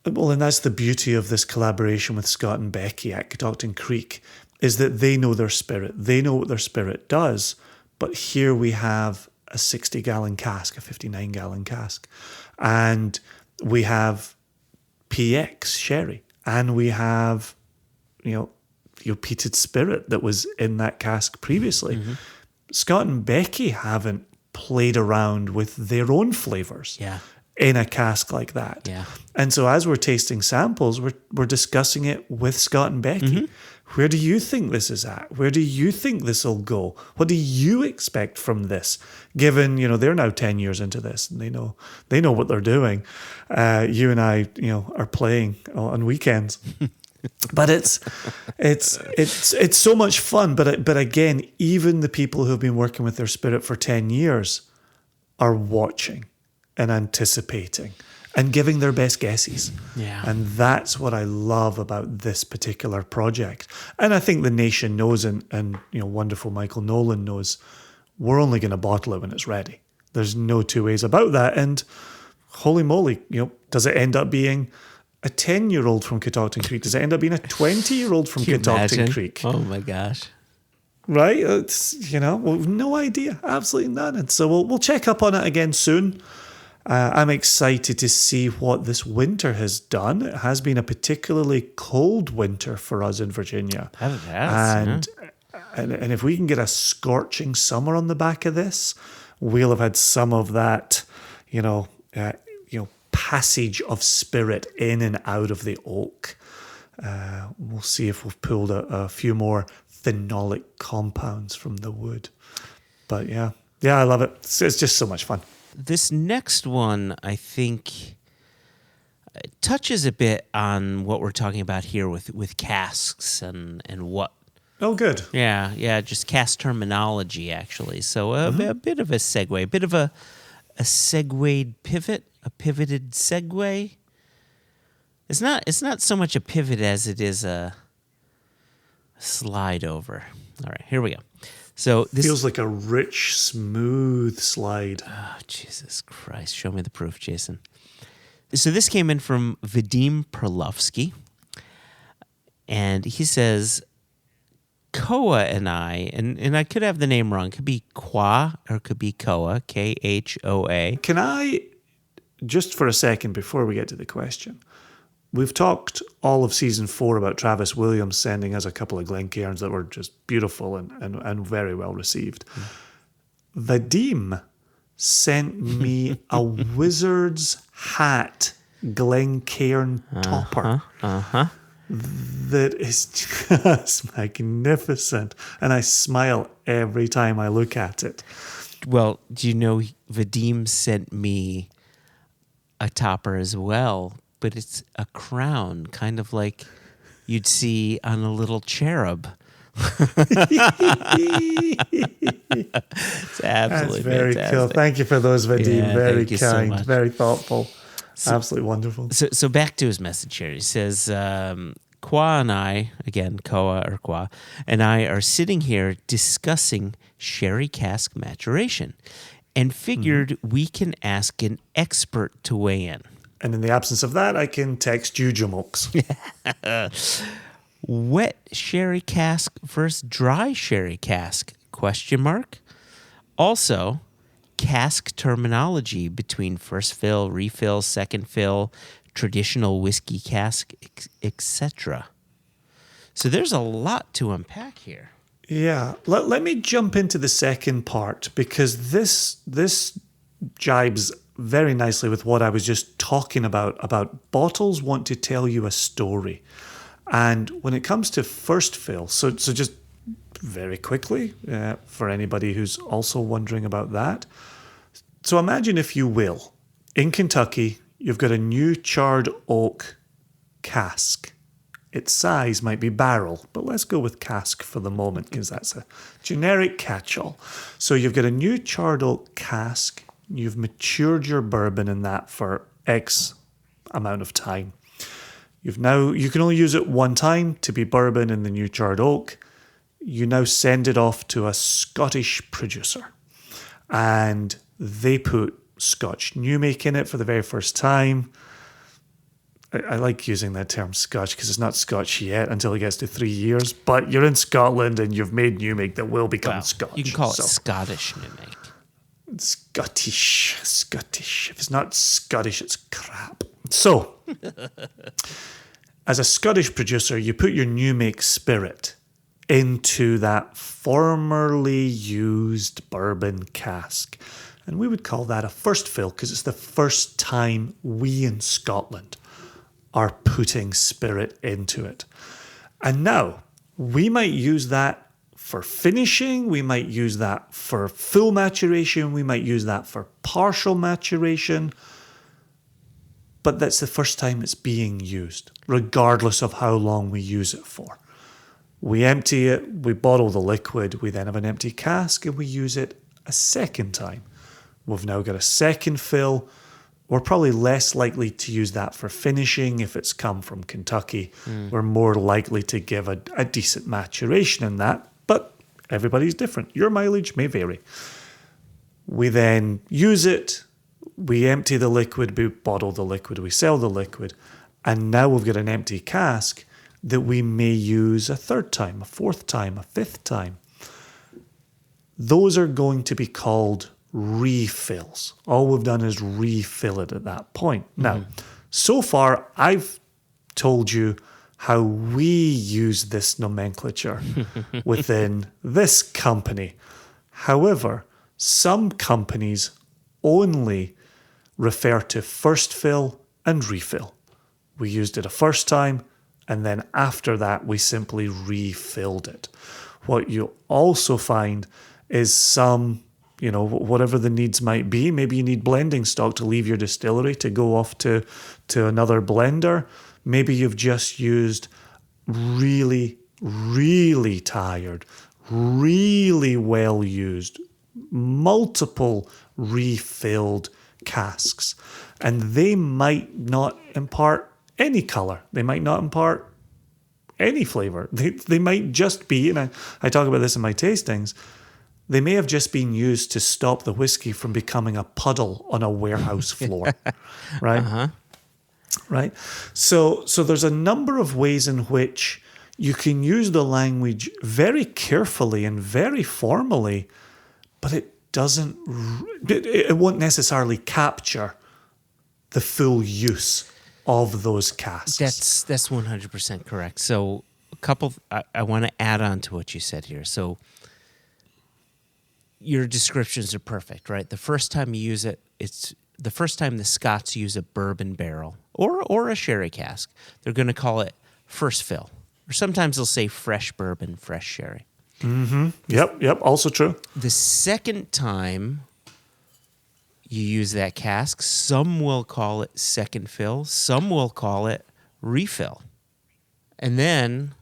Well, and that's the beauty of this collaboration with Scott and Becky at Catoctin Creek, is that they know their spirit. They know what their spirit does. But here we have a 60-gallon cask, a 59-gallon cask. And we have PX sherry, and we have, your peated spirit that was in that cask previously. Mm-hmm. Scott and Becky haven't played around with their own flavors in a cask like that. Yeah. And so as we're tasting samples, we're discussing it with Scott and Becky. Mm-hmm. Where do you think this is at? Where do you think this will go? What do you expect from this? Given, they're now 10 years into this and they know what they're doing. You and I, are playing on weekends. But it's so much fun. But again, even the people who have been working with their spirit for 10 years are watching and anticipating and giving their best guesses. Yeah. And that's what I love about this particular project. And I think the nation knows, and wonderful Michael Nolan knows, we're only going to bottle it when it's ready. There's no two ways about that. And holy moly, does it end up being a 10-year-old from Catoctin Creek? Does it end up being a 20-year-old from Catoctin Creek? Oh my gosh. Right? It's, no idea. Absolutely none. And so we'll check up on it again soon. I'm excited to see what this winter has done. It has been a particularly cold winter for us in Virginia. It has, and if we can get a scorching summer on the back of this, we'll have had some of that, passage of spirit in and out of the oak. We'll see if we've pulled a few more phenolic compounds from the wood. But yeah, I love it. It's just so much fun. This next one, I think, touches a bit on what we're talking about here with casks and what. Oh, good. Yeah, just cask terminology, actually. So a bit of a segue, a bit of a segued pivot, a pivoted segue. It's not so much a pivot as it is a slide over. All right, here we go. So this Feels like a rich, smooth slide. Oh, Jesus Christ. Show me the proof, Jason. So this came in from Vadim Perlovsky. And he says, Koa and I, and I could have the name wrong. It could be Kwa or it could be Koa, Khoa. Can I, just for a second before we get to the question, we've talked all of season 4 about Travis Williams sending us a couple of Glencairns that were just beautiful and very well received. Vadim sent me a wizard's hat Glencairn topper that is just magnificent. And I smile every time I look at it. Well, do you know Vadim sent me a topper as well, but it's a crown, kind of like you'd see on a little cherub. It's absolutely That's very fantastic. cool. Thank you for those, Vadim. Yeah, very thank you so kind, much. very thoughtful. Absolutely wonderful. So back to his message here. He says, Kwa and I, again, Koa or Kwa, and I are sitting here discussing sherry cask maturation and figured we can ask an expert to weigh in. And in the absence of that, I can text you, Jamokes. Wet sherry cask versus dry sherry cask? Question mark. Also, cask terminology between first fill, refill, second fill, traditional whiskey cask, etc. So there's a lot to unpack here. Yeah. Let me jump into the second part because this jibes very nicely with what I was just talking about bottles want to tell you a story. And when it comes to first fill, so just very quickly, for anybody who's also wondering about that. So imagine, if you will, in Kentucky, you've got a new charred oak cask. Its size might be barrel, but let's go with cask for the moment because that's a generic catch-all. So you've got a new charred oak cask. You've matured your bourbon in that for X amount of time. You can only use it one time to be bourbon in the new charred oak. You now send it off to a Scottish producer, and they put Scotch new make in it for the very first time. I like using that term Scotch because it's not Scotch yet until it gets to 3 years. But you're in Scotland and you've made new make that will become Scotch. You can call it Scottish new make. Scottish. If it's not Scottish, it's crap. So, as a Scottish producer, you put your new make spirit into that formerly used bourbon cask. And we would call that a first fill because it's the first time we in Scotland are putting spirit into it. And now, we might use that for finishing, we might use that for full maturation, we might use that for partial maturation, but that's the first time it's being used, regardless of how long we use it for. We empty it, we bottle the liquid, we then have an empty cask and we use it a second time. We've now got a second fill. We're probably less likely to use that for finishing if it's come from Kentucky. We're more likely to give a decent maturation in that, but everybody's different. Your mileage may vary. We then use it, we empty the liquid, we bottle the liquid, we sell the liquid, and now we've got an empty cask that we may use a third time, a fourth time, a fifth time. Those are going to be called refills. All we've done is refill it at that point. Now, so far, I've told you how we use this nomenclature within this company. However, some companies only refer to first fill and refill. We used it a first time and then after that, we simply refilled it. What you also find is some, whatever the needs might be. Maybe you need blending stock to leave your distillery to go off to another blender. Maybe you've just used really, really tired, really well used, multiple refilled casks. And they might not impart any color. They might not impart any flavor. They might just be, and I talk about this in my tastings, they may have just been used to stop the whiskey from becoming a puddle on a warehouse floor, right? Uh-huh. Right? So there's a number of ways in which you can use the language very carefully and very formally, but it won't necessarily capture the full use of those casks. That's 100% correct. So a couple, I want to add on to what you said here. So your descriptions are perfect, right? The first time you use it, it's the first time the Scots use a bourbon barrel or a sherry cask, they're going to call it first fill. Or sometimes they'll say fresh bourbon, fresh sherry. Mm-hmm. Yep. Also true. The second time you use that cask, some will call it second fill, some will call it refill. And then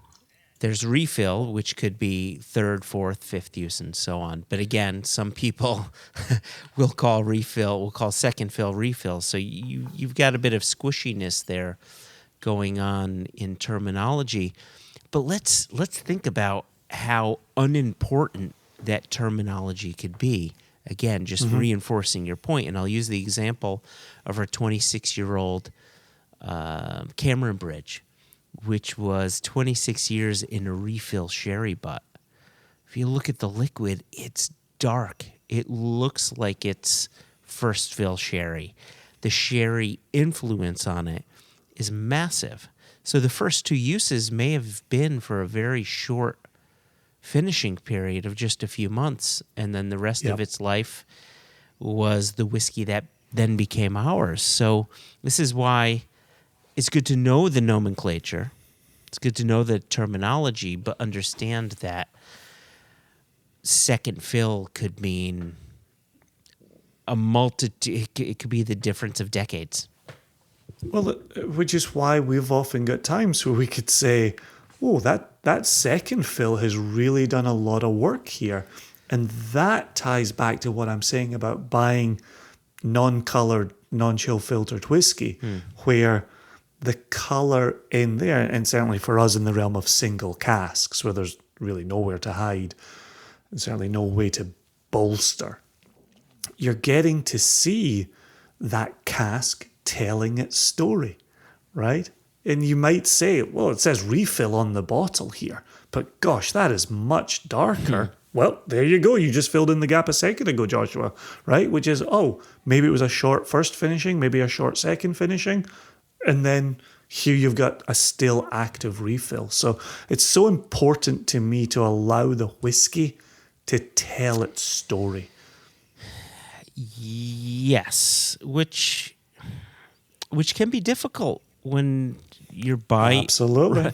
there's refill, which could be third, fourth, fifth use, and so on. But again, some people will call second fill refill. So you've got a bit of squishiness there going on in terminology. But let's think about how unimportant that terminology could be. Again, just reinforcing your point. And I'll use the example of our 26-year-old Cameron Bridge, which was 26 years in a refill sherry butt. If you look at the liquid, it's dark. It looks like it's first fill sherry. The sherry influence on it is massive. So the first two uses may have been for a very short finishing period of just a few months, and then the rest of its life was the whiskey that then became ours. So this is why it's good to know the nomenclature. It's good to know the terminology, but understand that second fill could mean a multitude. It could be the difference of decades. Well, which is why we've often got times where we could say, oh, that second fill has really done a lot of work here. And that ties back to what I'm saying about buying non-colored, non-chill filtered whiskey, where the color in there, and certainly for us in the realm of single casks, where there's really nowhere to hide, and certainly no way to bolster, you're getting to see that cask telling its story, right? And you might say, well, it says refill on the bottle here, but gosh, that is much darker. Well, there you go. You just filled in the gap a second ago, Joshua, right? Which is, maybe it was a short first finishing, maybe a short second finishing, and then here you've got a still active refill. So it's so important to me to allow the whiskey to tell its story. Yes, which can be difficult when you're buying. Absolutely.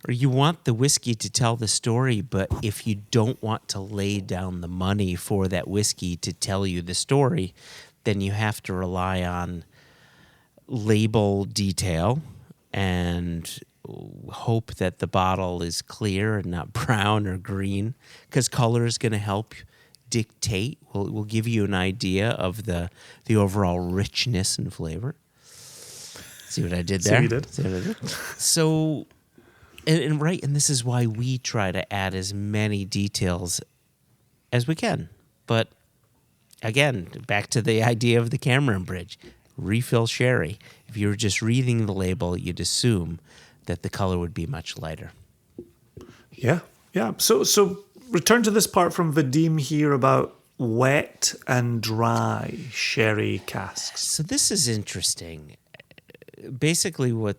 Or you want the whiskey to tell the story, but if you don't want to lay down the money for that whiskey to tell you the story, then you have to rely on label detail and hope that the bottle is clear and not brown or green, because color is going to help dictate. Will give you an idea of the overall richness and flavor. See what I did there? See what you did. See what I did? So, and this is why we try to add as many details as we can. But again, back to the idea of the Cameron Bridge, refill sherry. If you were just reading the label, you'd assume that the color would be much lighter. Yeah. So return to this part from Vadim here about wet and dry sherry casks. So this is interesting. Basically, what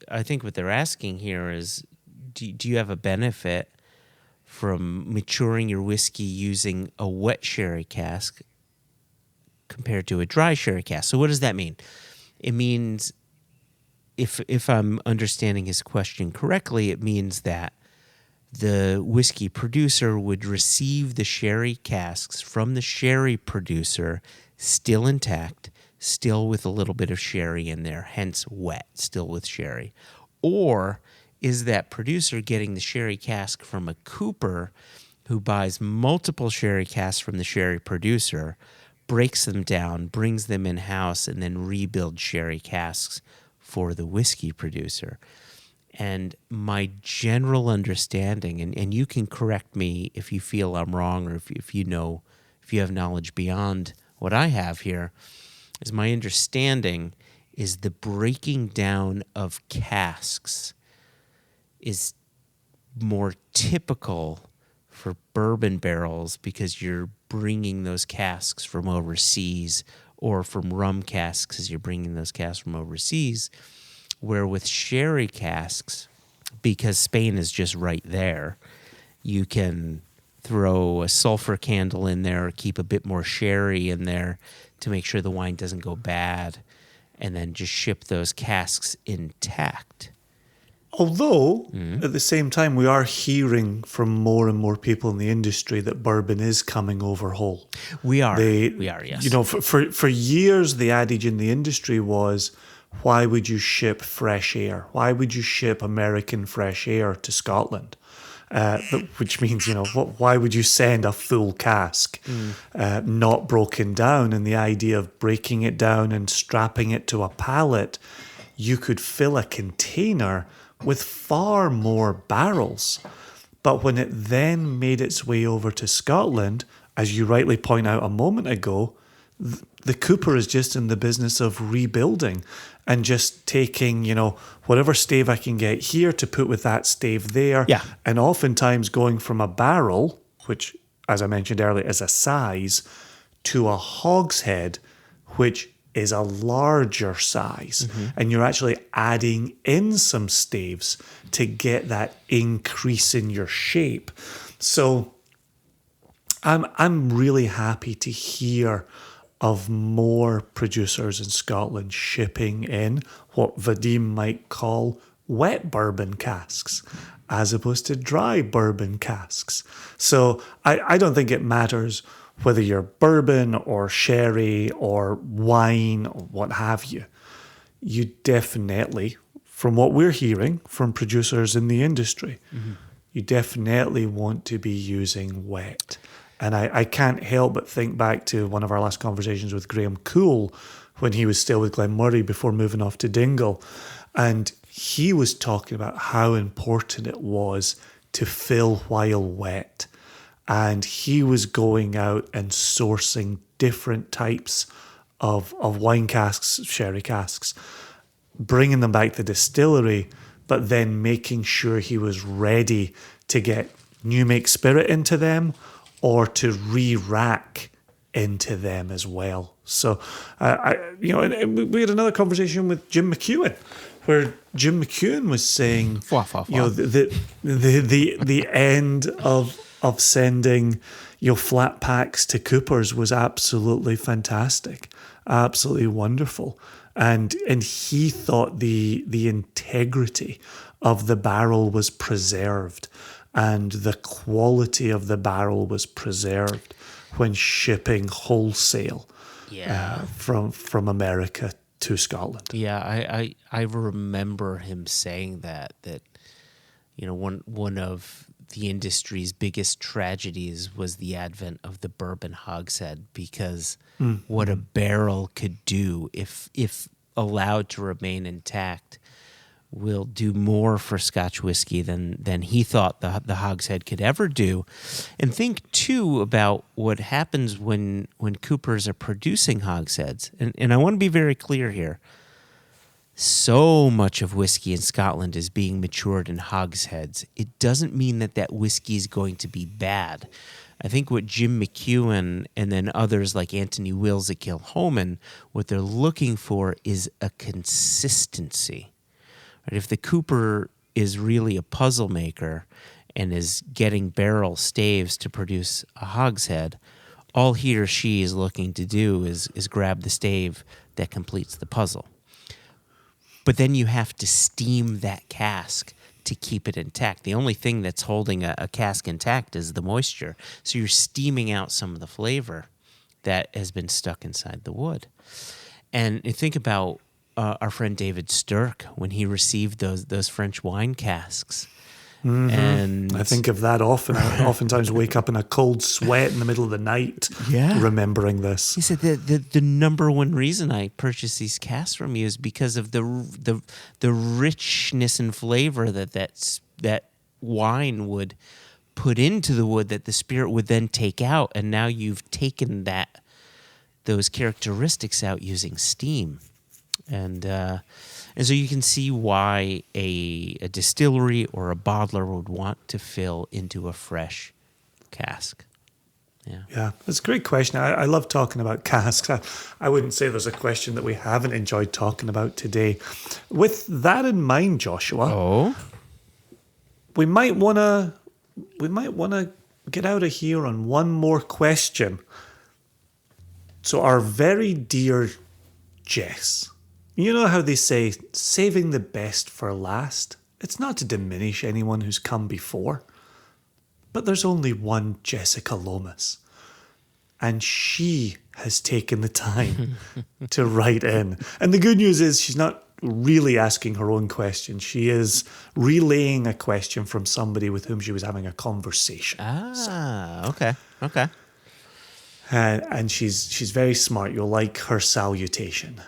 they're asking here is, do you have a benefit from maturing your whiskey using a wet sherry cask compared to a dry sherry cask? So what does that mean? It means if I'm understanding his question correctly, it means that the whiskey producer would receive the sherry casks from the sherry producer still intact, still with a little bit of sherry in there, hence wet, still with sherry. Or is that producer getting the sherry cask from a cooper who buys multiple sherry casks from the sherry producer, breaks them down, brings them in-house, and then rebuilds sherry casks for the whiskey producer? And my general understanding, and you can correct me if you feel I'm wrong, or if you have knowledge beyond what I have here, is my understanding is the breaking down of casks is more typical for bourbon barrels because you're bringing those casks from overseas, or from rum casks as you're bringing those casks from overseas, where with sherry casks, because Spain is just right there, you can throw a sulfur candle in there or keep a bit more sherry in there to make sure the wine doesn't go bad, and then just ship those casks intact. Although, at the same time, we are hearing from more and more people in the industry that bourbon is coming over whole. We are, yes. You know, for years, the adage in the industry was, why would you ship fresh air? Why would you ship American fresh air to Scotland? Which means, you know, why would you send a full cask not broken down? And the idea of breaking it down and strapping it to a pallet, you could fill a container with far more barrels. But when it then made its way over to Scotland, as you rightly point out a moment ago, the cooper is just in the business of rebuilding and just taking, you know, whatever stave I can get here to put with that stave there. Yeah. And oftentimes going from a barrel, which, as I mentioned earlier, is a size, to a hogshead, which is a larger size. And you're actually adding in some staves to get that increase in your shape. So I'm really happy to hear of more producers in Scotland shipping in what Vadim might call wet bourbon casks as opposed to dry bourbon casks. So I don't think it matters whether you're bourbon or sherry or wine or what have you. You definitely, from what we're hearing from producers in the industry, you definitely want to be using wet. And I can't help but think back to one of our last conversations with Graham Cool when he was still with Glenmurray before moving off to Dingle. And he was talking about how important it was to fill while wet. And he was going out and sourcing different types of wine casks, sherry casks, bringing them back to the distillery, but then making sure he was ready to get new make spirit into them or to re-rack into them as well. So, we had another conversation with Jim McEwen, where Jim McEwen was saying, you know, the end of sending, you know, flat packs to coopers was absolutely fantastic, absolutely wonderful, and he thought the integrity of the barrel was preserved and the quality of the barrel was preserved when shipping wholesale from America to Scotland. Yeah, I remember him saying that you know, one of the industry's biggest tragedies was the advent of the bourbon hogshead, because what a barrel could do if allowed to remain intact will do more for Scotch whiskey than he thought the hogshead could ever do. And think too about what happens when coopers are producing hogsheads. And I want to be very clear here. So much of whiskey in Scotland is being matured in hogsheads. It doesn't mean that whiskey is going to be bad. I think what Jim McEwen and then others like Anthony Wills at Kilhoman, what they're looking for is a consistency. Right? If the cooper is really a puzzle maker and is getting barrel staves to produce a hogshead, all he or she is looking to do is grab the stave that completes the puzzle. But then you have to steam that cask to keep it intact. The only thing that's holding a cask intact is the moisture. So you're steaming out some of the flavor that has been stuck inside the wood. And you think about our friend David Stirk when he received those French wine casks. And I think of that often. I oftentimes wake up in a cold sweat in the middle of the night, remembering this. He said the number one reason I purchased these casks from you is because of the richness and flavor that wine would put into the wood that the spirit would then take out, and now you've taken those characteristics out using steam, and so you can see why a distillery or a bottler would want to fill into a fresh cask. Yeah, that's a great question. I love talking about casks. I wouldn't say there's a question that we haven't enjoyed talking about today. With that in mind, Joshua, we might want to get out of here on one more question. So our very dear Jess, you know how they say saving the best for last? It's not to diminish anyone who's come before, but there's only one Jessica Lomas, and she has taken the time to write in. And the good news is she's not really asking her own question. She is relaying a question from somebody with whom she was having a conversation. Okay. And she's very smart. You'll like her salutation.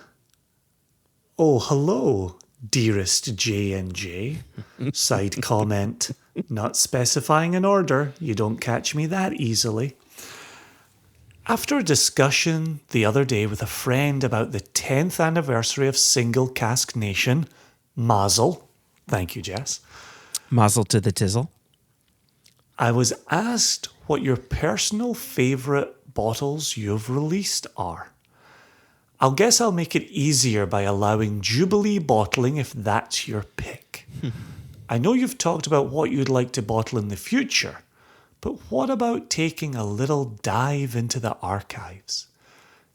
Oh, hello, dearest J&J. Side comment, not specifying an order. You don't catch me that easily. After a discussion the other day with a friend about the 10th anniversary of Single Cask Nation, Mazel. Thank you, Jess. Mazel to the tizzle. I was asked what your personal favourite bottles you've released are. I'll guess I'll make it easier by allowing Jubilee bottling if that's your pick. I know you've talked about what you'd like to bottle in the future, but what about taking a little dive into the archives?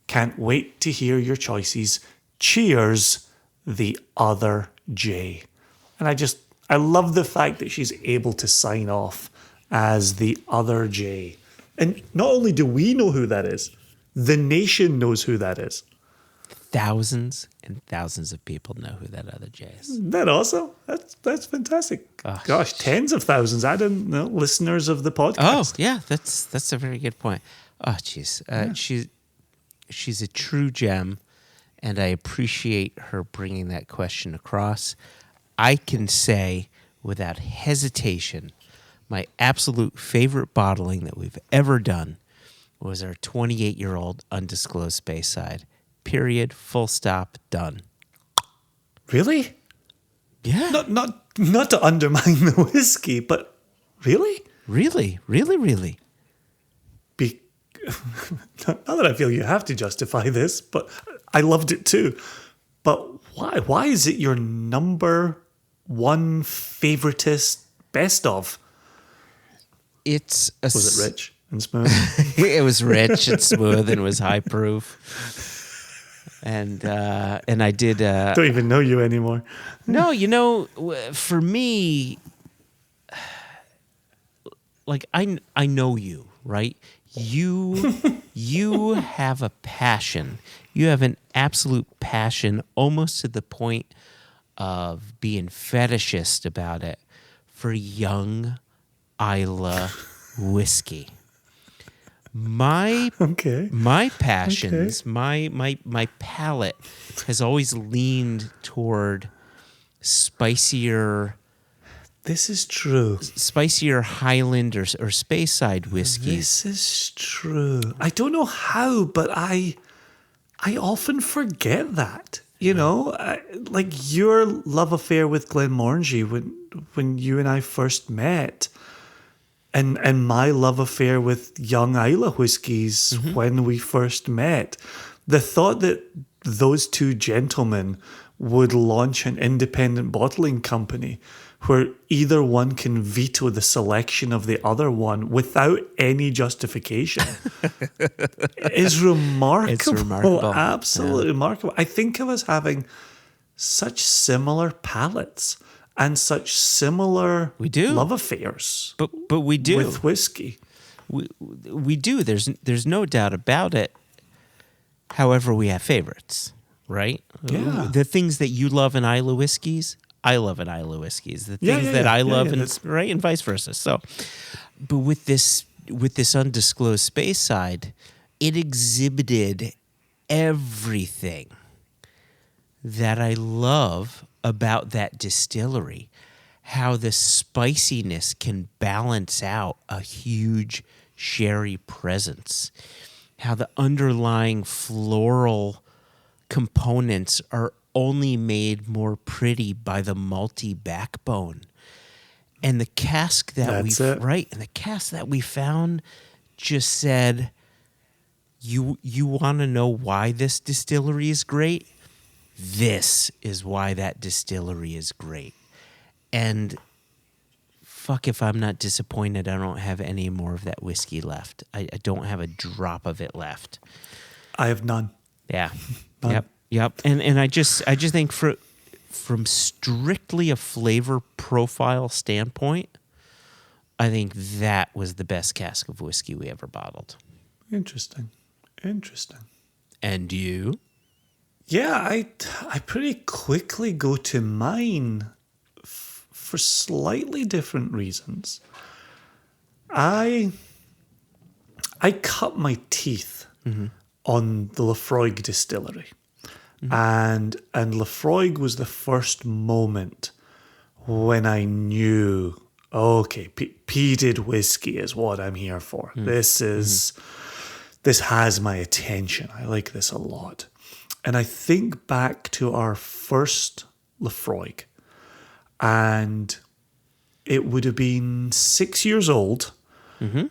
Can't wait to hear your choices. Cheers, the other J. And I love the fact that she's able to sign off as the other J. And not only do we know who that is, the nation knows who that is. Thousands and thousands of people know who that other J is. Isn't that awesome? That's fantastic. Gosh, tens of thousands. I didn't know, listeners of the podcast. Oh, yeah, that's a very good point. Oh, jeez. She's a true gem, and I appreciate her bringing that question across. I can say without hesitation, my absolute favorite bottling that we've ever done was our 28-year-old undisclosed Speyside. Period. Full stop. Done. Really? Yeah. Not to undermine the whiskey, but really? Really? Not that I feel you have to justify this, but I loved it too. But why? Why is it your number one favoritist best of? Was it rich and smooth? It was rich and smooth and was high proof. And I did. Don't even know you anymore. No, for me, like I know you, right? You have a passion. You have an absolute passion, almost to the point of being fetishist about it, for young Isla whiskey. My passions, my palate has always leaned toward spicier. This is true. Spicier Highland or Speyside whiskeys. This is true. I don't know how, but I often forget that. You know, like your love affair with Glenmorangie when you and I first met. And my love affair with young Isla whiskies when we first met. The thought that those two gentlemen would launch an independent bottling company where either one can veto the selection of the other one without any justification is remarkable. It's remarkable. Absolutely remarkable. I think of us having such similar palates and such similar We do. love affairs But we do. with whiskey. We do. There's no doubt about it. However, we have favorites, right? Yeah. The things that you love in Isla whiskeys, I love in Isla whiskeys. The Yeah, things yeah, that yeah. I Yeah, love, yeah, and that's- right, and vice versa. So, but with this undisclosed space side, it exhibited everything that I love about that distillery. How the spiciness can balance out a huge sherry presence. How the underlying floral components are only made more pretty by the malty backbone. And the cask that That's it. and the cask that we found just said, you want to know why this distillery is great? This is why that distillery is great. And fuck if I'm not disappointed I don't have any more of that whiskey left. I don't have a drop of it left. I have none. Yeah. None. Yep. And I just think from strictly a flavor profile standpoint, I think that was the best cask of whiskey we ever bottled. Interesting. And you? Yeah, I pretty quickly go to mine for slightly different reasons. I cut my teeth on the Lafroig distillery. And Lafroig was the first moment when I knew, okay, peated whiskey is what I'm here for. This has my attention. I like this a lot. And I think back to our first Lafroig, and it would have been 6 years old, and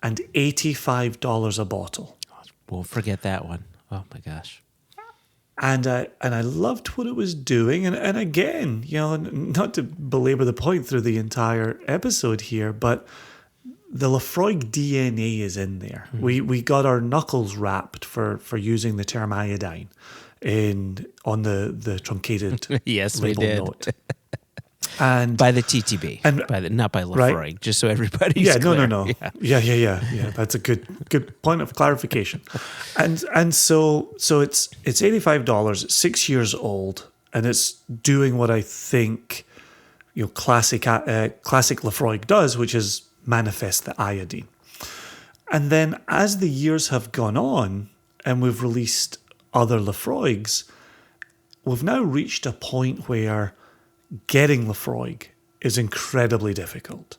$85 a bottle. Won't forget that one. Oh my gosh. And I loved what it was doing. And again, not to belabor the point through the entire episode here, but the Lafroig DNA is in there. We got our knuckles wrapped for using the term iodine on the truncated Yes, we label did. note. And By the TTB, And- not by Lafroig, right. just so everybody's yeah, clear. no. Yeah. That's a good point of clarification. And so it's $85. It's 6 years old, and it's doing what I think classic Lafroig does, which is manifest the iodine. And then as the years have gone on, and we've released other Lafroigs, we've now reached a point where getting Lafroig is incredibly difficult.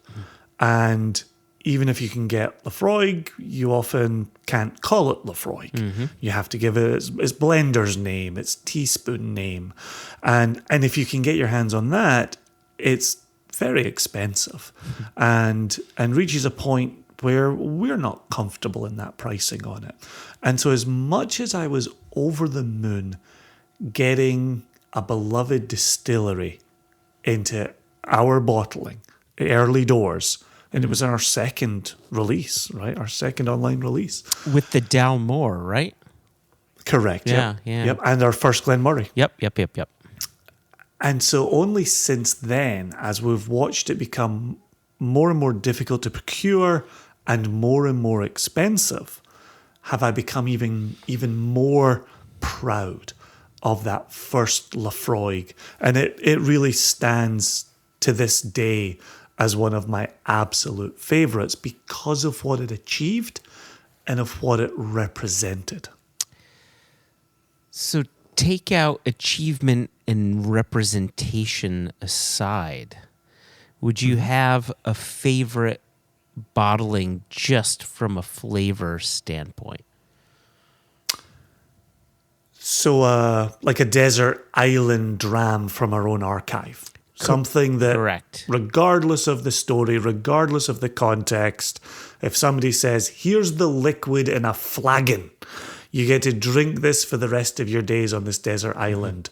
And even if you can get Lafroig, you often can't call it Lafroig. You have to give it its blender's name, its teaspoon name. And if you can get your hands on that, it's very expensive and reaches a point where we're not comfortable in that pricing on it. And so as much as I was over the moon getting a beloved distillery into our bottling early doors, and it was our second release, right? Our second online release. With the Dalmore, right? Correct. Yeah. Yep. And our first Glenmorangie. Yep. And so only since then, as we've watched it become more and more difficult to procure and more expensive, have I become even more proud of that first Lafroig. And it really stands to this day as one of my absolute favourites because of what it achieved and of what it represented. So take out achievement and representation aside. Would you have a favorite bottling just from a flavor standpoint? So like a desert island dram from our own archive. Something that, Correct. regardless of the story, regardless of the context, if somebody says, here's the liquid in a flagon, you get to drink this for the rest of your days on this desert island.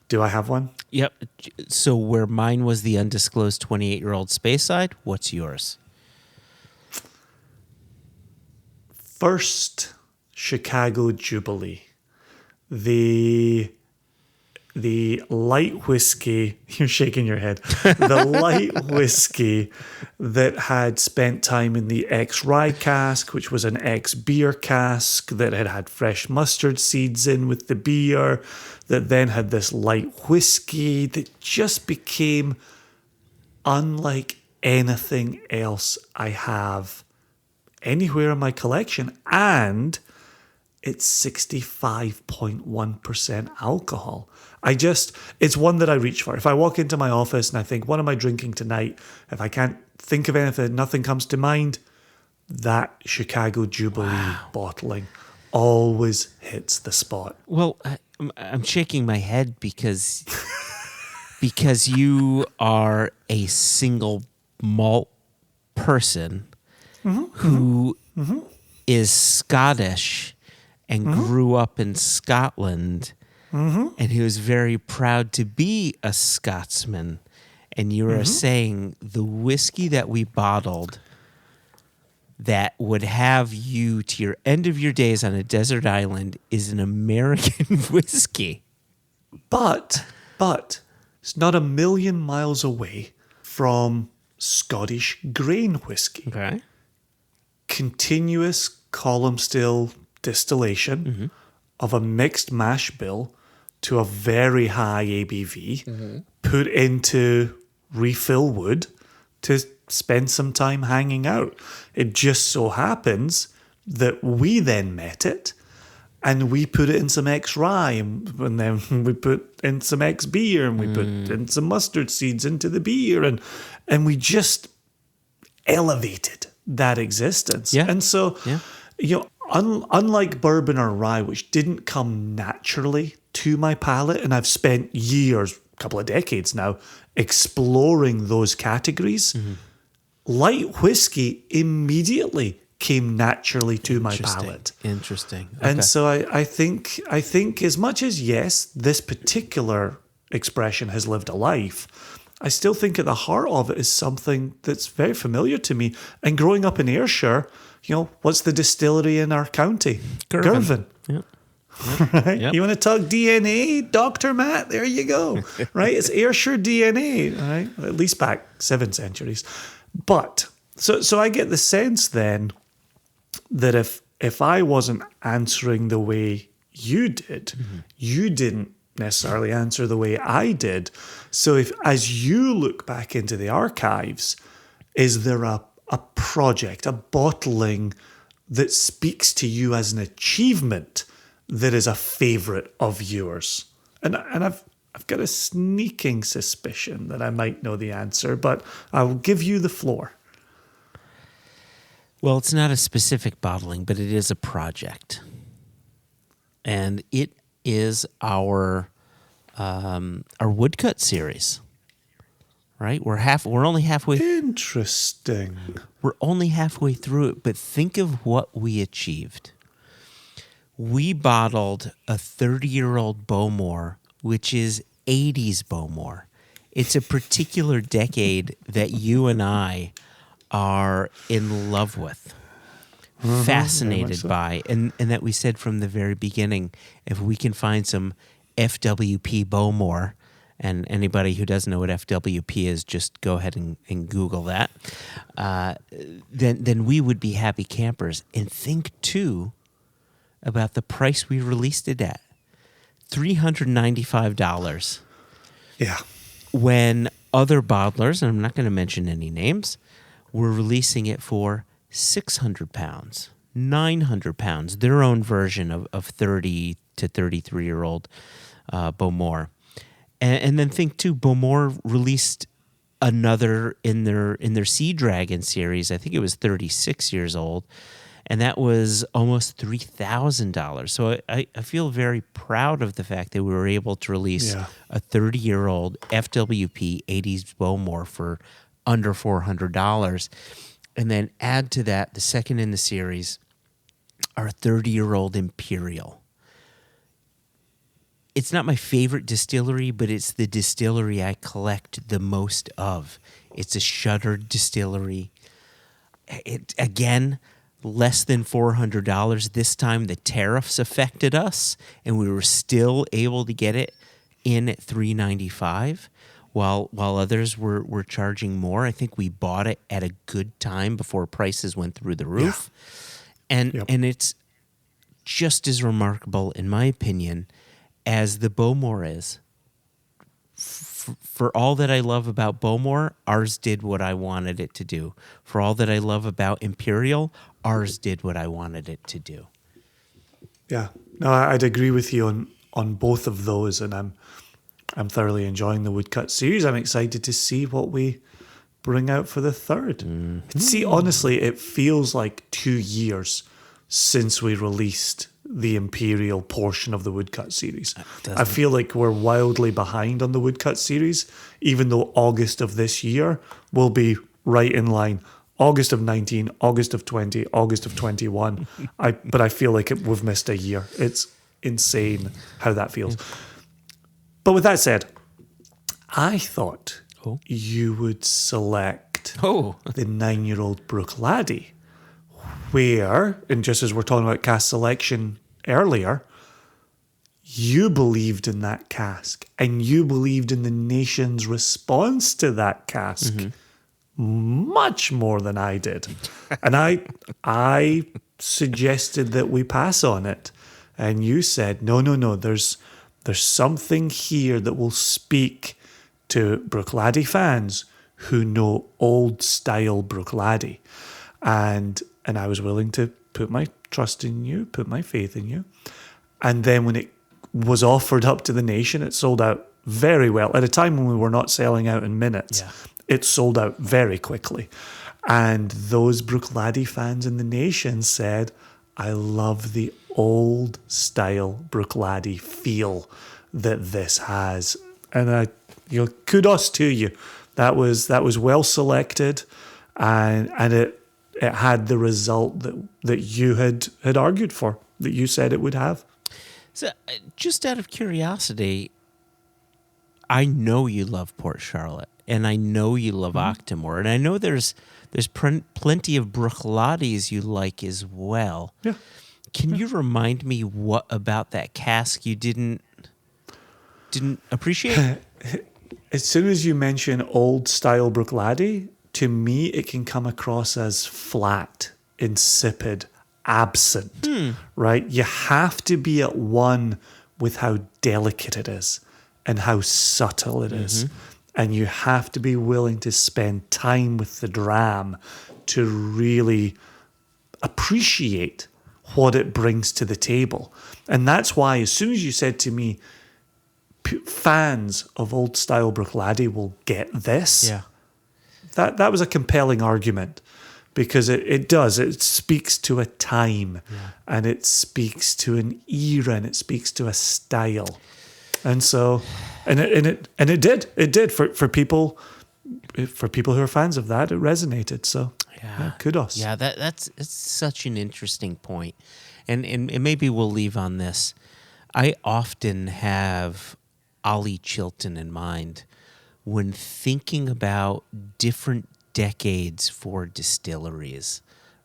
Do I have one? Yep. So where mine was the undisclosed 28-year-old Speyside, what's yours? First Chicago Jubilee. The the light whiskey, you're shaking your head, the light whiskey that had spent time in the ex-rye cask, which was an ex-beer cask that had fresh mustard seeds in with the beer, that then had this light whiskey that just became unlike anything else I have anywhere in my collection. And it's 65.1% alcohol. It's one that I reach for. If I walk into my office and I think, what am I drinking tonight? If I can't think of anything, nothing comes to mind, that Chicago Jubilee bottling always hits the spot. Well, I'm shaking my head because you are a single malt person who is Scottish and grew up in Scotland, and he was very proud to be a Scotsman. And you are saying the whiskey that we bottled that would have you to your end of your days on a desert island is an American whiskey. But it's not a million miles away from Scottish grain whiskey. Okay. Continuous column still distillation of a mixed mash bill to a very high ABV, put into refill wood to spend some time hanging out. It just so happens that we then met it and we put it in some ex-rye and then we put in some ex-beer and we put in some mustard seeds into the beer and we just elevated that existence. Yeah. And so, unlike bourbon or rye, which didn't come naturally to my palate, and I've spent years, a couple of decades now, exploring those categories, light whiskey immediately came naturally to my palate. Interesting. And so I think as much as, yes, this particular expression has lived a life, I still think at the heart of it is something that's very familiar to me. And growing up in Ayrshire, what's the distillery in our county? Girvan. Yep. Right? Yep. You want to talk DNA, Dr. Matt? There you go. Right? It's Ayrshire DNA, right? At least back 7 centuries. But so I get the sense then that if I wasn't answering the way you did, you didn't necessarily answer the way I did. So if, as you look back into the archives, is there a project, a bottling that speaks to you as an achievement that is a favorite of yours? And I've got a sneaking suspicion that I might know the answer, but I'll give you the floor. Well, it's not a specific bottling, but it is a project. And it is our woodcut series. Right? We're only halfway. Interesting. We're only halfway through it, but think of what we achieved. We bottled a 30-year-old Bowmore, which is 80s Bowmore. It's a particular decade that you and I are in love with, fascinated by, and that we said from the very beginning, if we can find some FWP Bowmore, and anybody who doesn't know what FWP is, just go ahead and Google that, then we would be happy campers. And think, too, about the price we released it at, $395. Yeah. When other bottlers, and I'm not going to mention any names, were releasing it for 600 pounds, 900 pounds, their own version of 30 to 33-year-old Bowmore. And then think, too, Bowmore released another in their Sea Dragon series. I think it was 36 years old, and that was almost $3,000. So I feel very proud of the fact that we were able to release a 30-year-old FWP 80s Bowmore for under $400, and then add to that the second in the series, our 30-year-old Imperial. It's not my favorite distillery, but it's the distillery I collect the most of. It's a shuttered distillery. It, again, less than $400. This time the tariffs affected us, and we were still able to get it in at $3.95, while others were charging more. I think we bought it at a good time before prices went through the roof. And it's just as remarkable, in my opinion, as the Bowmore is. For all that I love about Bowmore, ours did what I wanted it to do. For all that I love about Imperial, ours did what I wanted it to do. Yeah, no, I'd agree with you on both of those, and I'm thoroughly enjoying the woodcut series. I'm excited to see what we bring out for the third. Mm-hmm. See, honestly, it feels like 2 years since we released the Imperial portion of the woodcut series. I feel like we're wildly behind on the woodcut series, even though August of this year will be right in line. August of 19, August of 20, August of 21. But I feel like we've missed a year. It's insane how that feels. But with that said, I thought you would select the 9-year-old Brookladdy, where, and just as we're talking about cask selection earlier, you believed in that cask and you believed in the nation's response to that cask much more than I did. And I suggested that we pass on it. And you said, no, there's something here that will speak to Brookladdy fans who know old style Brookladdy. And I was willing to put my trust in you, put my faith in you. And then when it was offered up to the nation, it sold out very well. At a time when we were not selling out in minutes, it sold out very quickly. And those Brookladdy fans in the nation said, I love the old style Brookladdy feel that this has. And kudos to you. That was well selected, and it had the result that you had argued for, that you said it would have. So, just out of curiosity, I know you love Port Charlotte, and I know you love Octomore, and I know there's plenty of Brookladdies you like as well. Yeah. Can you remind me what about that cask you didn't appreciate? As soon as you mention old style Brookladdy, to me it can come across as flat, insipid, absent, right? You have to be at one with how delicate it is and how subtle it is. And you have to be willing to spend time with the dram to really appreciate what it brings to the table. And that's why as soon as you said to me, fans of old style Brookladdy will get this, that was a compelling argument, because it does. It speaks to a time, and it speaks to an era, and it speaks to a style. And so, and it did for people who are fans of that. It resonated. So kudos. Yeah, that's such an interesting point, and maybe we'll leave on this. I often have Ollie Chilton in mind when thinking about different decades for distilleries.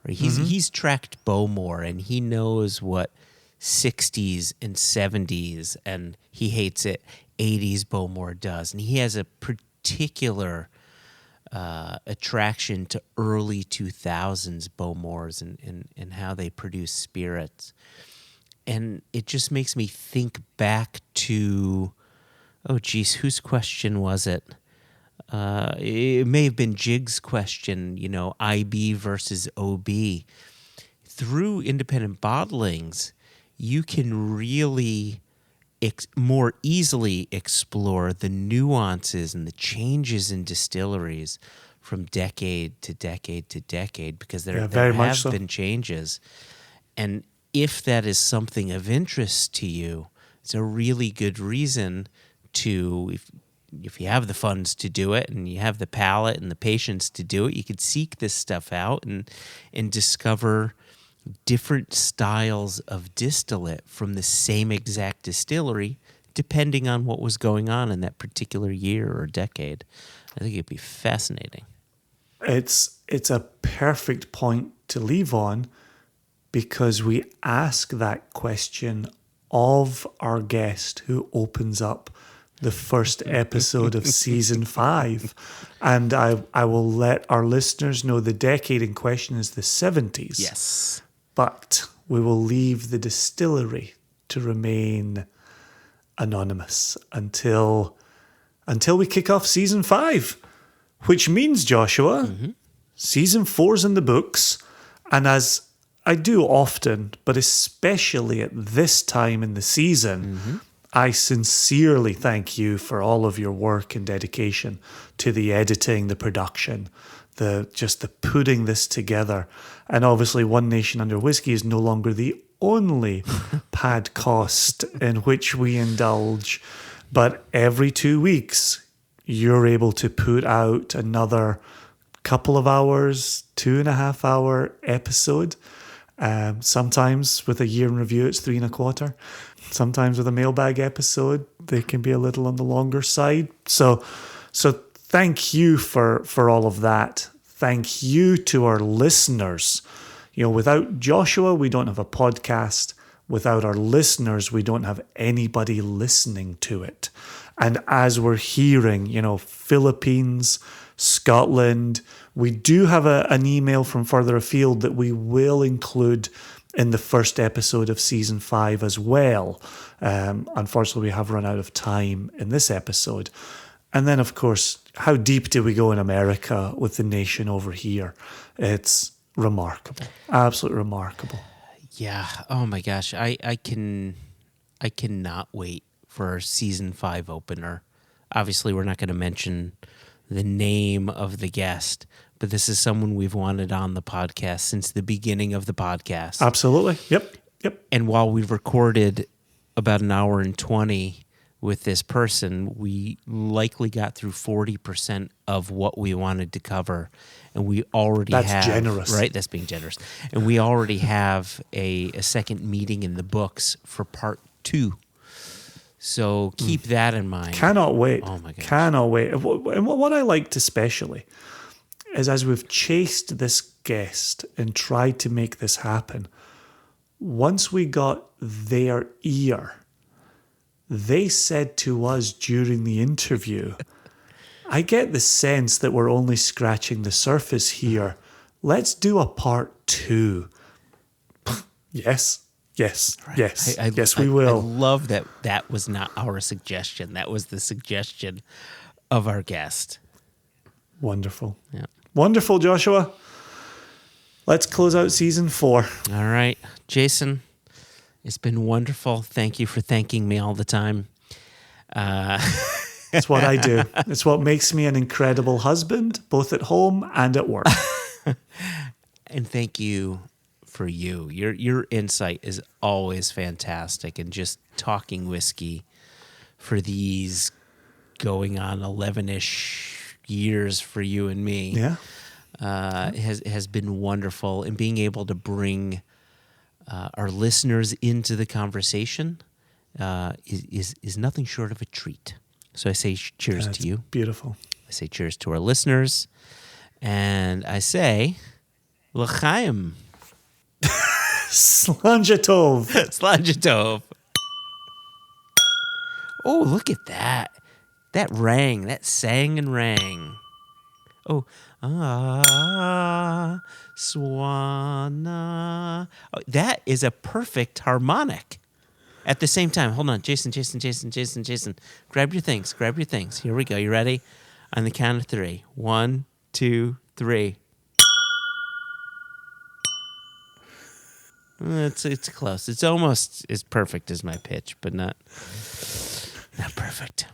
Right? He's tracked Bowmore, and he knows what 60s and 70s, and he hates it, 80s Bowmore does. And he has a particular attraction to early 2000s Bowmores and how they produce spirits. And it just makes me think back to, whose question was it? It may have been Jig's question, IB versus OB. Through independent bottlings, you can really more easily explore the nuances and the changes in distilleries from decade to decade to decade, because there have been changes. And if that is something of interest to you, it's a really good reason to, if you have the funds to do it and you have the palate and the patience to do it, you could seek this stuff out and discover different styles of distillate from the same exact distillery, depending on what was going on in that particular year or decade. I think it'd be fascinating. It's a perfect point to leave on, because we ask that question of our guest who opens up the first episode of season 5. And I will let our listeners know the decade in question is the 70s. Yes. But we will leave the distillery to remain anonymous until we kick off season 5, which means, Joshua, season 4's in the books. And as I do often, but especially at this time in the season, I sincerely thank you for all of your work and dedication to the editing, the production, the putting this together. And obviously One Nation Under Whiskey is no longer the only podcast in which we indulge. But every 2 weeks, you're able to put out another couple of hours, 2.5 hour episode. Sometimes with a year in review, it's 3.25. Sometimes with a mailbag episode, they can be a little on the longer side. So thank you for all of that. Thank you to our listeners. You know, without Joshua, we don't have a podcast. Without our listeners, we don't have anybody listening to it. And as we're hearing, you know, Philippines, Scotland, we do have an email from further afield that we will include in the first episode of season 5 as well. Unfortunately, we have run out of time in this episode. And then, of course, how deep do we go in America with the nation over here? It's remarkable. Absolutely remarkable. Yeah. Oh my gosh. I cannot wait for our season 5 opener. Obviously, we're not going to mention the name of the guest, but this is someone we've wanted on the podcast since the beginning of the podcast. Absolutely. Yep. And while we've recorded about an hour and 20 with this person, we likely got through 40% of what we wanted to cover. And we already have... That's generous. Right? That's being generous. And we already have a second meeting in the books for part 2. So keep that in mind. Cannot wait. Oh my gosh. Cannot wait. And what I liked especially is as we've chased this guest and tried to make this happen, once we got their ear, they said to us during the interview, I get the sense that we're only scratching the surface here. Let's do a part 2. Yes, we will. I love that was not our suggestion. That was the suggestion of our guest. Wonderful. Yeah. Wonderful, Joshua. Let's close out season 4. All right. Jason, it's been wonderful. Thank you for thanking me all the time. It's what I do. It's what makes me an incredible husband, both at home and at work. And thank you for you. Your insight is always fantastic. And just talking whiskey for these going on 11-ish years for you and me has been wonderful. And being able to bring our listeners into the conversation is nothing short of a treat. So I say cheers to you. Beautiful. I say cheers to our listeners. And I say, l'chaim. Slanjatov. Slanjatov. Oh, look at that. That rang. That sang and rang. Oh, Swana. Oh, that is a perfect harmonic. At the same time, hold on. Jason. Grab your things. Here we go. You ready? On the count of 3. 1, 2, 3. It's close. It's almost as perfect as my pitch, but not perfect.